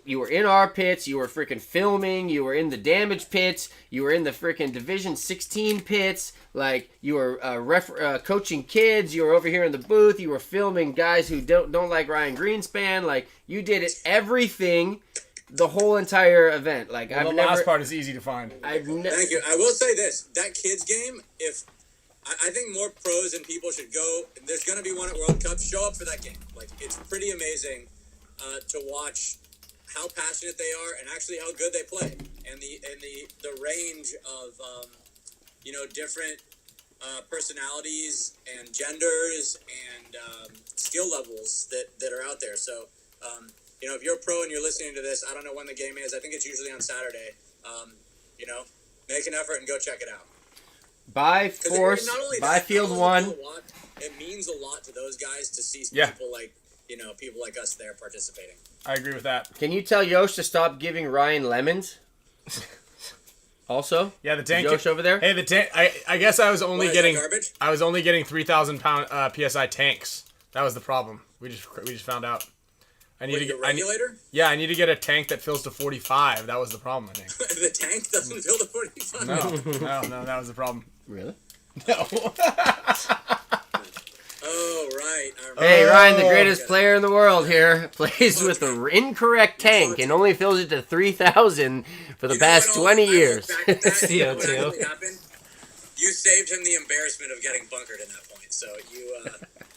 in our pits. You were freaking filming. You were in the damage pits. You were in the freaking Division 16 pits. Like you were coaching kids. You were over here in the booth. You were filming guys who don't like Ryan Greenspan. Like you did everything, the whole entire event. Like Well, the I've never. last part is easy to find. I've never. Thank you. I will say this: that kids game. If I think more pros and people should go. There's going to be one at World Cup. Show up for that game. Like it's pretty amazing to watch how passionate they are and actually how good they play, and the range of different personalities and genders and skill levels that are out there. So if you're a pro and you're listening to this, I don't know when the game is. I think it's usually on Saturday. Make an effort and go check it out. By 'Cause force, not only by that, field not one. only it means a lot to those guys to see Yeah. people people like us there participating. I agree with that. Can you tell Yosh to stop giving Ryan lemons? Also, Yeah, the tank. Yosh over there. Hey, the tank. I guess I was only Why, is that getting. garbage? I was only getting 3,000 pound psi tanks. That was the problem. We just found out. I need Wait, to your get. I need, regulator? yeah, I need to get a tank that fills to 45. That was the problem. I think. The tank doesn't fill the 45. No, that was the problem. Really? No. Oh, right. I remember. Hey, Ryan, the Oh. greatest player in the world here, plays with the incorrect tank and only fills it to 3,000 for the You know past what, 20 I look years. back at that, you know what CO2. actually happened? You saved him the embarrassment of getting bunkered in that point. So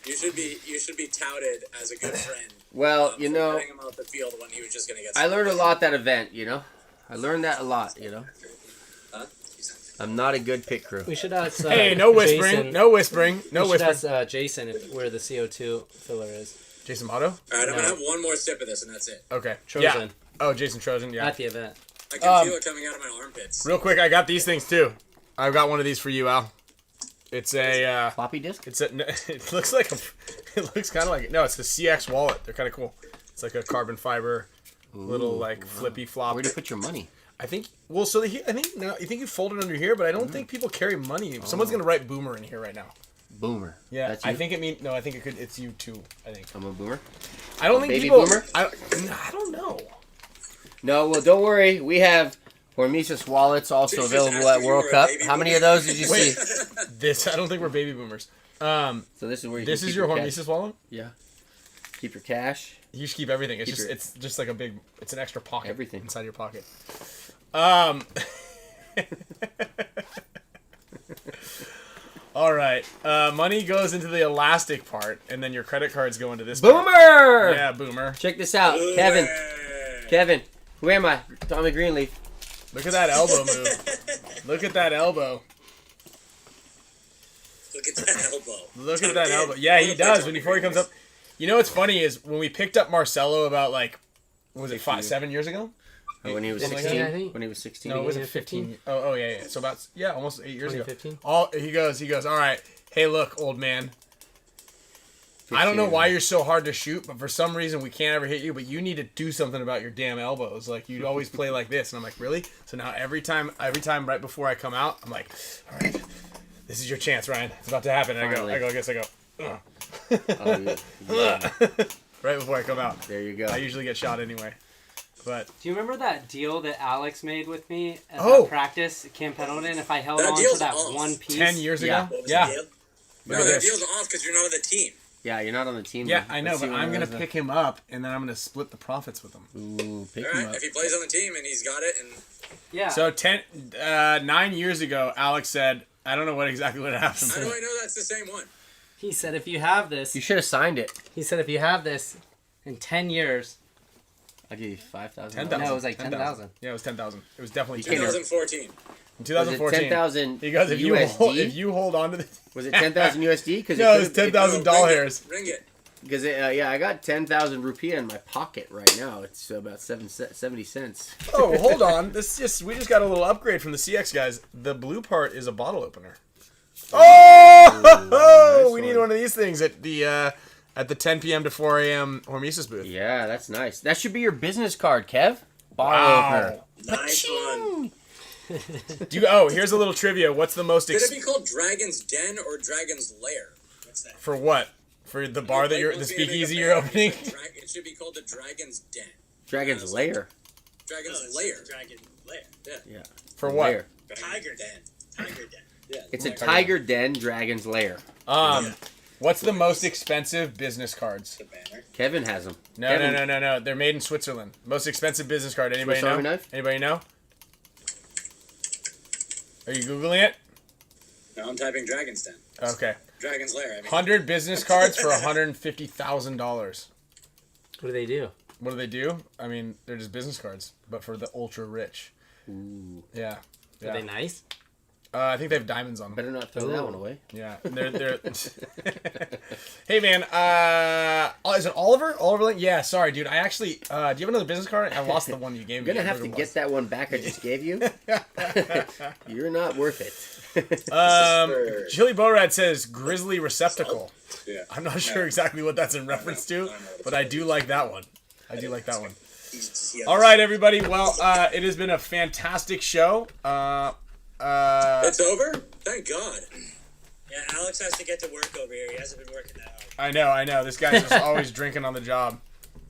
you should be touted as a good friend. Well, for you know, getting him off the field when he was just gonna get. I learned a lot that event, you know? I learned that a lot, you know? Huh? I'm not a good pit crew. We should ask. Hey, no whispering. Jason. No whispering. No We should whispering. ask Jason where the CO2 filler is. Jason Motto? All right, I'm No. gonna have one more sip of this, and that's it. Okay. Trojan. Yeah. Oh, Jason Trojan. Yeah. At the event. I can feel it coming out of my armpits. Real quick, I got these things too. I've got one of these for you, Al. It's a. Floppy disk? It looks like a. It looks kind of like no. It's the CX wallet. They're kind of cool. It's like a carbon fiber, little like flippy flop. Where do you put your money? I think. Well, so I think now you think you fold it under here, but I don't think people carry money. Someone's gonna write boomer in here right now. Boomer. Yeah, That's I you? think it mean no. I think it could. It's you too. I think. I'm a boomer. I don't think Baby people. boomer? I don't know. No, well, don't worry. We have Hormesis wallets also Just available ask at if you World were a Cup. baby How many boomer. of those did you Wait. see? This I don't think we're baby boomers. So this is where you This can is keep your cash. Hormesis wallet. Yeah. Keep your cash. You should keep everything. It's Keep just your- it's just like a big. It's an extra pocket. Everything. inside your pocket. All right. Money goes into the elastic part, and then your credit cards go into this. part. Boomer! Yeah, boomer. Check this out. Kevin, who am I? Tommy Greenleaf. Look at that elbow move. Look at that elbow. Look at that elbow. Look at that elbow. Yeah, he does. Before he comes up. You know what's funny is when we picked up Marcelo about like, what was it, 7 years ago? When he was Something like 16. that, I think. When he was 16. No, it was Yeah, it 15? 15? Oh, yeah. So about almost 8 years ago. 2015? He goes. All right. Hey, look, old man. I don't know 15. why you're so hard to shoot, but for some reason we can't ever hit you. But you need to do something about your damn elbows. Like you always play like this, and I'm like, really? So now every time right before I come out, I'm like, all right, this is your chance, Ryan. It's about to happen. And Finally. I go. Oh, yeah. Right before I come out. There you go. I usually get shot anyway. But Do you remember that deal that Alex made with me at Oh. that practice at Camp Pendleton? If I held That on to deal's that off. one piece. 10 years Yeah. ago, What was yeah. the deal? Look No, at that this. deal's off because you're not on the team. Yeah, you're not on the team. Yeah, though. I know, Let's see but what I'm it gonna is, pick him up, and then I'm gonna split the profits with him. Ooh, pick All him right, up. if he plays on the team and he's got it, and Yeah. So 9 years ago, Alex said, I don't know what happened. how do I know that's the same one? He said if you have this, You should have signed it. he said if you have this in 10 years, I'll give you 5,000. 10,000. No, it was like 10,000. Yeah, it was 10,000. It was definitely You 10,000. 2014. In Was it 2014. 10,000 He goes, if USD? you hold on to the Was it 10,000 USD? Cause no, it was $10,000. Ring it. Because yeah, I got 10,000 rupiah in my pocket right now. It's about 70 cents. Oh, hold on. We just got a little upgrade from the CX guys. The blue part is a bottle opener. Oh, nice we need one. one of these things at the 10 p.m. to 4 a.m. Hormesis booth. Yeah, that's nice. That should be your business card, Kev. Bottle Wow. opener. Nice one. Here's a little trivia. What's the most Could it be called Dragon's Den or Dragon's Lair? What's that? for what? For the bar that the Wants me to make a speakeasy band, you're opening? It should be called the Dragon's Den. Dragon's Lair. Dragon's No, it's Lair. Dragon Lair. Yeah. For what? Lair. Tiger Den. Tiger Den. Yeah, It's a Lair. tiger den, Dragon's Lair. What's the most expensive business cards? The banner. Kevin has them. No. They're made in Switzerland. Most expensive business card. Anybody Swiss know? Army knife? Anybody know? Are you Googling it? No, I'm typing Dragon's Den. Okay. Dragon's Lair, I mean. 100 business cards for $150,000. What do they do? What do? I mean, they're just business cards, but for the ultra rich. Ooh. Yeah. Are they nice? I think they have diamonds on them. Better not throw that one away. Yeah. They're Hey, man. Is it Oliver? Oliver Lane? Yeah, sorry, dude. I actually... do you have another business card? I lost the one you gave me. I'm going to have to Whatever it get that one back I just gave you. You're not worth it. was. Chili Borad says Grizzly Receptacle. Yeah. I'm not sure exactly what that's in reference to, but I do like that one. All right, everybody. Well, it has been a fantastic show. It's over? Thank God. Yeah, Alex has to get to work over here. He hasn't been working that hard. I know. This guy's just always drinking on the job.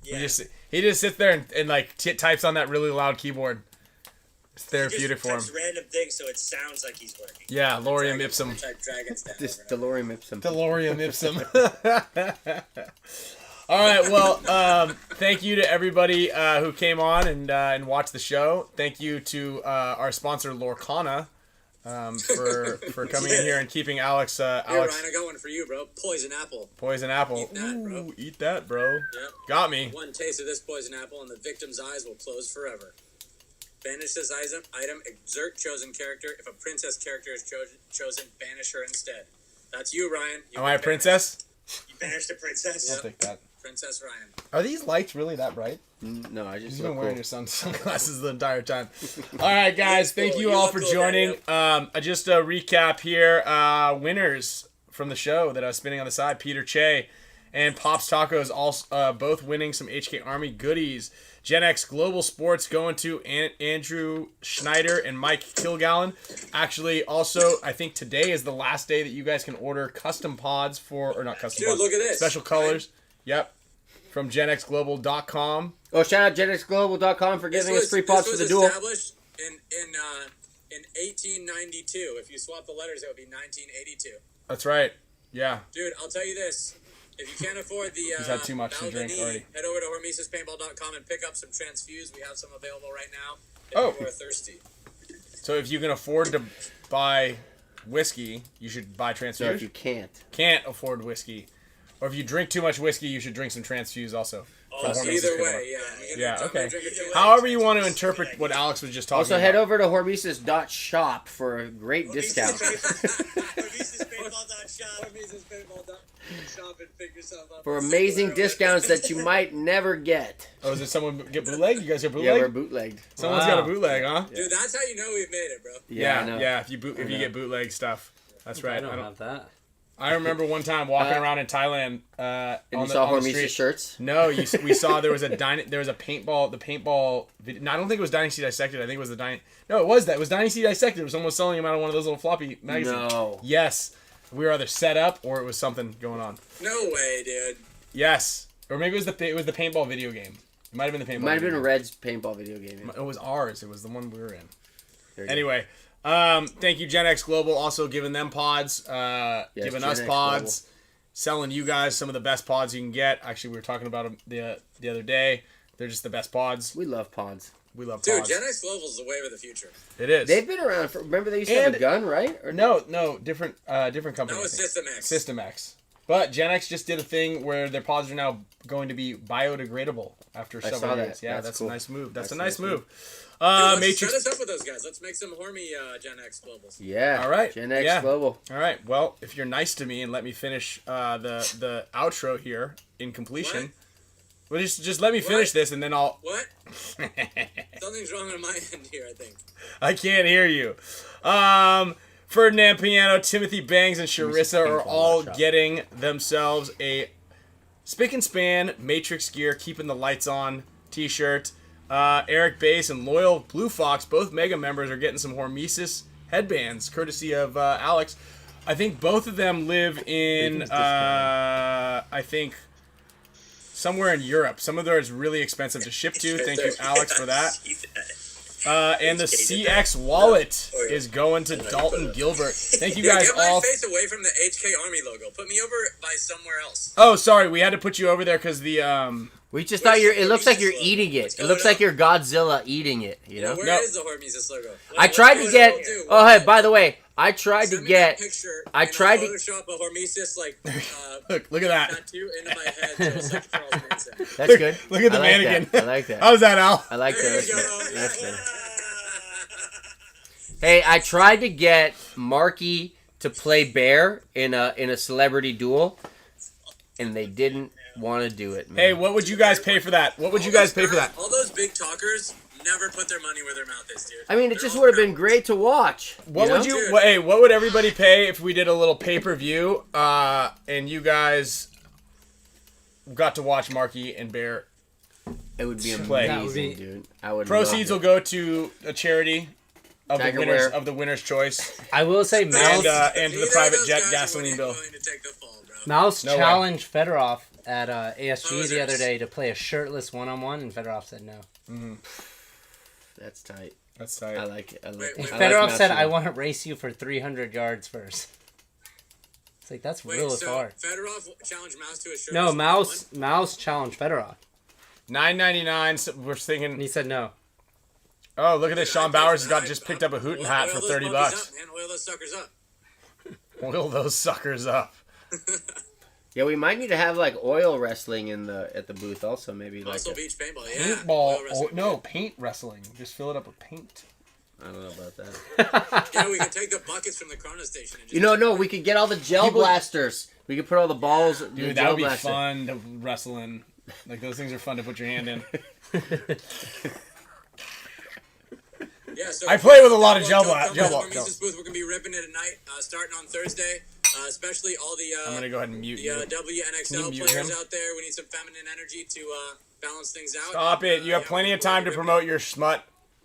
Yeah. He just sits there and like types on that really loud keyboard. It's He therapeutic just for him. types random things so it sounds like he's working. Yeah, Lorium Ipsum. Type Dragon's Den. This over DeLorean Ipsum. DeLorean Ipsum. All right. Well, thank you to everybody who came on and watched the show. Thank you to our sponsor Lorcana for coming in here and keeping Alex. Here, Ryan, Alex I got one for you, bro. Poison apple. Poison apple. Eat that, bro. Ooh, eat that, bro. Yep. Got me. One taste of this poison apple and the victim's eyes will close forever. Banish this item, exert chosen character. If a princess character is chosen, banish her instead. That's you, Ryan. You Am I a banished. princess? You banished a princess. I'll take that. Princess Ryan. Are these lights really that bright? No, I just You've look been wearing cool. your sunglasses the entire time. All right, guys. Thank cool. you You all look for cool, joining. Daniel. Just a recap here. Winners from the show that I was spinning on the side. Peter Che and Pops Tacos also both winning some HK Army goodies. Gen X Global Sports going to Andrew Schneider and Mike Kilgallen. Actually, also, I think today is the last day that you guys can order custom pods for, or not custom Dude, pods, look at this. special colors. Yep. From genxglobal.com. Oh, shout out GenXGlobal.com for giving us free pods for the duel. This was established in 1892. If you swap the letters, it would be 1982. That's right. Yeah. Dude, I'll tell you this. If you can't afford the He's had too much to drink Balvenie, already. head over to HormesisPaintball.com and pick up some Transfuse. We have some available right now if Oh. you are thirsty. So if you can afford to buy whiskey, you should buy So Transfuse. if you can't. Can't afford whiskey, or if you drink too much whiskey, you should drink some Transfuse also. From Hormesis Either Paintball. way, yeah. Yeah, okay. Drink it. However you want to interpret what Alex was just talking Also, about. head over to Hormesis.shop for a great discount. HormesisPaintball.shop. HormesisPaintball.com. shop and pick yourself up. For amazing discounts that you might never get. Oh, is it someone get bootleg? You guys get Yeah, we're bootleg? bootlegged. Someone's got a bootleg, huh? Dude, that's how you know we've made it, bro. Yeah, I know. If you get bootleg stuff. That's right. I don't have that. I remember one time walking around in Thailand. And on you the, saw on the Hormesis street. shirts? No, we saw there was a paintball. The paintball. No, I don't think it was Dynasty Dissected. I think it was the No, it was that. It was Dynasty Dissected. It was someone selling them out of one of those little floppy magazines. No. Yes, we were either set up or it was something going on. No way, dude. Yes, or maybe it was the paintball video game. It might have been the paintball. It might have been video Red's paintball video game. game. It was ours. It was the one we were in. There you go. Anyway. Thank you, Gen X Global, also giving them pods, giving Gen us X pods, selling you guys some of the best pods you can get. Actually, we were talking about them the other day. They're just the best pods. We love pods. We love Dude, pods. Gen X Global's the wave of the future. It is. They've been around for. Remember they used to have a gun, right? Or No, different company. That was I think. System X. System X. But Gen X just did a thing where their pods are now going to be biodegradable after I several saw years. that. Yeah, That's that's cool. a nice move. That's That's a a nice nice move. Dude, let's Matrix. set us up with those guys. Let's make some Hormy Gen X Globals. Yeah. All right. Gen X Yeah. Global. All right. Well, if you're nice to me and let me finish the outro here in completion, well, just let me finish this and then I'll. What? Something's wrong on my end here, I think. I can't hear you. Ferdinand Piano, Timothy Bangs, and Sharissa are all getting themselves a Spick and Span Matrix Gear Keeping the Lights On t-shirt. Eric Bass and Loyal Blue Fox, both Mega members, are getting some Hormesis headbands, courtesy of Alex. I think both of them live in, I think, somewhere in Europe. Some of those are really expensive to ship to. Thank you, Alex, for that. And the CX wallet is going to Dalton Gilbert. Thank you guys Get my all. face away from the HK Army logo. Put me over by somewhere else. Oh, sorry, we had to put you over there because the We just thought it looks like you're Hormesis eating logo? it. What's It looks going like you're Godzilla eating it, you know? Where is the Hormesis logo? I tried to get hey, by the way, I tried to Send me that get picture I and tried I'll to Photoshop a Hormesis look at that. tattoo into my head just like Charles Manson. That's good. Look at the I like mannequin. that. I like that. How's that, Al? I like that. There That's you good. go. That's good. Hey, I tried to get Marky to play Bear in a celebrity duel, and they didn't want to do it, man. Hey, what would you guys pay for that? What would you guys pay for that? All those big talkers never put their money where their mouth is, dude. I mean, it just would have been great to watch. What would know? you? Hey, what would everybody pay if we did a little pay-per-view, and you guys got to watch Marky and Bear? It would be Play. amazing, That would be- dude. I would. Proceeds will love go to a charity of Tiger the winners Wear. of the winner's choice, I will say and Mouse to the Neither of private those jet guys gasoline are bill. willing to take the fall, bro. Mouse No way. challenged Fedorov at ASG the Posers. other day to play a shirtless one-on-one, and Fedorov said no. it. That's tight. That's tight. I like it. I like Wait, it. wait, I like Fedorov Mouse said, too. "I want to race you for 300 yards first." It's like that's Wait, real so far. Fedorov challenged Mouse to a shirt. No, Mouse challenged Fedorov, $9.99. So we're and thinking. he said no. Oh, look at this! Sean Bowers has got just picked up a Hooten hat Oil for those $30. monkeys up, man. Oil those suckers up. Oil those suckers up. Yeah, we might need to have like oil wrestling at the booth also. Maybe like. Muscle Beach paintball, yeah. Oil Paintball. wrestling. No, paint wrestling. Just fill it up with paint. I don't know about that. Yeah, we can take the buckets from the Chrono Station and just You know, no, we could get all the gel blasters. We could put all the balls. the Dude, gel that would be blaster. fun to wrestle in. Like, those things are fun to put your hand in. Yeah, so I play with a lot of World gel Cup bla- coming gel up. bla- Hormesis booth, we're gonna be ripping it at night, starting on Thursday. Especially all the I'm going to go ahead and mute you. the WNXL Can you mute players him? out there. We need some feminine energy to balance things out. Stop it. You have Yeah, plenty of we're time to ripping promote your smut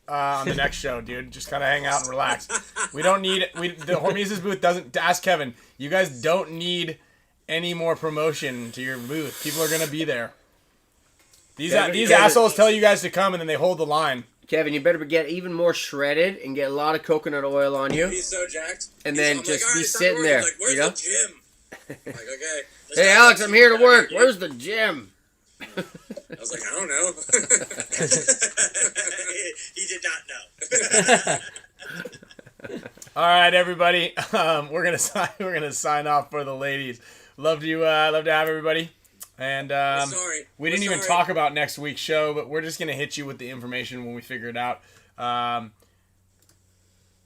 on the next show, dude. Just kind of hang out and relax. We don't need... the Hormesis booth doesn't... Ask Kevin. You guys don't need any more promotion to your booth. People are going to be there. These Kevin- assholes tell you guys to come, and then they hold the line. Kevin, you better get even more shredded and get a lot of coconut oil on you. He's so jacked. And He's- then I'm just like, "All be right, it's time to sitting work." there, He's like, where's you know? the gym? I'm like, okay. let's Hey, go. Alex, I'm here to work. Where's the gym? I was like, I don't know. He did not know. All right, everybody. We're gonna sign off for the ladies. Love to have everybody. And sorry. we didn't We're even sorry. talk about next week's show, but we're just gonna hit you with the information when we figure it out.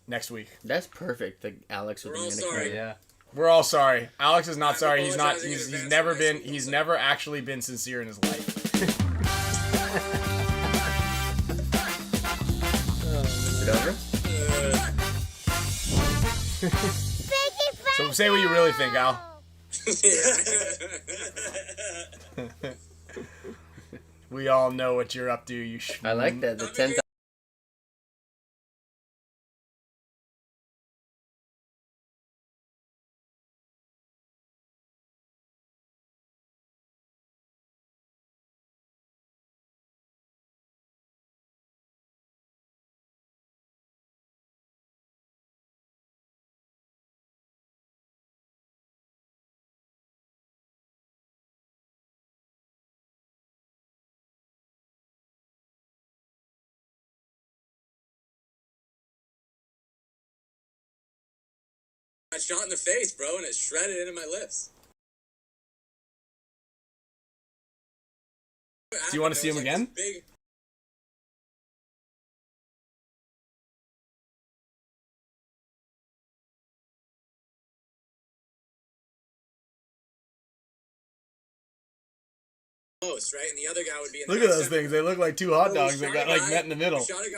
Next week. That's perfect. The Alex with We're the all mannequin. sorry. Yeah. We're all sorry. Alex is not I'm sorry. He's not. apologizing in He's advance never for my been. school, He's so- never actually been sincere in his life. Is it over? So say what you really think, Al. We all know what you're up to. You. I like that. The 10,000. I shot in the face, bro, and it shredded into my lips. Do you want to see him There was, again? this Big... Right, and the other guy would be in the Look at back those center. things. They look like two hot Bro, we dogs that shot got a like guy- met in the middle. we shot a guy